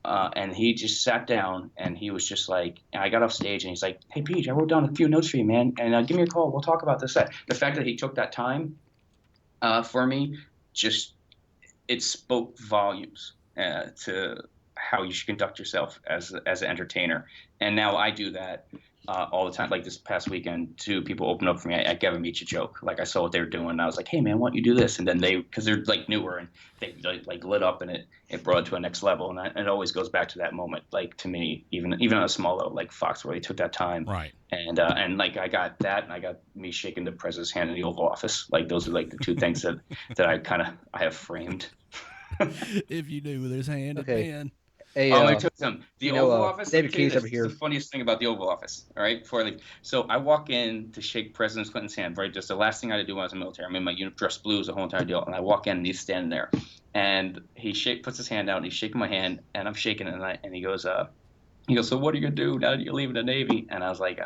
and he just sat down and he was just like, and I got off stage and he's like, "Hey, PJ, I wrote down a few notes for you, man, and give me a call. We'll talk about this." The fact that he took that time for me, just it spoke volumes to how you should conduct yourself as an entertainer. And now I do that all the time. Like this past weekend, two people opened up for me at Gavin Beach a joke. Like I saw what they were doing, and I was like, "Hey man, why don't you do this?" And then because they're like newer and they like lit up, and it brought it to a next level. And it always goes back to that moment. Like to me, even on a small level, like Foxworthy took that time, right? And like I got that, and I got me shaking the president's hand in the Oval Office. Like those are like the two things that I have framed. If you knew with his hand at pen. Hey, I took some. The Oval Office. David Key's over here. The funniest thing about the Oval Office. All right, before I leave. So I walk in to shake President Clinton's hand. Right, just the last thing I had to do when I was in the military. I'm in my dress blues, the whole entire deal. And I walk in, and he's standing there, and he puts his hand out, and he's shaking my hand, and I'm shaking it, and he goes, "So what are you gonna do now that you're leaving the Navy?" And I was like,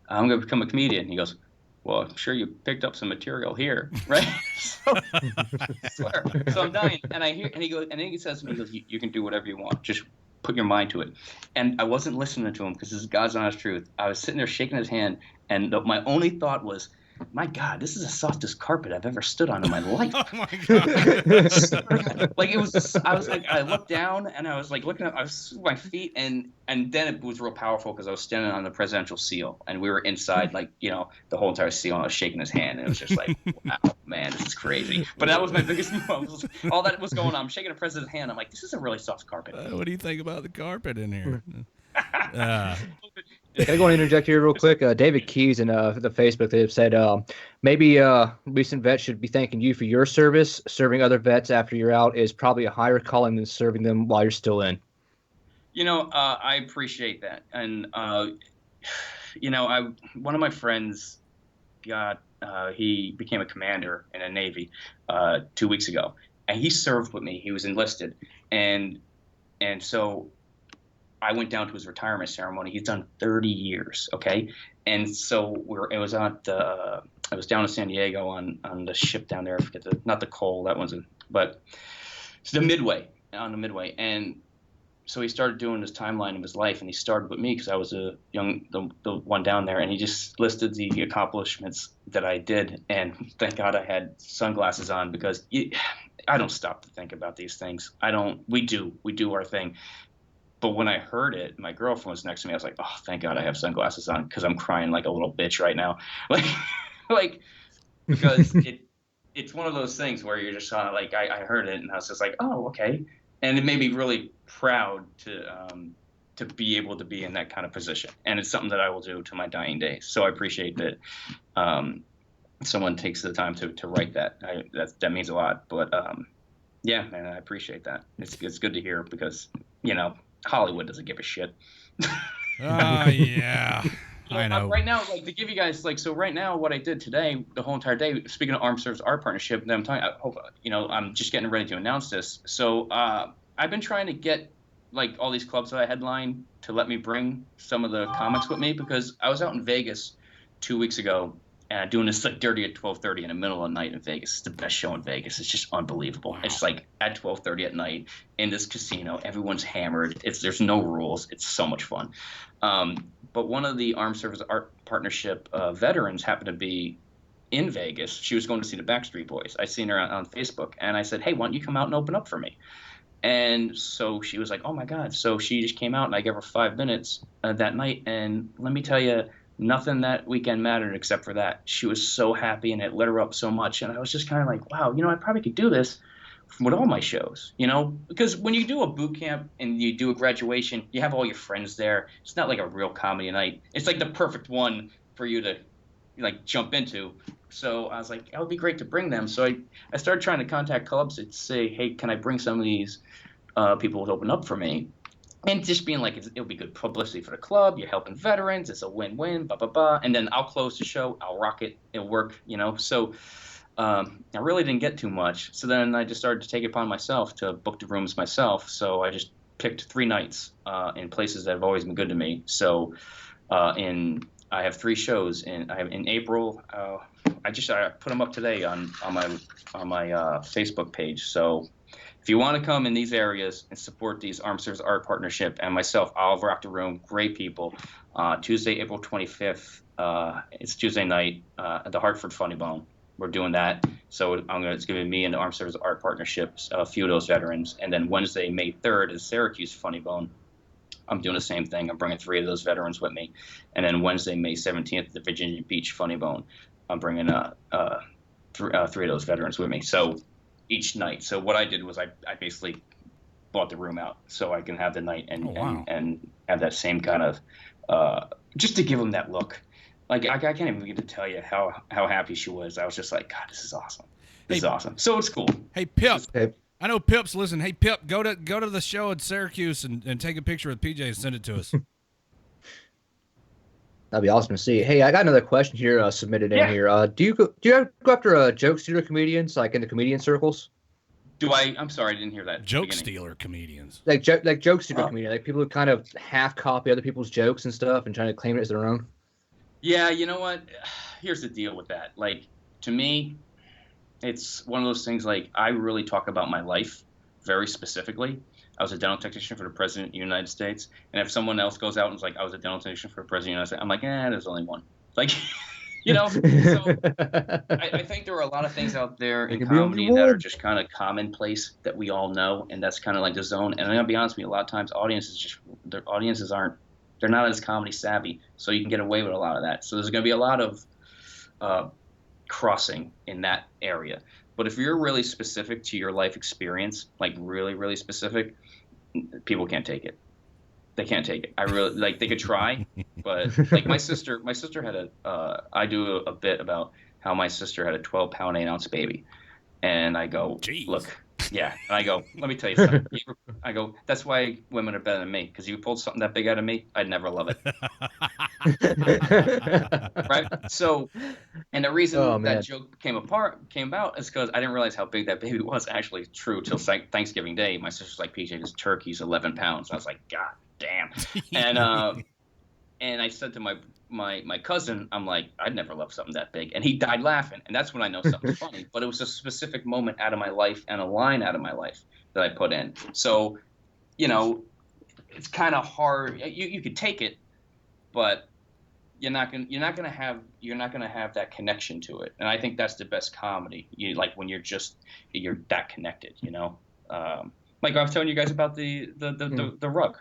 "I'm gonna become a comedian." He goes, well, I'm sure you picked up some material here, right? So, I swear. So I'm dying, and I hear, and he goes, and then he says to me, he goes, you can do whatever you want, just put your mind to it. And I wasn't listening to him because this is God's honest truth. I was sitting there shaking his hand, and my only thought was, my God, this is the softest carpet I've ever stood on in my life. Oh my God. Like it was just, I was like, I looked down and I was like looking up, I was my feet, and then it was real powerful because I was standing on the presidential seal and we were inside, like, you know, the whole entire seal, and I was shaking his hand, and it was just like, wow, man, this is crazy. But that was my biggest moment. All that was going on. I'm shaking the president's hand. I'm like, this is a really soft carpet. What do you think about the carpet in here? Can I go and interject here real quick? David Keys in the Facebook, they have said maybe recent vets should be thanking you for your service. Serving other vets after you're out is probably a higher calling than serving them while you're still in. You know, I appreciate that. And, you know, one of my friends he became a commander in the Navy 2 weeks ago. And he served with me. He was enlisted. And so I went down to his retirement ceremony. He's done 30 years, okay? And so it was down in San Diego on the ship down there. I forget not the Cole, that one's but it's the Midway, on the Midway. And so he started doing his timeline of his life, and he started with me because I was the one down there, and he just listed the accomplishments that I did. And thank God I had sunglasses on, because I don't stop to think about these things. We do our thing. But when I heard it, my girlfriend was next to me. I was like, oh, thank God I have sunglasses on, because I'm crying like a little bitch right now. Because it's one of those things where you're just kind of like, I heard it and I was just like, oh, okay. And it made me really proud to be able to be in that kind of position. And it's something that I will do to my dying days. So I appreciate that someone takes the time to write that. That means a lot. But yeah, man, I appreciate that. It's good to hear, because, you know, Hollywood doesn't give a shit. Yeah. I know. Right now, like, to give you guys, like, so right now, what I did today, the whole entire day, speaking of Armed Services Art Partnership, that I'm talking, you know, I'm just getting ready to announce this. So I've been trying to get, like, all these clubs that I headline to let me bring some of the comics with me, because I was out in Vegas 2 weeks ago, doing this, like, Dirty at 12:30 in the middle of the night in Vegas. It's the best show in Vegas. It's just unbelievable. Wow. It's like at 12:30 at night in this casino. Everyone's hammered. There's no rules. It's so much fun. But one of the Armed Services Art Partnership veterans happened to be in Vegas. She was going to see the Backstreet Boys. I seen her on Facebook, and I said, hey, why don't you come out and open up for me? And so she was like, oh, my God. So she just came out, and I gave her 5 minutes that night. And let me tell you, nothing that weekend mattered except for that. She was so happy, and it lit her up so much. And I was just kind of like, wow, you know, I probably could do this with all my shows, you know, because when you do a boot camp and you do a graduation, you have all your friends there. It's not like a real comedy night. It's like the perfect one for you to, like, jump into. So I was like, it would be great to bring them. So I started trying to contact clubs to say, hey, can I bring some of these people to open up for me? And just being like, it'll be good publicity for the club. You're helping veterans. It's a win-win, blah, blah, blah. And then I'll close the show. I'll rock it. It'll work, you know. So I really didn't get too much. So then I just started to take it upon myself to book the rooms myself. So I just picked 3 nights in places that have always been good to me. So I have 3 shows. In April. I put them up today on my Facebook page. So if you want to come in these areas and support these Armed Services Art Partnership and myself, I'll rock the room. Great people. Tuesday, April 25th. It's Tuesday night at the Hartford Funny Bone. We're doing that. So it's going to be me and the Armed Services Art Partnership, a few of those veterans. And then Wednesday, May 3rd is Syracuse Funny Bone. I'm doing the same thing. I'm bringing 3 of those veterans with me. And then Wednesday, May 17th, the Virginia Beach Funny Bone. I'm bringing 3 of those veterans with me. So each night. So what I did was I basically bought the room out so I can have the night and have that same kind of just to give them that look. Like I can't even begin to tell you how happy she was. I was just like, God, this is awesome. This is awesome. So it's cool. Hey, Pip. I know Pip's listen. Hey, Pip, go to the show at Syracuse and take a picture with PJ and send it to us. That'd be awesome to see. Hey, I got another question here submitted in here. Do you go after joke stealer comedians, like in the comedian circles? Do I? I'm sorry, I didn't hear that. Joke stealer comedians. Like joke stealer comedians, like people who kind of half copy other people's jokes and stuff and trying to claim it as their own. Yeah, you know what? Here's the deal with that. Like, to me, it's one of those things, like, I really talk about my life very specifically. I was a dental technician for the President of the United States. And if someone else goes out and is like, I was a dental technician for the President of the United States, I'm like, there's only one. Like, you know? So I think there are a lot of things out there in comedy that are just kind of commonplace that we all know. And that's kind of like the zone. And I'm going to be honest with you, a lot of times their audiences they're not as comedy savvy. So you can get away with a lot of that. So there's going to be a lot of crossing in that area. But if you're really specific to your life experience, like really, really specific, people can't take it. They can't take it. I really like. They could try, but like my sister had I do a bit about how my sister had a 12-pound 8-ounce baby, and I go, Jeez. Look, yeah, and I go, let me tell you something. I go, that's why women are better than me, because you pulled something that big out of me, I'd never love it. Right? So, and the reason that joke came about is because I didn't realize how big that baby was. Actually, true till Thanksgiving Day. My sister's like, PJ, this turkey's 11 pounds. I was like, God damn. And I said to my cousin, I'm like, I'd never love something that big. And he died laughing. And that's when I know something's funny. But it was a specific moment out of my life and a line out of my life that I put in. So, you know, it's kind of hard. You could take it, but you're not gonna have that connection to it. And I think that's the best comedy. You like when you're that connected, you know. Like I was telling you guys about the rug.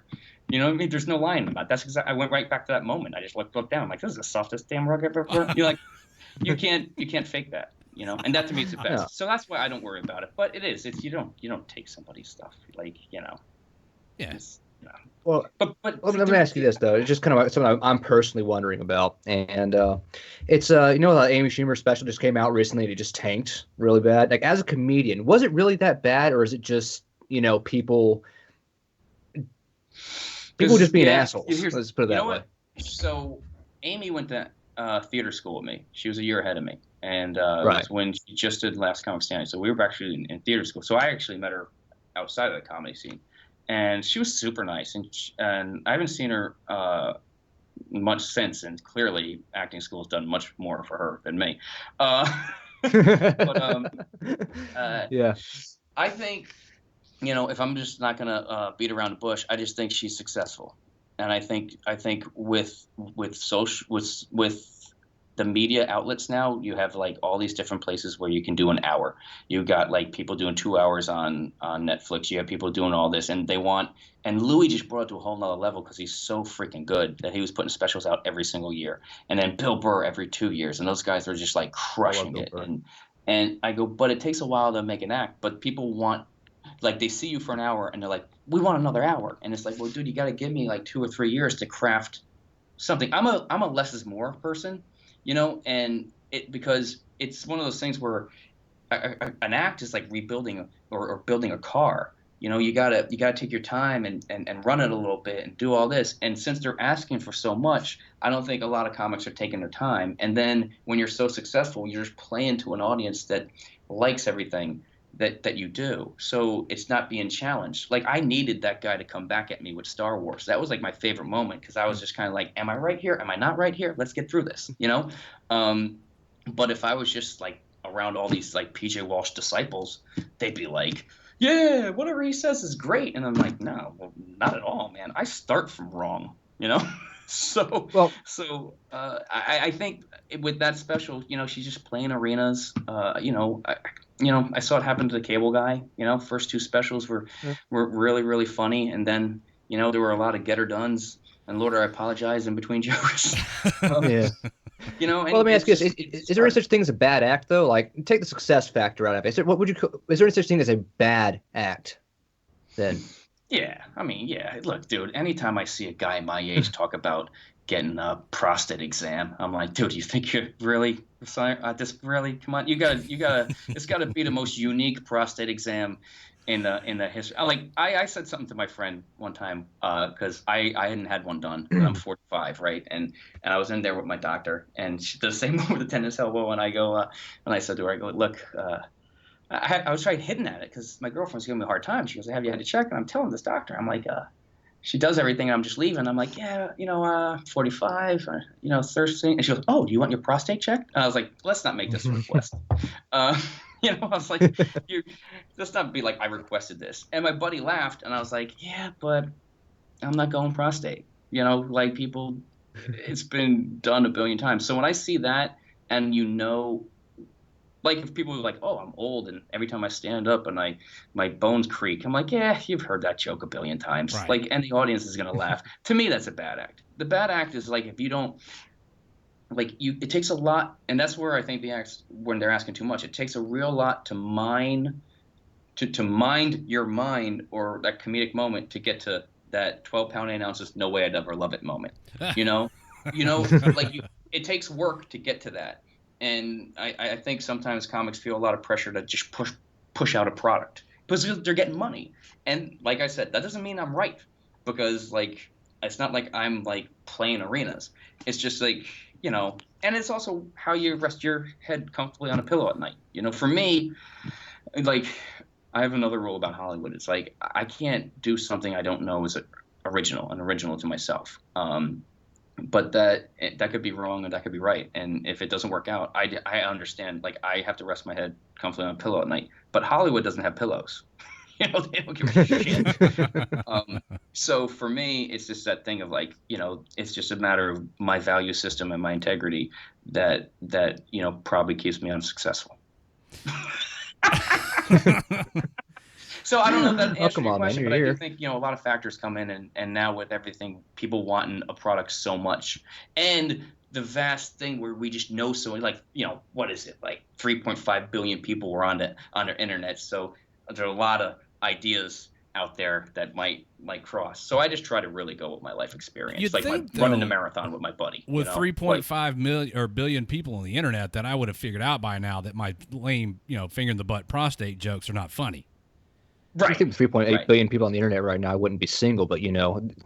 You know what I mean? There's no line about it. That's exactly. I went right back to that moment. I just looked down. I'm like, this is the softest damn rug I've ever heard. You're like, you can't fake that. You know, and that to me is the best. Yeah. So that's why I don't worry about it. But it's you don't take somebody's stuff, like, you know. Yeah. Well, but let me ask you this though. It's just kind of something I'm personally wondering about, and it's you know, the Amy Schumer special just came out recently, and it just tanked really bad. Like, as a comedian, was it really that bad, or is it just, you know, people just being assholes? Let's put it that way. So Amy went to theater school with me. She was a year ahead of me, and it was when she just did Last Comic Standing. So we were actually in theater school. So I actually met her outside of the comedy scene, and she was super nice. And I haven't seen her much since. And clearly, acting school has done much more for her than me. Yeah. I think, you know, if I'm just not gonna beat around the bush, I just think she's successful, and I think with the media outlets now, you have like all these different places where you can do an hour. You got like people doing 2 hours on Netflix. You have people doing all this, and Louis just brought it to a whole nother level because he's so freaking good that he was putting specials out every single year, and then Bill Burr every 2 years, and those guys are just like crushing it. And I go, but it takes a while to make an act, but people want. Like, they see you for an hour and they're like, we want another hour. And it's like, well, dude, you got to give me like 2 or 3 years to craft something. I'm a less is more person, you know, and because it's one of those things where an act is like rebuilding or building a car. You know, you gotta take your time and run it a little bit and do all this. And since they're asking for so much, I don't think a lot of comics are taking their time. And then when you're so successful, you're just playing to an audience that likes everything that you do. So it's not being challenged. Like, I needed that guy to come back at me with Star Wars. That was like my favorite moment, because I was just kind of like, am I right here? Am I not right here? Let's get through this, you know? But if I was just like around all these like PJ Walsh disciples, they'd be like, yeah, whatever he says is great. And I'm like, no, well, not at all, man. I start from wrong, you know? I think with that special, you know, she's just playing arenas. You know, I saw it happen to the Cable Guy. You know, first 2 specials were really, really funny, and then, you know, there were a lot of get her dones and Lord, I apologize in between jokes. Yeah. You know. Well, let me ask you this: is there any such thing as a bad act, though? Like, take the success factor out of it. Is there any such thing as a bad act? Then. Yeah, I mean, yeah. Look, dude, anytime I see a guy my age talk about getting a prostate exam, I'm like, dude, you think you're really this really? Come on, you gotta. It's gotta be the most unique prostate exam in the history. I said something to my friend one time because I hadn't had one done. I'm 45, right? And I was in there with my doctor, and she does the same with the tennis elbow, and I go and I said to her, I go, look. I was trying hitting at it because my girlfriend's giving me a hard time. She goes, have you had to check? And I'm telling this doctor, I'm like, she does everything. And I'm just leaving. I'm like, yeah, 45, thirsting. And she goes, oh, do you want your prostate checked? And I was like, let's not make this a request. I was like, let's not be like, I requested this. And my buddy laughed, and I was like, yeah, but I'm not going prostate. Like people, it's been done a billion times. So when I see that, and like if people are like, oh, I'm old, and every time I stand up and my bones creak, I'm like, yeah, you've heard that joke a billion times. Right. Like, and the audience is gonna laugh. To me, that's a bad act. The bad act is like if you don't, like it takes a lot, and that's where I think the acts, when they're asking too much, it takes a real lot to mind your mind or that comedic moment to get to that 12 pound 8 ounces, no way I'd ever love it moment. Like it takes work to get to that. And I think sometimes comics feel a lot of pressure to just push out a product because they're getting money. And like I said, that doesn't mean I'm right, because like it's not like I'm like playing arenas. It's just like, and it's also how you rest your head comfortably on a pillow at night. For me, like I have another rule about Hollywood. It's like I can't do something I don't know is original to myself. But that could be wrong and that could be right. And if it doesn't work out, I understand. Like I have to rest my head comfortably on a pillow at night. But Hollywood doesn't have pillows. They don't give a shit. So for me, it's just that thing of like, it's just a matter of my value system and my integrity that probably keeps me unsuccessful. So I don't know if that answers your question, but I do think, a lot of factors come in, and now with everything, people wanting a product so much, and the vast thing where we just know so, like, what is it? Like 3.5 billion people were on the internet. So there are a lot of ideas out there that might cross. So I just try to really go with my life experience. You'd like think, running a marathon with my buddy. With 3.5 million or billion people on the internet, that I would have figured out by now that my lame, finger in the butt prostate jokes are not funny. Right. I think 3.8 billion people on the internet right now, I wouldn't be single, but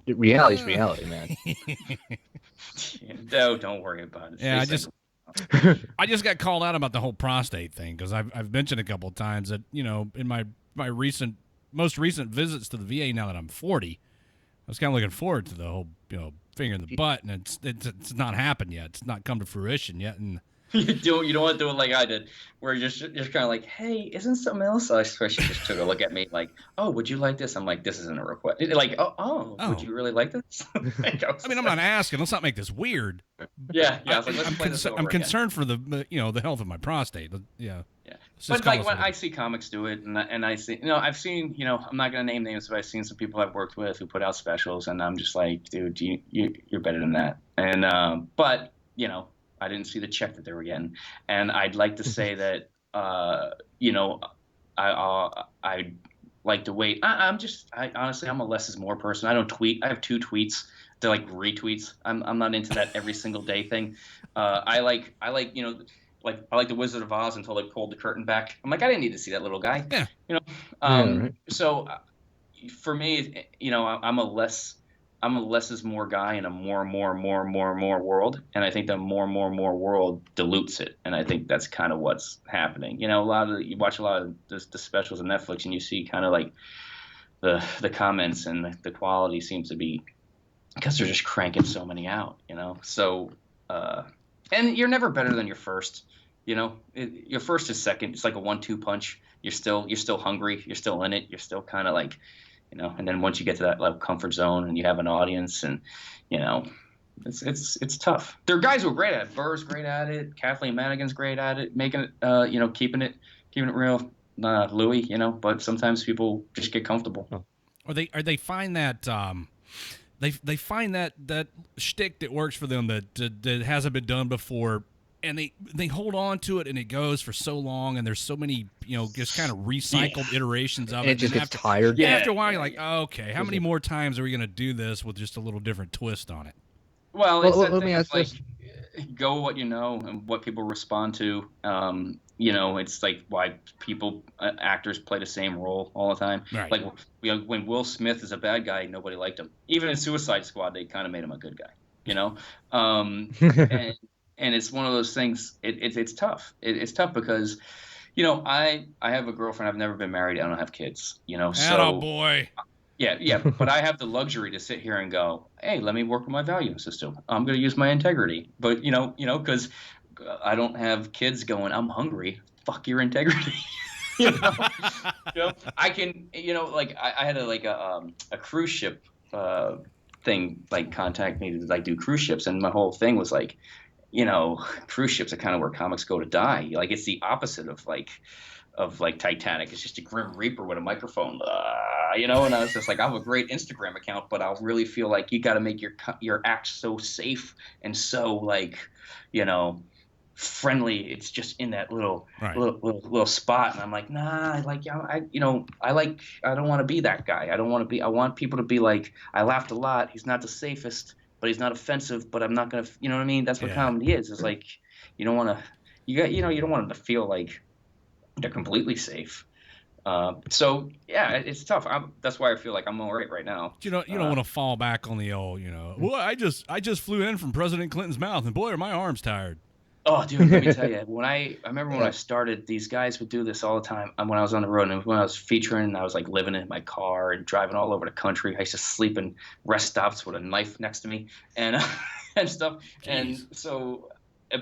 reality's reality, man. No, don't worry about it. Yeah, I just got called out about the whole prostate thing because I've mentioned a couple of times that in my most recent visits to the VA, now that I'm 40, I was kind of looking forward to the whole finger in the butt, and it's not happened yet. It's not come to fruition yet, and. You don't want to do it like I did, where you're just kind of like, hey, isn't something else? So I swear she just took a look at me like, oh, would you like this? I'm like, this isn't a request. Like, oh, would you really like this? I mean, I'm not asking. Let's not make this weird. Yeah. I was like, let's play this over I'm concerned for the health of my prostate. Yeah. But like when I see comics do it, and I see, I've seen, I'm not gonna name names, but I've seen some people I've worked with who put out specials, and I'm just like, dude, you're better than that. And but I didn't see the check that they were getting, and I'd like to say that I'd like to wait. Honestly, I'm a less is more person. I don't tweet. I have 2 tweets. They're like retweets. I'm not into that every single day thing. I like the Wizard of Oz until they pulled the curtain back. I'm like, I didn't need to see that little guy. Yeah. Right. So for me, I'm a less is more guy in a more world, and I think the more world dilutes it, and I think that's kind of what's happening. You watch a lot of the specials on Netflix, and you see kind of like the comments, and the quality seems to be because they're just cranking so many out. So and you're never better than your first. Your first is second. It's like a 1-2 punch. You're still hungry. You're still in it. You're still kind of like. And then once you get to that like comfort zone and you have an audience, and it's tough. There are guys who are great at it. Burr's great at it. Kathleen Madigan's great at it, making it, keeping it real. Louis, but sometimes people just get comfortable. Or they find that they find that shtick that works for them that hasn't been done before. And they hold on to it, and it goes for so long, and there's so many, just kind of recycled iterations of it. And it just gets tired. Yeah. After a while, you're like, oh, okay, how many more times are we going to do this with just a little different twist on it? Well, let me ask this. Go with what you know and what people respond to. It's like why actors play the same role all the time. Right. Like when Will Smith is a bad guy, nobody liked him. Even in Suicide Squad, they kind of made him a good guy. And it's one of those things. It's tough. It's tough because, I have a girlfriend. I've never been married. I don't have kids. So attaboy. Yeah, but I have the luxury to sit here and go, hey, let me work with my value system. I'm going to use my integrity. But, because I don't have kids going, I'm hungry. Fuck your integrity. I can, I had a cruise ship thing, like, contact me to, like, do cruise ships. And my whole thing was, like, cruise ships are kind of where comics go to die. Like, it's the opposite of Titanic. It's just a grim reaper with a microphone, and I was just like, I have a great Instagram account, but I'll really feel like you got to make your act so safe and so, like, friendly. It's just in that little spot, and I'm like, nah, I don't want to be that guy. I want people to be like, I laughed a lot. He's not the safest, but he's not offensive, but I'm not gonna, you know what I mean? That's what comedy is. It's like, you don't want to, you don't want them to feel like they're completely safe. So yeah, it's tough. That's why I feel like I'm all right now. You don't want to fall back on the old, well, I just flew in from President Clinton's mouth, and boy, are my arms tired. Oh, dude, let me tell you, I remember when I started, these guys would do this all the time. When I was on the road, and when I was featuring, I was like living in my car and driving all over the country. I used to sleep in rest stops with a knife next to me and and stuff. Jeez. And so,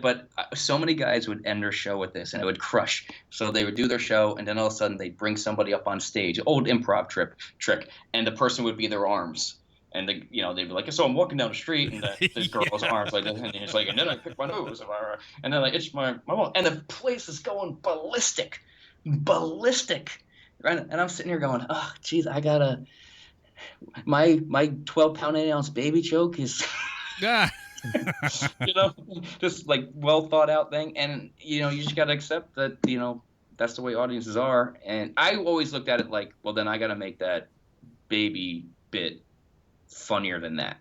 but so many guys would end their show with this, and it would crush. So they would do their show, and then all of a sudden they'd bring somebody up on stage, old improv trick, and the person would be their arms. And they'd be like, so I'm walking down the street, and this girl's arms like this, and he's like, and then I pick my nose, and then I itch my mouth, and the place is going ballistic, right? And I'm sitting here going, oh, geez, I gotta, my 12-pound 8-ounce baby choke is, just like well thought out thing, and you just gotta accept that that's the way audiences are, and I always looked at it like, well, then I gotta make that baby bit funnier than that,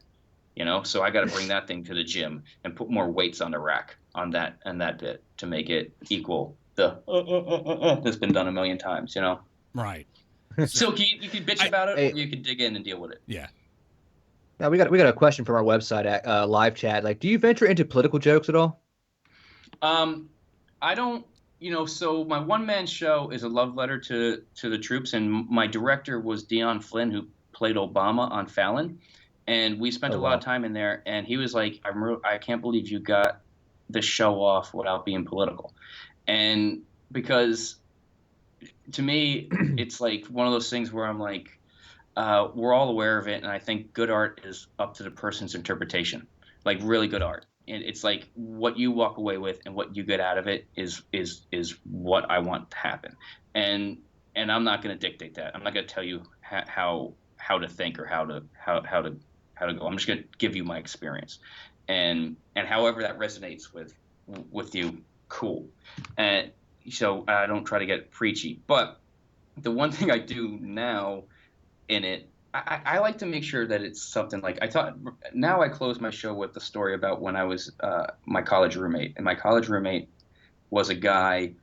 so I got to bring that thing to the gym and put more weights on the rack on that bit to make it equal the that's been done a million times, Right. So you could bitch about it, or you could dig in and deal with it. Yeah. Now we got a question from our website at live chat. Like, do you venture into political jokes at all? I don't. So my one-man show is a love letter to the troops, and my director was Dion Flynn, who played Obama on Fallon, and we spent a lot of time in there, and he was like, I can't believe you got the show off without being political. And because to me, it's like one of those things where I'm like, we're all aware of it, and I think good art is up to the person's interpretation, like really good art. And it's like what you walk away with and what you get out of it is what I want to happen. And I'm not going to dictate that. I'm not going to tell you how to think or how to go. I'm just going to give you my experience, and however that resonates with you, cool. And so I don't try to get preachy, but the one thing I do now in it, I like to make sure that it's something like now I close my show with the story about when I was my college roommate, and my college roommate was a guy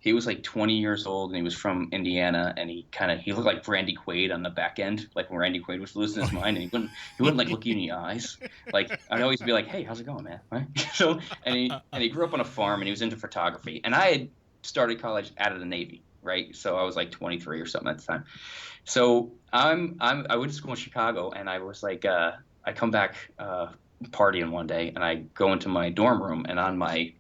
he was like 20 years old, and he was from Indiana, and he looked like Randy Quaid on the back end, like when Randy Quaid was losing his mind, and he wouldn't like look you in the eyes. Like I'd always be like, hey, how's it going, man? Right? So and he grew up on a farm, and he was into photography, and I had started college out of the Navy, right? So I was like 23 or something at the time. So I went to school in Chicago, and I was like, I come back partying one day, and I go into my dorm room, and on my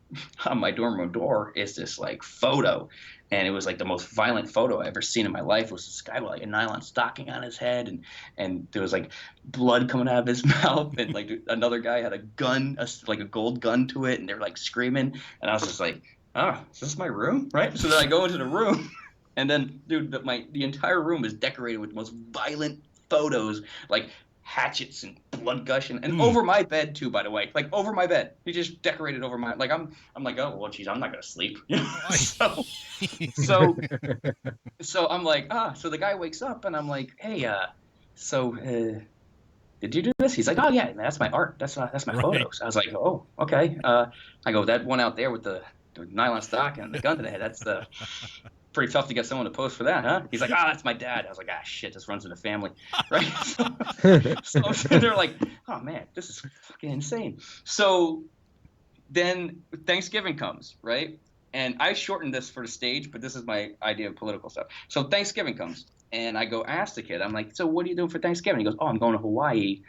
dorm room door is this like photo, and it was like the most violent photo I ever seen in my life. It was this guy with like a nylon stocking on his head, and there was like blood coming out of his mouth, and like another guy had a gun, like a gold gun to it, and they were like screaming, and I was just like, oh, is this my room, right? So then I go into the room, and then dude, the entire room is decorated with the most violent photos, like hatchets and blood gushing, and over my bed too, by the way, like over my bed. He just decorated over my, like I'm like, oh well, geez, I'm not gonna sleep. so I'm like, so the guy wakes up, and I'm like, hey, did you do this? He's like, oh yeah, man, that's my art. That's my photos. I was like, oh, okay. I go, that one out there with the nylon stock and the gun to the head, that's the pretty tough to get someone to post for that, huh? He's like, that's my dad. I was like, shit, this runs in the family, right? So they're like, oh man, this is fucking insane. So then Thanksgiving comes, right? And I shortened this for the stage, but this is my idea of political stuff. So Thanksgiving comes, And I go ask the kid, I'm like, so what are you doing for Thanksgiving? He goes, oh, I'm going to Hawaii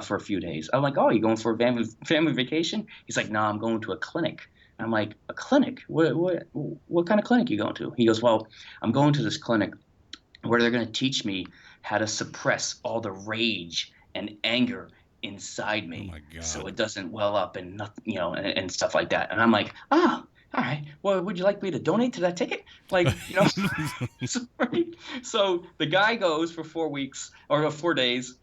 for a few days. I'm like, oh, you going for a family vacation? He's like, no, I'm going to a clinic. I'm like, a clinic? What kind of clinic are you going to? He goes, well, I'm going to this clinic where they're going to teach me how to suppress all the rage and anger inside me, so it doesn't well up and nothing, you know, and stuff like that. And I'm like, oh, all right. Well, would you like me to donate to that ticket? Like, you know. So the guy goes for 4 weeks or 4 days,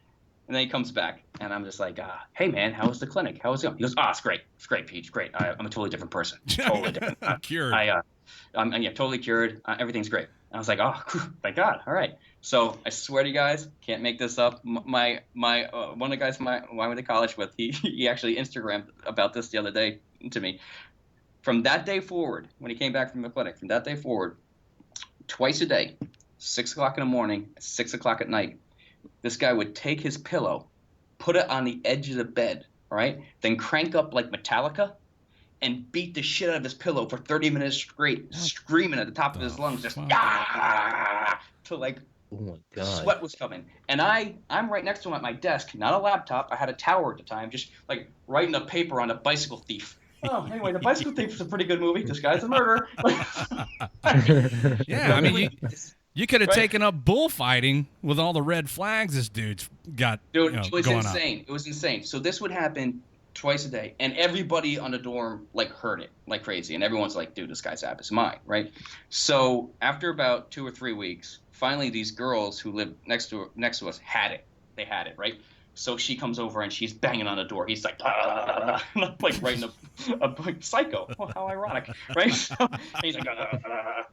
and then he comes back, and I'm just like, hey man, how was the clinic? How was it going? He goes, it's great. It's great, Peach. Great. I'm a totally different person. Totally different. Cured. I'm totally cured. Everything's great. I was like, oh, thank God. All right. So I swear to you guys, can't make this up. My one of the guys I went to college with, he actually Instagrammed about this the other day to me. From that day forward, when he came back from the clinic, from that day forward, twice a day, 6 o'clock in the morning, 6 o'clock at night, this guy would take his pillow, put it on the edge of the bed, all right, then crank up like Metallica, and beat the shit out of his pillow for 30 minutes straight, screaming at the top of his lungs, just till like sweat was coming. And I'm right next to him at my desk, not a laptop. I had a tower at the time, just like writing a paper on a bicycle thief. Oh, anyway, The Bicycle Thief is a pretty good movie. This guy's a murderer. Yeah, I mean, you could have taken up bullfighting with all the red flags this dude's got. Dude, you know, it was going insane. It was insane. So this would happen twice a day, and everybody on the dorm like heard it like crazy, and everyone's like, dude, this guy's out of his mind, right? So after about 2 or 3 weeks, finally these girls who lived next to us had it. They had it, right? So she comes over and she's banging on the door. He's like, like writing a psycho. Well, how ironic, right? So he's like,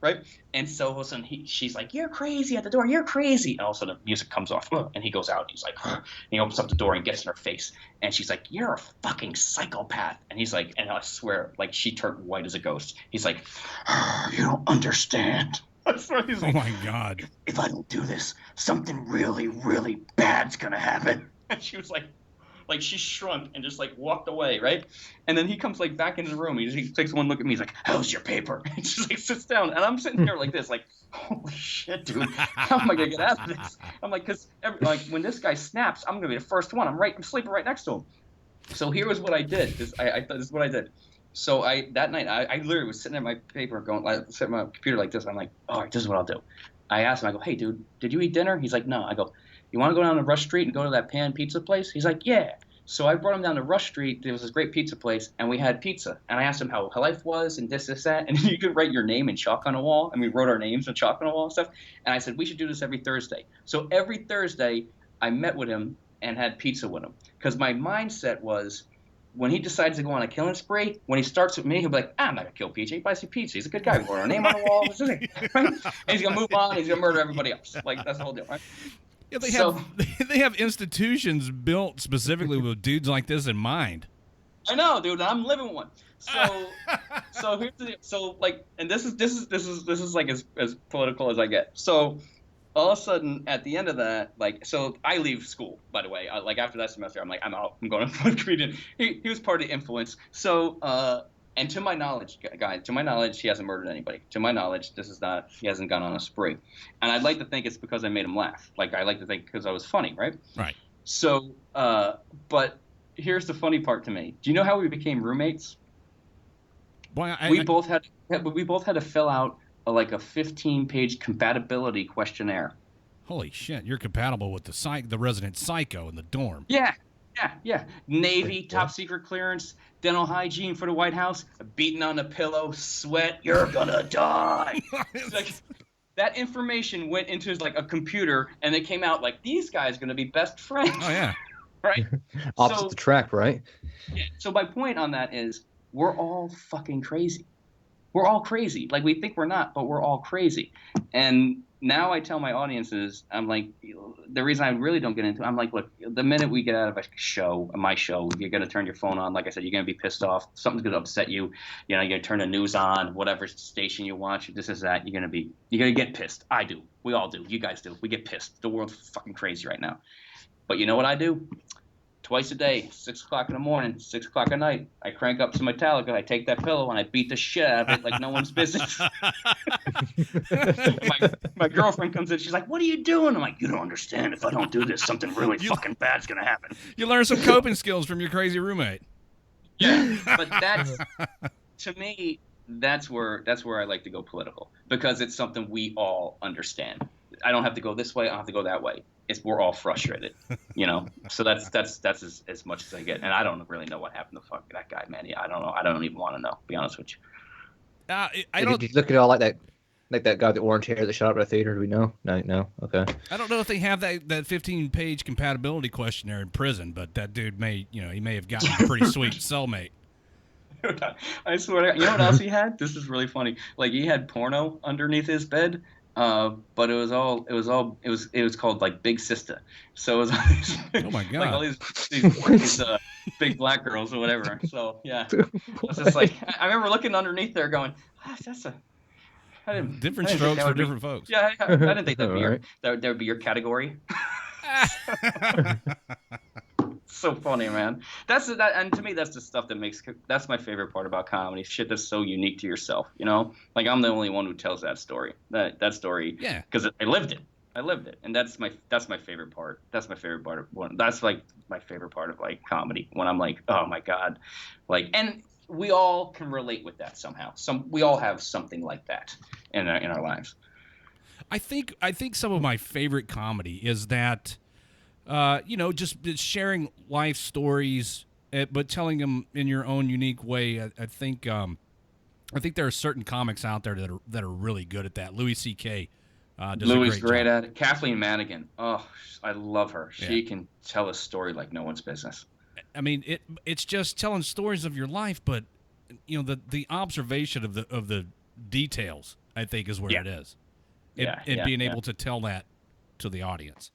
right? And so all of a sudden she's like, you're crazy at the door. You're crazy. And all of a sudden the music comes off and he goes out. He's like, and he opens up the door and gets in her face. And she's like, you're a fucking psychopath. And he's like, and I swear, like she turned white as a ghost. He's like, you don't understand. So he's like, oh my God. If I don't do this, something really, really bad's going to happen. And she was like she shrunk and just like walked away, right? And then he comes like back into the room. He takes one look at me. He's like, how's your paper? And she like sits down. And I'm sitting here like this, like, holy shit, dude. How am I going to get out of this? I'm like, because like when this guy snaps, I'm going to be the first one. I'm sleeping right next to him. So here was what I did. This is what I did. So that night, I literally was sitting at my paper going, like, sitting at my computer like this. I'm like, all right, this is what I'll do. I asked him, I go, hey, dude, did you eat dinner? He's like, no. I go, you want to go down to Rush Street and go to that pan pizza place? He's like, yeah. So I brought him down to Rush Street. There was this great pizza place, and we had pizza. And I asked him how life was and this, that. And you could write your name in chalk on a wall. And we wrote our names in chalk on a wall and stuff. And I said, we should do this every Thursday. So every Thursday, I met with him and had pizza with him. Because my mindset was, when he decides to go on a killing spree, when he starts with me, he'll be like, I'm not going to kill PJ. He buys some pizza. He's a good guy. We wrote our name on the wall. Right? And he's going to move on. He's going to murder everybody else. Like, that's the whole deal, right? Yeah, they have institutions built specifically with dudes like this in mind. I know, dude. I'm living one. So here's the deal. So like, and this is like as political as I get. So all of a sudden, at the end of that, like, so I leave school. By the way, like after that semester, I'm like, I'm out. I'm going to comedian. He was part of the influence. So and to my knowledge, guys, he hasn't murdered anybody. To my knowledge, he hasn't gone on a spree. And I'd like to think it's because I made him laugh. Like, I like to think because I was funny, right? Right. So, but here's the funny part to me. Do you know how we became roommates? Boy, we both had to fill out a 15-page compatibility questionnaire. Holy shit, you're compatible with the resident psycho in the dorm. Yeah. Navy, top secret clearance, dental hygiene for the White House, beating on the pillow, sweat, you're gonna die. Like, that information went into a computer, and it came out like, these guys are gonna be best friends. Oh yeah. Right? Opposite the track, right? Yeah. So my point on that is, we're all fucking crazy. We're all crazy. Like, we think we're not, but we're all crazy. And now I tell my audiences, I'm like, the reason I really don't get into it, I'm like, look, the minute we get out of my show, you're going to turn your phone on. Like I said, you're going to be pissed off. Something's going to upset you. You know, you're going to turn the news on, whatever station you watch, this is that. You're going to get pissed. I do. We all do. You guys do. We get pissed. The world's fucking crazy right now. But you know what I do? twice a day, 6 o'clock in the morning, 6 o'clock at night. I crank up some Metallica. I take that pillow and I beat the shit out of it like no one's business. my girlfriend comes in. She's like, "What are you doing?" I'm like, "You don't understand. If I don't do this, something really fucking bad's gonna happen." You learn some coping skills from your crazy roommate. Yeah, but that's to me. That's where I like to go political, because it's something we all understand. I don't have to go this way. I don't have to go that way. We're all frustrated, you know. So that's as much as I get, and I don't really know what happened to fuck that guy, man. I don't know. I don't even want to know. To be honest with you. Did you look at all like that guy with the orange hair that shot up at the theater? Do we know? No. Okay. I don't know if they have that 15-page compatibility questionnaire in prison, but that dude he may have gotten a pretty sweet cellmate. I swear to God, you know what else he had? This is really funny. Like, he had porno underneath his bed, but it was called like Big Sister. So it was all these, oh my God, like all these big black girls or whatever. So yeah, it's just like I remember looking underneath there, going, that's a different strokes for different folks. Yeah, I didn't think that would be your category. So funny, man. And to me, that's the stuff that's my favorite part about comedy. Shit that's so unique to yourself, you know. Like, I'm the only one who tells that story. That story. Yeah. Because I lived it, and that's my favorite part. That's my favorite part that's like my favorite part of like comedy, when I'm like, oh my God, like, and we all can relate with that somehow. We all have something like that in our lives. I think some of my favorite comedy is that. Just sharing life stories, but telling them in your own unique way. I think there are certain comics out there that are really good at that. Louis C.K. Does Louis a great job. At it. Kathleen Madigan. Oh, I love her. Yeah. She can tell a story like no one's business. I mean, it's just telling stories of your life, but the observation of the details, I think, is where it is. And being able to tell that to the audience.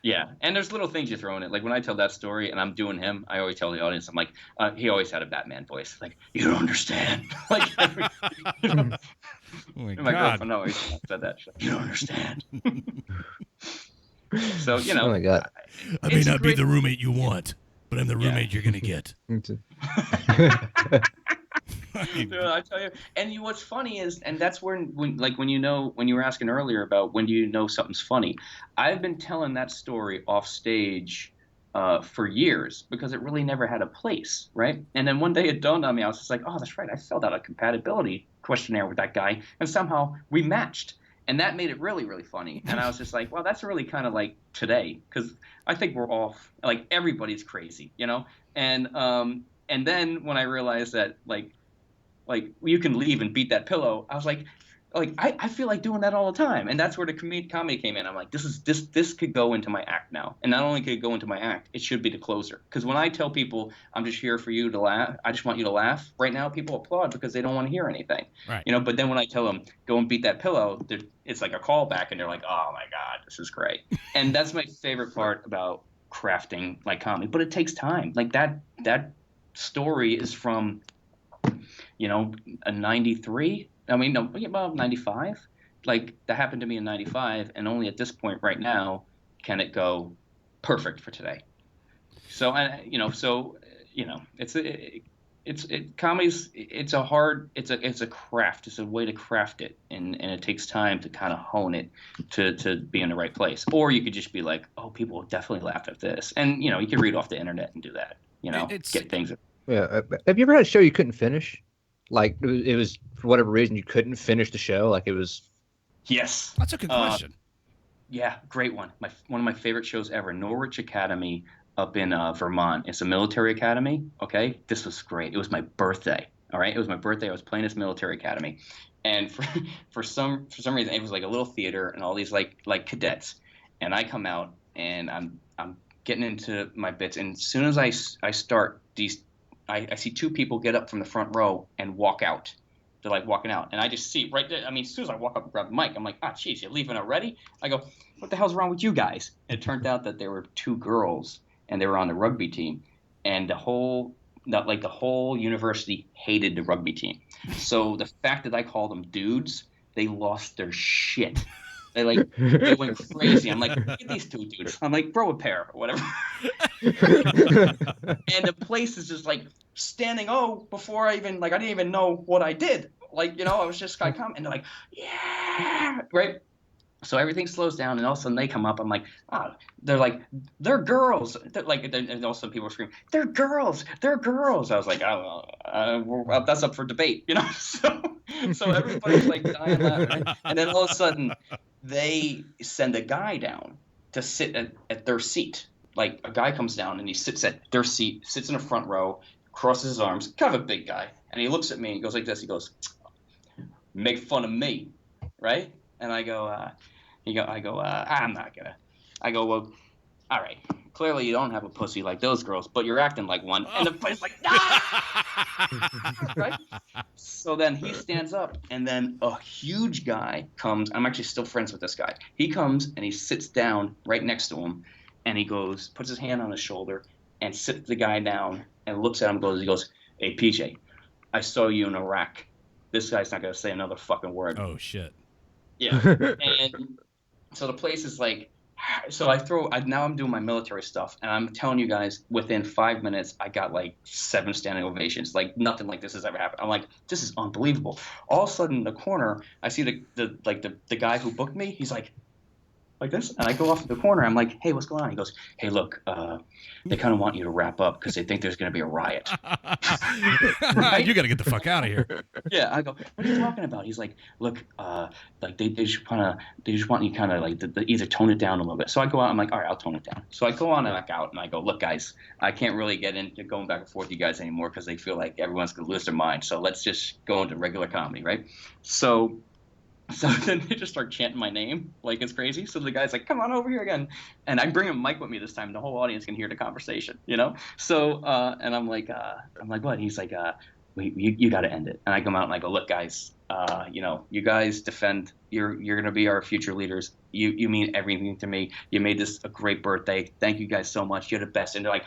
Yeah, and there's little things you throw in it. Like, when I tell that story and I'm doing him, I always tell the audience, I'm like, he always had a Batman voice. Like, you don't understand. Like, oh my girlfriend always said that. You don't understand. So, Oh my God. I may not be the roommate you want, but I'm the roommate you're gonna get. Dude, I tell you, and what's funny is, and that's when you were asking earlier about when do you know something's funny. I've been telling that story off stage for years, because it really never had a place, right? And then one day it dawned on me. I was just like, oh, that's right. I filled out a compatibility questionnaire with that guy, and somehow we matched. And that made it really, really funny. And I was just like, well, that's really kind of like today, because I think we're all, like, everybody's crazy, you know? And then when I realized that, like you can leave and beat that pillow, I was like I feel like doing that all the time. And that's where the comedy came in. I'm like, this could go into my act now. And not only could it go into my act, it should be the closer. Because when I tell people I'm just here for you to laugh, I just want you to laugh, right now people applaud because they don't want to hear anything. Right. You know, but then when I tell them go and beat that pillow, it's like a callback, and they're like, oh my God, this is great. And that's my favorite part about crafting like comedy. But it takes time. Like, that story is from, a 93. I mean, no, about 95. Like, that happened to me in 95, and only at this point right now can it go perfect for today. So, comedy's, it's a craft. It's a way to craft it, and it takes time to kind of hone it to be in the right place. Or you could just be like, oh, people will definitely laugh at this, and you can read off the internet and do that. Get things. Yeah. Have you ever had a show you couldn't finish? Like, it was for whatever reason you couldn't finish the show. Like, it was. Yes. That's a good question. Yeah, great one. One of my favorite shows ever, Norwich Academy up in Vermont. It's a military academy. Okay, this was great. It was my birthday. All right, it was my birthday. I was playing this military academy, and for some reason it was like a little theater and all these like cadets, and I come out and I'm getting into my bits, and as soon as I start these. I see two people get up from the front row and walk out. They're like walking out. And I just see right there. I mean, as soon as I walk up and grab the mic, I'm like, geez, you're leaving already? I go, what the hell's wrong with you guys? And it turned out that there were two girls, and they were on the rugby team. And the whole university hated the rugby team. So the fact that I called them dudes, they lost their shit. They went crazy. I'm like, look at these two dudes. I'm like, grow a pair or whatever. And the place is just like standing before I didn't even know what I did. Like, I was just kind of and they're like, yeah, right. So everything slows down, and all of a sudden they come up. I'm like, they're like, they're girls. And also people scream, they're girls. They're girls. I was like, well, that's up for debate, So everybody's like dying laughing. And then all of a sudden they send a guy down to sit at their seat. Like a guy comes down and he sits at their seat, sits in the front row, crosses his arms, kind of a big guy. And he looks at me and goes like this. He goes, make fun of me, right? And I go, I'm not gonna. I go, well, all right. Clearly you don't have a pussy like those girls, but you're acting like one. And the place like, right? So then he stands up, and then a huge guy comes. I'm actually still friends with this guy. He comes and he sits down right next to him, and he goes, puts his hand on his shoulder, and sits the guy down, and looks at him. He goes, hey PJ, I saw you in Iraq. This guy's not gonna say another fucking word. Oh shit. Yeah. And so the place is like, so now I'm doing my military stuff, and I'm telling you guys, within 5 minutes, I got like 7 standing ovations. Like nothing like this has ever happened. I'm like, this is unbelievable. All of a sudden in the corner, I see the guy who booked me. He's like this, and I go off to the corner. I'm like, hey, what's going on? He goes, hey, look, they kind of want you to wrap up because they think there's going to be a riot. You got to get the fuck out of here. Yeah, I go, what are you talking about? He's like, look, they just want you kind of like either tone it down a little bit. So I go out. I'm like, all right, I'll tone it down. So I go on and back out, and I go, look, guys, I can't really get into going back and forth with you guys anymore because they feel like everyone's going to lose their mind. So let's just go into regular comedy, right? So then they just start chanting my name like it's crazy. So the guy's like, come on over here again. And I bring a mic with me this time. The whole audience can hear the conversation, So, and I'm like, what? He's like, wait, you got to end it. And I come out and I go, look, guys, you guys defend, you're going to be our future leaders. You mean everything to me. You made this a great birthday. Thank you guys so much. You're the best. And they're like,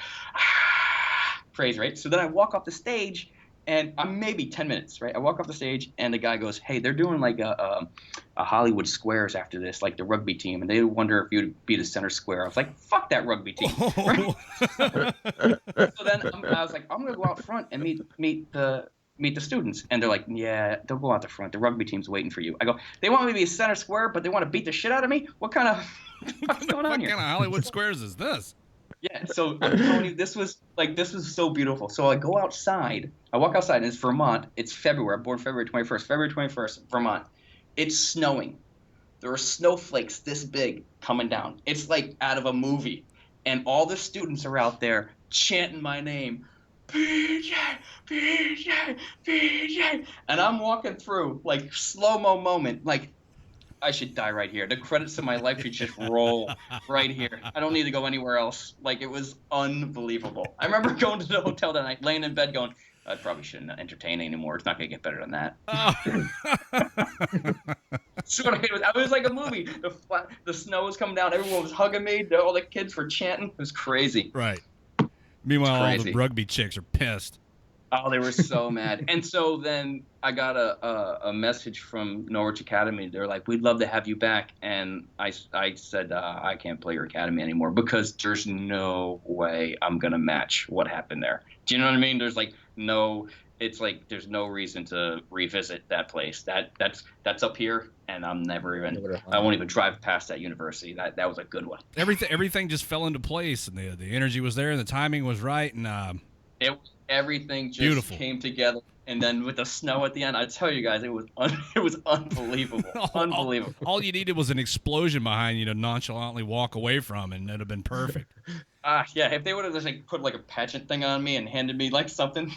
crazy, right? So then I walk off the stage. And I'm maybe 10 minutes, right? I walk off the stage, and the guy goes, hey, they're doing like a Hollywood Squares after this, like the rugby team, and they wonder if you'd be the center square. I was like, fuck that rugby team. Right? So then I was like, I'm going to go out front and meet the students. And they're like, yeah, they'll go out the front. The rugby team's waiting for you. I go, they want me to be a center square, but they want to beat the shit out of me? What kind of what's going on here? What kind of Hollywood Squares is this? Yeah, so I'm telling you, this was so beautiful. So I go outside. I walk outside, and it's Vermont. It's February. I'm born February 21st. February 21st, Vermont. It's snowing. There are snowflakes this big coming down. It's like out of a movie. And all the students are out there chanting my name. PJ, PJ, PJ. And I'm walking through, like, slow-mo moment, like, I should die right here. The credits of my life should just roll right here. I don't need to go anywhere else. Like, it was unbelievable. I remember going to the hotel that night, laying in bed going, I probably shouldn't entertain anymore. It's not going to get better than that. So it was like a movie. The snow was coming down. Everyone was hugging me. All the kids were chanting. It was crazy. Right. Meanwhile, all the rugby chicks are pissed. Oh, they were so mad. And so then I got a message from Norwich Academy. They're like, we'd love to have you back. And I said, I can't play your academy anymore because there's no way I'm going to match what happened there. Do you know what I mean? There's there's no reason to revisit that place. That's up here, and I won't even drive past that university. That was a good one. Everything just fell into place, and the energy was there, and the timing was right, and everything just beautiful. Came together, and then with the snow at the end, I tell you guys, it was unbelievable. Unbelievable. All you needed was an explosion behind you to nonchalantly walk away from, and it'd have been perfect. Yeah, if they would have just put like a pageant thing on me and handed me like something,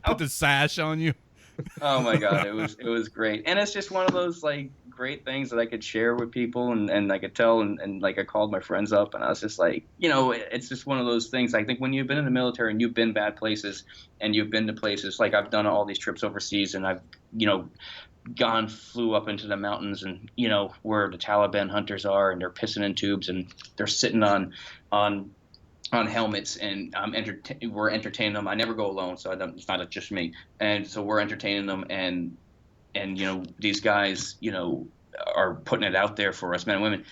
put the sash on you. Oh my God, it was great, and it's just one of those like great things that I could share with people, and I could tell, and like I called my friends up, and I was just like, it's just one of those things. I think when you've been in the military and you've been bad places, and you've been to places like I've done all these trips overseas, and I've flew up into the mountains, and where the Taliban hunters are, and they're pissing in tubes, and they're sitting on helmets, and we're entertaining them. I never go alone, so it's not just me. And so we're entertaining them, and these guys, are putting it out there for us men and women.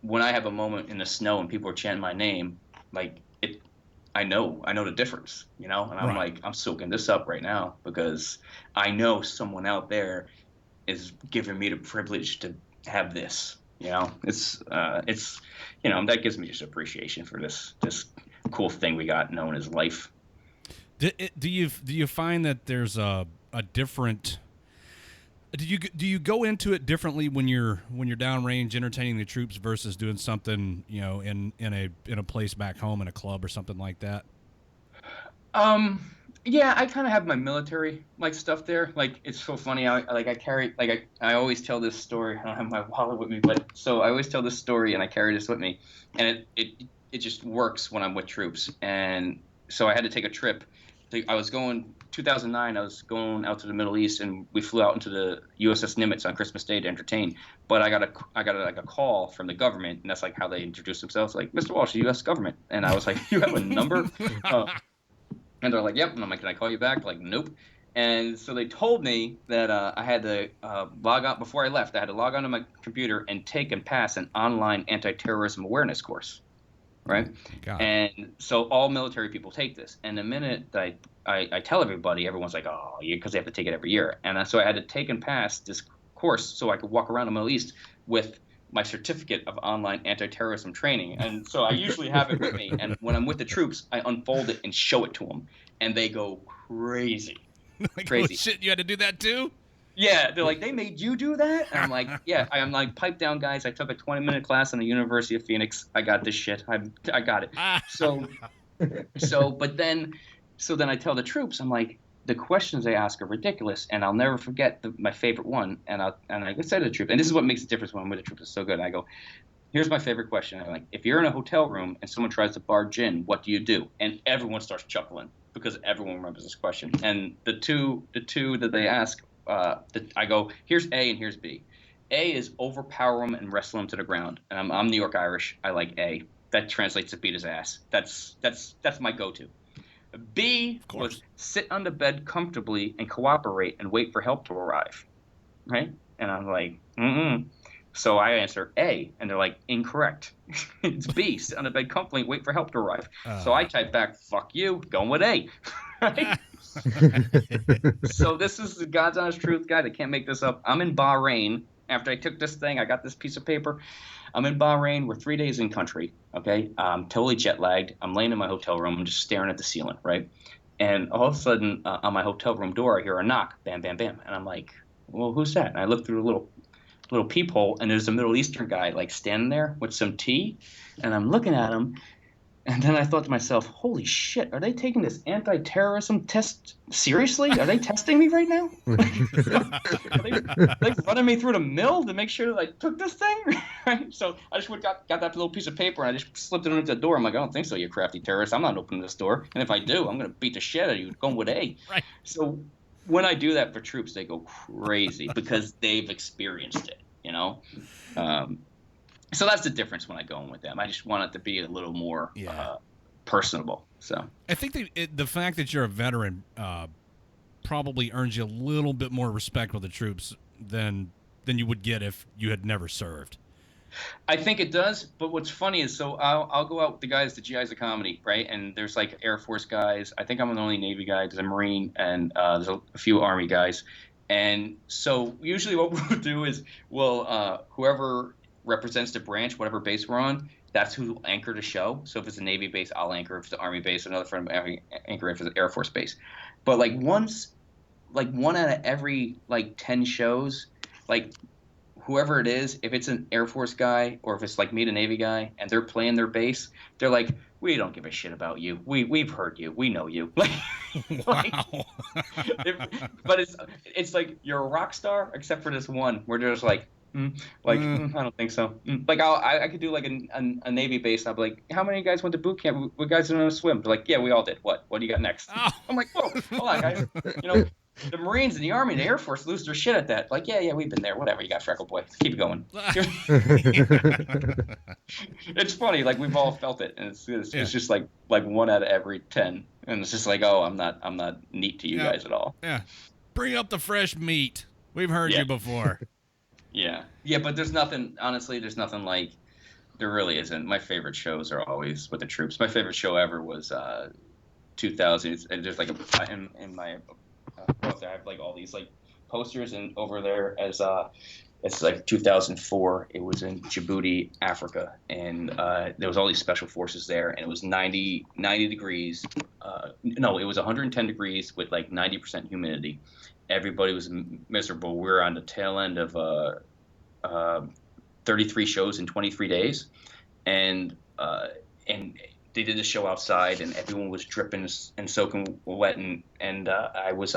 When I have a moment in the snow and people are chanting my name, like I know the difference, and I'm like, I'm soaking this up right now because I know someone out there is giving me the privilege to have this. It's that gives me just appreciation for this cool thing we got known as life. Do you find that there's a different? Do you go into it differently when you're downrange entertaining the troops versus doing something in a place back home in a club or something like that? Yeah, I kind of have my military stuff there. Like, it's so funny. I always tell this story. I don't have my wallet with me, but so I always tell this story and I carry this with me, and it just works when I'm with troops. And so I had to take a trip. I was going 2009. I was going out to the Middle East, and we flew out into the USS Nimitz on Christmas Day to entertain. But I got a call from the government, and that's like how they introduce themselves, like, Mr. Walsh, the U.S. government. And I was like, you have a number? And they're like, yep. And I'm like, can I call you back? Like, nope. And so they told me that I had to log on before I left. I had to log onto my computer and take and pass an online anti-terrorism awareness course. Right. And so all military people take this. And the minute that I tell everybody, everyone's like, oh, yeah, because they have to take it every year. And so I had to take and pass this course so I could walk around the Middle East with my certificate of online anti-terrorism training. And so I usually have it with me. And when I'm with the troops, I unfold it and show it to them. And they go crazy. Like, crazy. Oh, shit, you had to do that too? Yeah, they're like, they made you do that? And I'm like, yeah. I'm like, pipe down, guys. I took a 20-minute class in the University of Phoenix. I got this shit. I got it. So then I tell the troops, I'm like, the questions they ask are ridiculous, and I'll never forget my favorite one. And I say to the troops, and this is what makes the difference when I'm with the troops. It's so good. I go, here's my favorite question. I'm like, if you're in a hotel room and someone tries to barge in, what do you do? And everyone starts chuckling because everyone remembers this question. And the two that they ask, I go, here's A and here's B. A is overpower him and wrestle him to the ground. And I'm New York Irish. I like A. That translates to beat his ass. That's my go-to. B was sit on the bed comfortably and cooperate and wait for help to arrive. Right? And I'm like, So I answer A, and they're like, incorrect. It's B, sit on the bed comfortably and wait for help to arrive. So I type back, fuck you, going with A. Right? So this is the God's honest truth, guys. I can't make this up. I'm in Bahrain. After I took this thing, I got this piece of paper. I'm in Bahrain. We're 3 days in country, okay? I'm totally jet lagged. I'm laying in my hotel room. I'm just staring at the ceiling, right? And all of a sudden, on my hotel room door, I hear a knock, bam, bam, bam. And I'm like, well, who's that? And I look through a little peephole, and there's a Middle Eastern guy, like, standing there with some tea. And I'm looking at him. And then I thought to myself, holy shit, are they taking this anti-terrorism test seriously? Are they testing me right now? Are they running me through the mill to make sure that I took this thing? Right? So I just got that little piece of paper, and I just slipped it under the door. I'm like, I don't think so, you crafty terrorist. I'm not opening this door. And if I do, I'm going to beat the shit out of you going with A. Right. So when I do that for troops, they go crazy because they've experienced it, So that's the difference when I go in with them. I just want it to be a little more personable. So I think the fact that you're a veteran probably earns you a little bit more respect with the troops than you would get if you had never served. I think it does. But what's funny is, so I'll go out with the guys, the GIs of comedy, right? And there's like Air Force guys. I think I'm the only Navy guy. There's a Marine, and there's a few Army guys. And so usually what we'll do is whoever represents the branch, whatever base we're on, that's who will anchor the show. So if it's a Navy base, I'll anchor. If it's the Army base, another friend will anchor if it's an Air Force base. But like one out of every 10 shows, like whoever it is, if it's an Air Force guy or if it's like me, the Navy guy, and they're playing their base, they're like, we don't give a shit about you. We've heard you. We know you. Wow. But it's like you're a rock star, except for this one where they're just like, I don't think so. Like I could do like a Navy base. I'll be like, how many of you guys went to boot camp? We guys don't know how to swim. They're like, yeah, we all did. What do you got next? Oh. I'm like, whoa, hold on, guys. The Marines and the Army and the Air Force lose their shit at that. Like, yeah, we've been there. Whatever, you got freckle boy. Keep it going. It's funny. Like we've all felt it, and it's just like one out of every 10, and it's just like, oh, I'm not neat to you guys at all. Yeah, bring up the fresh meat. We've heard you before. Yeah, but there's nothing. Honestly, there's nothing like. There really isn't. My favorite shows are always with the troops. My favorite show ever was 2000. And there's like in my book, I have like all these like posters, and over there as it's like 2004. It was in Djibouti, Africa, and there was all these special forces there, and it was 90 degrees. No, it was 110 degrees with like 90% humidity. Everybody was miserable. We were on the tail end of 33 shows in 23 days, and they did the show outside, and everyone was dripping and soaking wet, and I was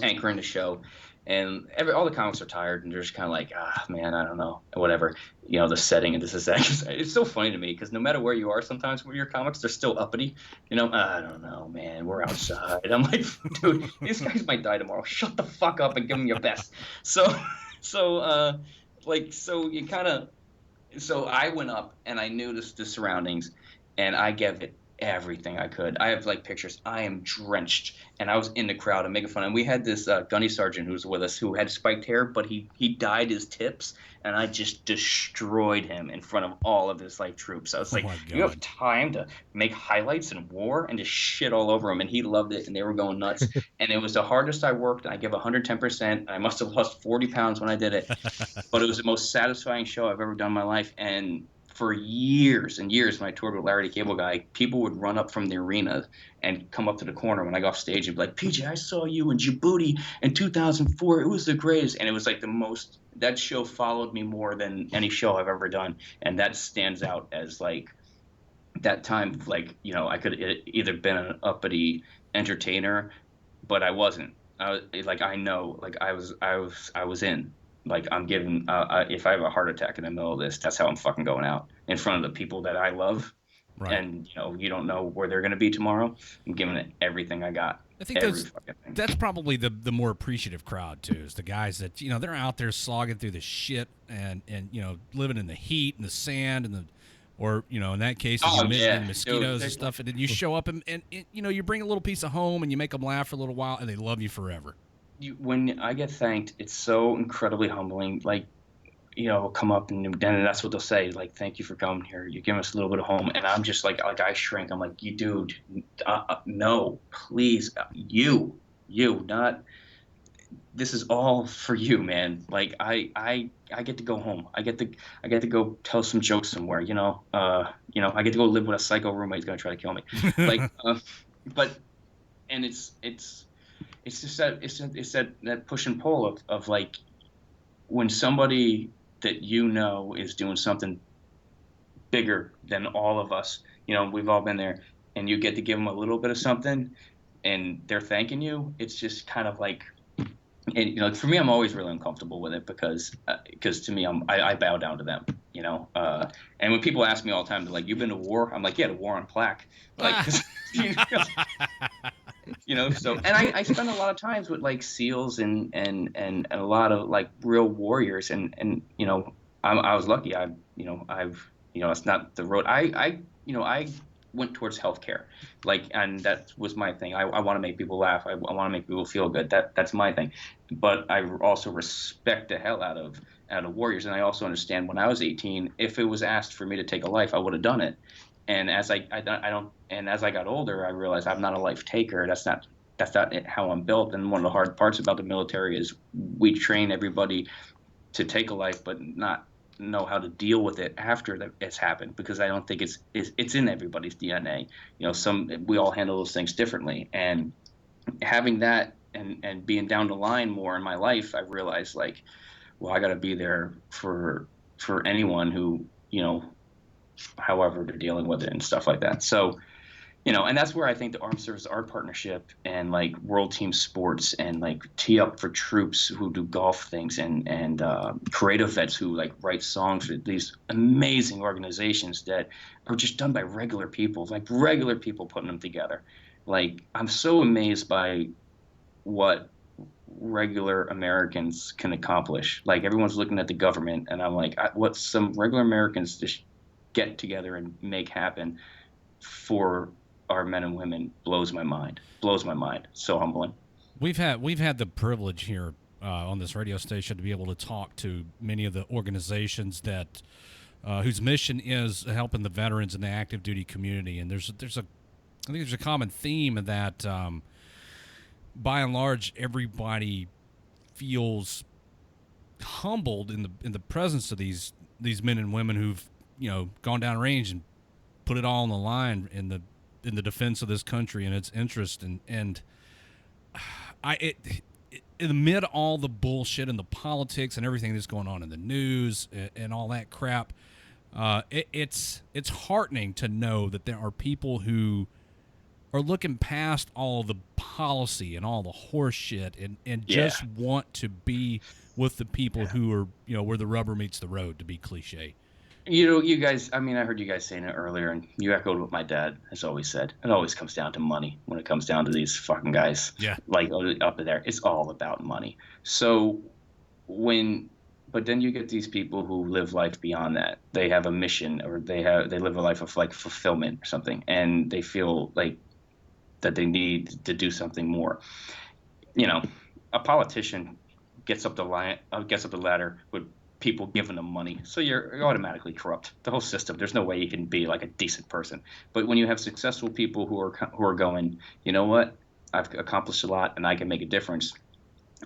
anchoring the show, and all the comics are tired, and they're just kind of like, man, I don't know, whatever, the setting and this is that. It's so funny to me because no matter where you are, sometimes with your comics, they're still uppity. I don't know, man, we're outside. I'm like, dude, these guys might die tomorrow. Shut the fuck up and give them your best. So I went up and I knew the surroundings, and I gave it everything I could. I have like pictures. I am drenched, and I was in the crowd and making fun. And we had this gunny sergeant who was with us who had spiked hair, but he dyed his tips, and I just destroyed him in front of all of his like troops. I was like, you have time to make highlights in war and just shit all over him, and he loved it, and they were going nuts. And it was the hardest I worked. I give 110%. I must have lost 40 pounds when I did it, but it was the most satisfying show I've ever done in my life. And for years and years, when I toured with Larry the Cable Guy, people would run up from the arena and come up to the corner when I got off stage and be like, PJ, I saw you in Djibouti in 2004. It was the greatest. And it was like that show followed me more than any show I've ever done. And that stands out as like that time, like, I could either been an uppity entertainer, but I wasn't. I was in. Like, I'm giving, if I have a heart attack in the middle of this, that's how I'm fucking going out in front of the people that I love. Right. And, you don't know where they're going to be tomorrow. I'm giving it everything I got. I think that's probably the more appreciative crowd, too, is the guys that, they're out there slogging through the shit and living in the heat and the sand and or, in that case, and mosquitoes and stuff. And then you show up and you bring a little piece of home and you make them laugh for a little while and they love you forever. When I get thanked, it's so incredibly humbling. Like, come up and that's what they'll say. Like, thank you for coming here. You give us a little bit of home. And I'm just like I shrink. I'm like, you dude, no, please, you, not. This is all for you, man. Like I get to go home. I get to go tell some jokes somewhere. I get to go live with a psycho roommate who's gonna try to kill me. Like, and it's just that push and pull of like when somebody that is doing something bigger than all of us, we've all been there, and you get to give them a little bit of something and they're thanking you. It's just kind of like, and for me, I'm always really uncomfortable with it because to me, I bow down to them, and when people ask me all the time, they're like, you've been to war? I'm like, yeah, the war on plaque. Like, so, and I spend a lot of times with like SEALs and a lot of like real warriors, and I was lucky. It's not the road. I went towards healthcare, like, and that was my thing. I want to make people laugh. I want to make people feel good. That's my thing. But I also respect the hell out of warriors, and I also understand when I was 18, if it was asked for me to take a life, I would have done it. And as I got older, I realized I'm not a life taker. That's not how I'm built. And one of the hard parts about the military is we train everybody to take a life, but not know how to deal with it after it's happened, because I don't think it's in everybody's DNA. We all handle those things differently. And having that and being down the line more in my life, I realized like, well, I got to be there for anyone who, however they're dealing with it and stuff like that. So, and that's where I think the Armed Services Art Partnership and like World Team Sports and like Tee Up for Troops who do golf things and Creative Vets who like write songs for these amazing organizations that are just done by regular people, like regular people putting them together. Like, I'm so amazed by what regular Americans can accomplish. Like, everyone's looking at the government, and I'm like, what some regular Americans just get together and make happen for our men and women blows my mind. So humbling. We've had the privilege here on this radio station to be able to talk to many of the organizations that whose mission is helping the veterans in the active duty community. And I think there's a common theme in that, by and large, everybody feels humbled in the presence of these men and women who've gone down range and put it all on the line in the defense of this country and its interest. And amid all the bullshit and the politics and everything that's going on in the news and all that crap, it's heartening to know that there are people who are looking past all the policy and all the horse shit and just want to be with the people who are, where the rubber meets the road, to be cliche. You guys, I heard you guys saying it earlier, and you echoed what my dad has always said. It always comes down to money when it comes down to these fucking guys. Yeah. Like up there, it's all about money. So but then you get these people who live life beyond that. They have a mission, or they live a life of like fulfillment or something, and they feel like that they need to do something more. A politician gets up the ladder with people giving them money, so you're automatically corrupt. The whole system. There's no way you can be like a decent person. But when you have successful people who are going, you know what, I've accomplished a lot and I can make a difference.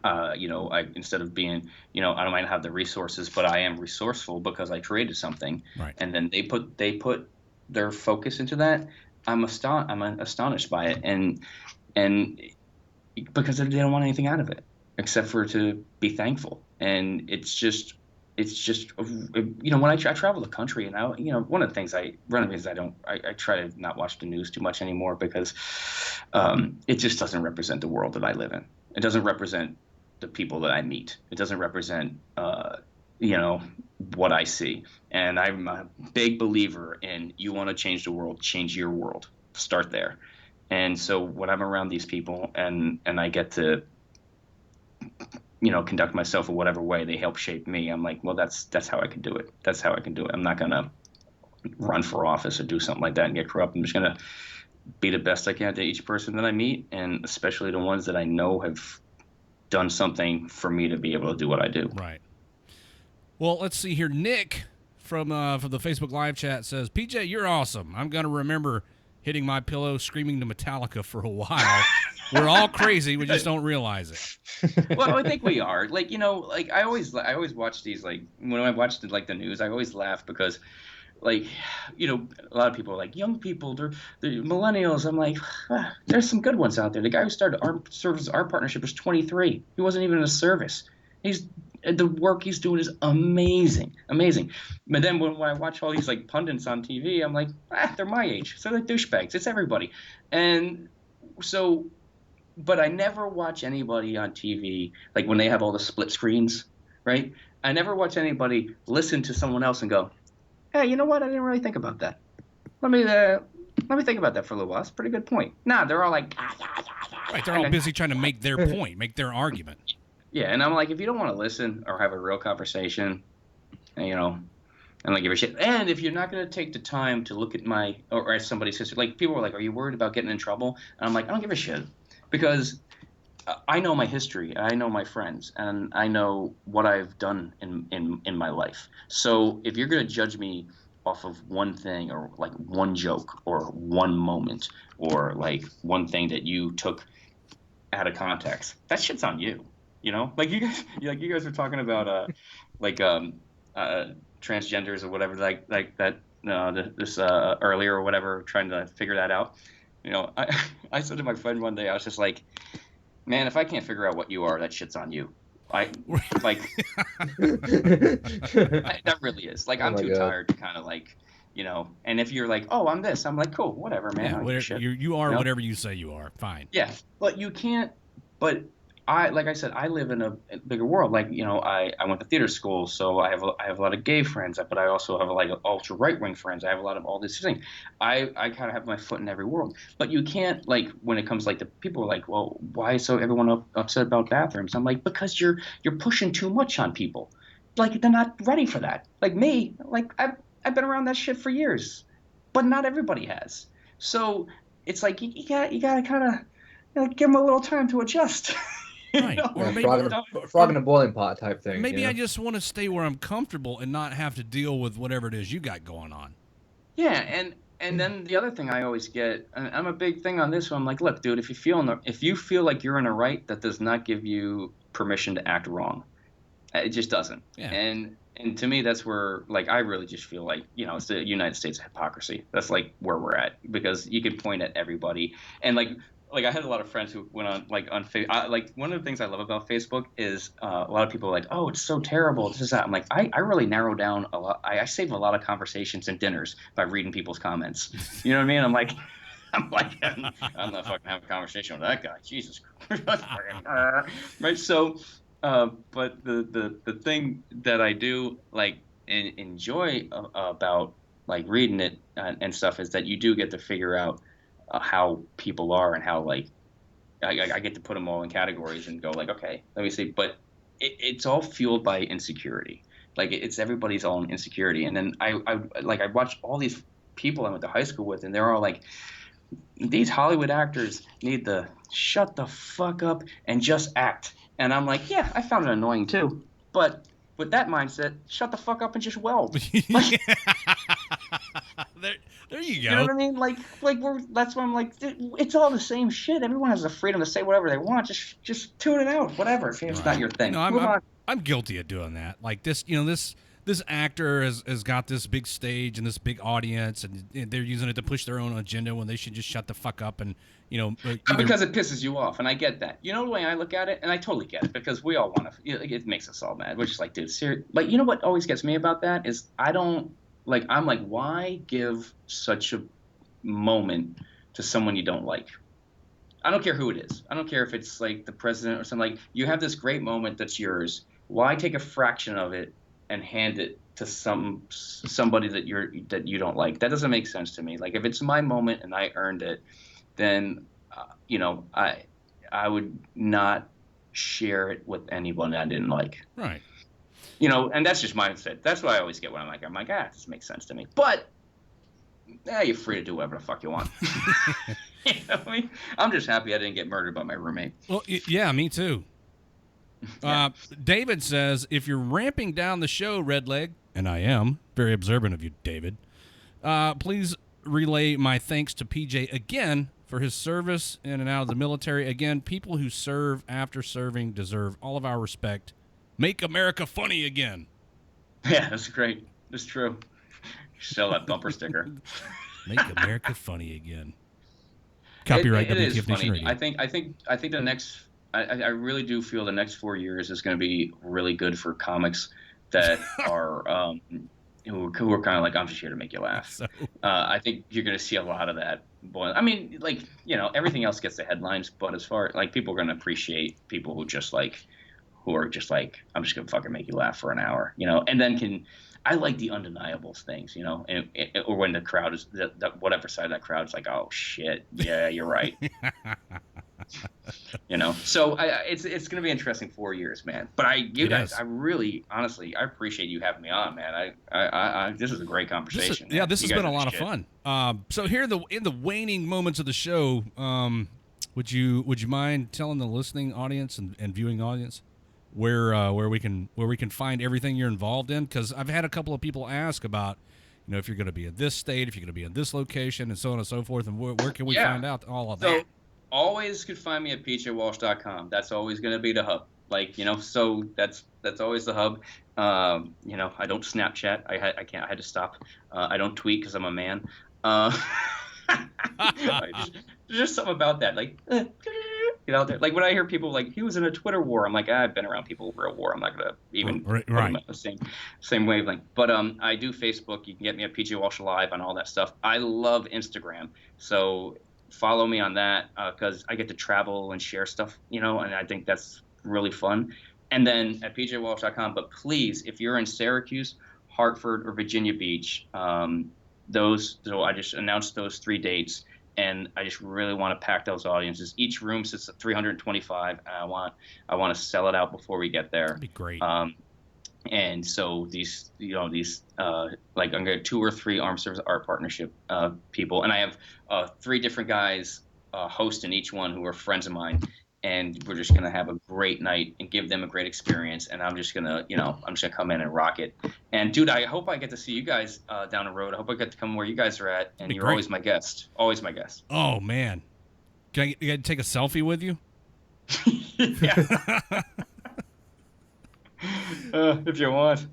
Instead of being, I don't mind have the resources, but I am resourceful because I created something. Right. And then they put their focus into that. I'm astonished by it, and because they don't want anything out of it except for to be thankful. And it's just when I travel the country, and one of the things I try to not watch the news too much anymore, because it just doesn't represent the world that I live in. It doesn't represent the people that I meet. It doesn't represent what I see. And I'm a big believer in, you want to change the world, change your world. Start there. And so when I'm around these people and I get to conduct myself in whatever way they help shape me, I'm like, well, that's how I can do it. That's how I can do it. I'm not going to run for office or do something like that and get corrupt. I'm just going to be the best I can to each person that I meet, and especially the ones that I know have done something for me to be able to do what I do. Right. Well, let's see here. Nick from the Facebook live chat says, PJ, you're awesome. I'm going to remember hitting my pillow screaming to Metallica for a while. We're all crazy. We just don't realize it. Well, I think we are. I always watch these, when I watch the news, I always laugh because, a lot of people are like, young people, they're millennials. I'm like, there's some good ones out there. The guy who started our partnership was 23. He wasn't even in a service. The work he's doing is amazing. But then when I watch all these pundits on TV, I'm like, they're my age. So they're douchebags. It's everybody. And so, but I never watch anybody on TV, when they have all the split screens, right? I never watch anybody listen to someone else and go, hey, you know what? I didn't really think about that. Let me think about that for a little while. That's a pretty good point. Nah, they're all like, right. They're all busy trying to make their point, make their argument. Yeah, and I'm like, if you don't want to listen or have a real conversation, and give a shit. And if you're not going to take the time to look at or as somebody's sister, people are like, are you worried about getting in trouble? And I'm like, I don't give a shit, because I know my history, I know my friends, and I know what I've done in my life. So if you're going to judge me off of one thing, or one joke, or one moment, or one thing that you took out of context, that shit's on you. You guys were talking about transgenders or whatever, this earlier or whatever, trying to figure that out. I said to my friend one day, I was just like, man, if I can't figure out what you are, that shit's on you. That really is. I'm too tired to kind of and if you're like, oh, I'm this, I'm like, cool, whatever, man. Yeah, you are whatever you say you are. Fine. Yeah, but you can't. But like I said, I live in a bigger world. I went to theater school, so I have a lot of gay friends, but I also have ultra right wing friends. I have a lot of all these things. I kind of have my foot in every world. But you can't when it comes to people are like, well, why is everyone upset about bathrooms? I'm like, because you're pushing too much on people. They're not ready for that. Me, I've been around that shit for years, but not everybody has. So it's you gotta kind of give them a little time to adjust. Right. Or Yeah, maybe frog in a boiling pot type thing. maybe you know? I just want to stay where I'm comfortable and not have to deal with whatever it is you got going on. Yeah, and then the other thing I always get, and I'm a big thing on this one. I'm like, look, dude, if you feel like you're in the right, that does not give you permission to act wrong. It just doesn't. Yeah. And to me, that's where, like, I really just feel like, it's the United States of hypocrisy. That's like where we're at, because you can point at everybody, and like I had a lot of friends who went on like one of the things I love about Facebook is a lot of people are like, oh, it's so terrible, this is that. I'm like, I really narrow down a lot. I save a lot of conversations and dinners by reading people's comments. You know what I mean? I'm like, I'm not fucking having a conversation with that guy. Jesus Christ. Right. So, but the thing that I do like and enjoy about like reading it and stuff is that you do get to figure out how people are, and how like I get to put them all in categories and go like, okay, let me see. But it's all fueled by insecurity. Like it's everybody's own insecurity. And then I watch all these people I went to high school with, and they're all like, these Hollywood actors need to shut the fuck up and just act. And I'm like, yeah, I found it annoying too. But with that mindset, shut the fuck up and just weld. There you go. You know what I mean? That's why I'm like, it's all the same shit. Everyone has the freedom to say whatever they want. Just tune it out, whatever. If it's not your thing. I'm guilty of doing that. Like this, this actor has got this big stage and this big audience, and they're using it to push their own agenda when they should just shut the fuck up and, because it pisses you off, and I get that. You know the way I look at it, and I totally get it, because we all want to. It makes us all mad. We're just like, dude, seriously. Like, you know what always gets me about that is I'm like, why give such a moment to someone you don't like? I don't care who it is. I don't care if it's like the president or something. Like, you have this great moment that's yours. Why take a fraction of it and hand it to somebody that you don't like? That doesn't make sense to me. Like, if it's my moment and I earned it, then I would not share it with anyone I didn't like. Right. And that's just mindset. That's what I always get when I'm like, this makes sense to me. But you're free to do whatever the fuck you want. You know what I mean? I'm just happy I didn't get murdered by my roommate. Well, yeah, me too. Yeah. David says, if you're ramping down the show, Redleg, and I am very observant of you, David, please relay my thanks to PJ again for his service in and out of the military. Again, people who serve after serving deserve all of our respect. Make America funny again. Yeah, that's great. That's true. Sell that bumper sticker. Make America funny again. Copyright WTF Nation Radio. I think the next. I really do feel the next 4 years is going to be really good for comics that are who are kind of like, I'm just here to make you laugh. So. I think you're going to see a lot of that. I mean, like, everything else gets the headlines, but as far like people are going to appreciate people who are just like, I'm just going to fucking make you laugh for an hour, and then I like the undeniable things, or when the crowd is whatever side of that crowd is like, oh shit, yeah, you're right. So it's going to be interesting 4 years, man. But I really, honestly, I appreciate you having me on, man. I this is a great conversation. This has been a lot of fun. So here in the waning moments of the show, would you mind telling the listening audience and viewing audience where we can find everything you're involved in? Because I've had a couple of people ask about, if you're going to be in this state, if you're going to be in this location, and so on and so forth, and where can we find out all of that? Always could find me at pjwalsh.com. That's always going to be the hub. Like, so that's always the hub. I don't Snapchat. I can't. I had to stop. I don't tweet because I'm a man. Just something about that. Like, get out there. Like when I hear people like, he was in a Twitter war, I'm like, I've been around people for a war. I'm not gonna even put them at the same wavelength. But I do Facebook. You can get me at PJ Walsh Live on all that stuff. I love Instagram. So follow me on that because I get to travel and share stuff, and I think that's really fun. And then at pjwalsh.com. But please, if you're in Syracuse, Hartford, or Virginia Beach, so I just announced those 3 dates, and I just really want to pack those audiences. Each room sits at 325, and I want to sell it out before we get there. That'd be great. And so these like I'm gonna 2 or 3 Armed Service Art Partnership people, and I have 3 different guys hosting each one who are friends of mine, and we're just gonna have a great night and give them a great experience. And I'm just gonna come in and rock it. And dude, I hope I get to see you guys down the road. I hope I get to come where you guys are at. And you're always my guest. Always my guest. Oh man, can I take a selfie with you? If you want.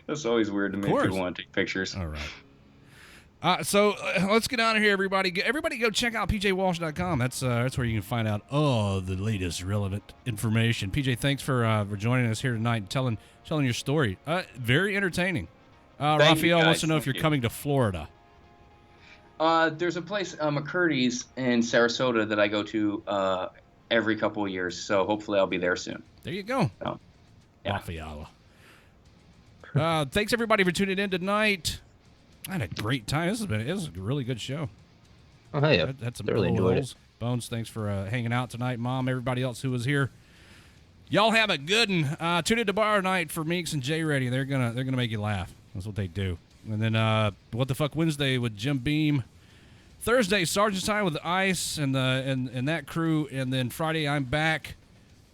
That's always weird to me if people want to take pictures. All right. So let's get out of here, everybody. Everybody go check out pjwalsh.com. That's where you can find out all the latest relevant information. PJ, thanks for joining us here tonight and telling your story. Very entertaining. Raphael wants to know if you're coming to Florida. There's a place, McCurdy's in Sarasota, that I go to every couple of years. So hopefully I'll be there soon. There you go. So, yeah. Raphael. Thanks everybody for tuning in tonight. I had a great time. It was a really good show. Oh, hey, yeah. Had some really enjoyed it. Bones, thanks for hanging out tonight. Mom, everybody else who was here. Y'all have a good one. Tune in tomorrow night for Meeks and J Ready. They're gonna make you laugh. That's what they do. And then What the Fuck Wednesday with Jim Beam. Thursday, Sergeant's Time with Ice and that crew. And then Friday, I'm back.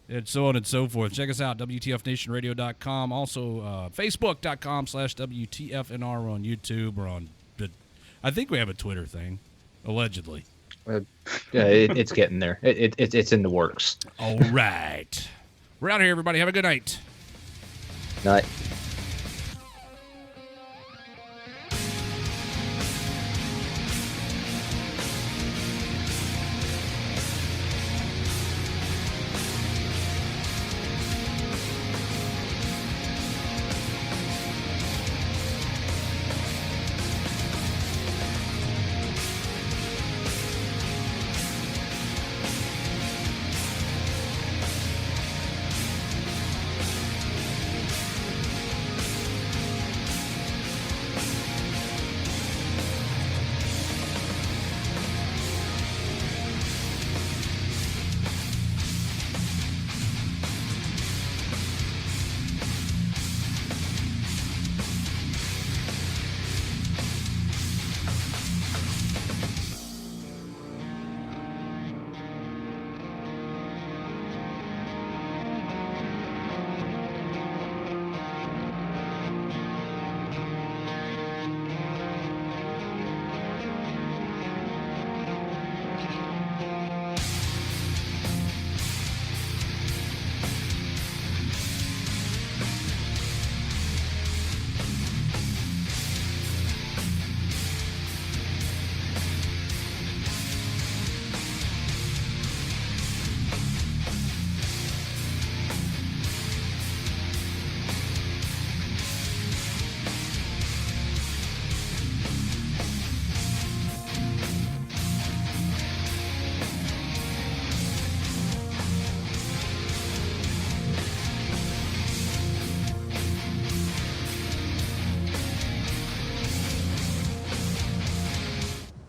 And so on and so forth. Check us out, WTFNationRadio.com. Also, Facebook.com/WTFNR. We're on YouTube. We're on, I think we have a Twitter thing, allegedly. Yeah, it's getting there. It's in the works. All right. We're out of here, everybody. Have a good night. Night.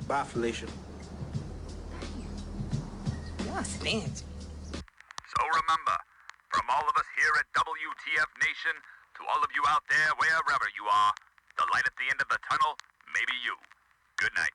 Bye, Felicia. Yes, thanks. So remember, from all of us here at WTF Nation, to all of you out there, wherever you are, the light at the end of the tunnel may be you. Good night.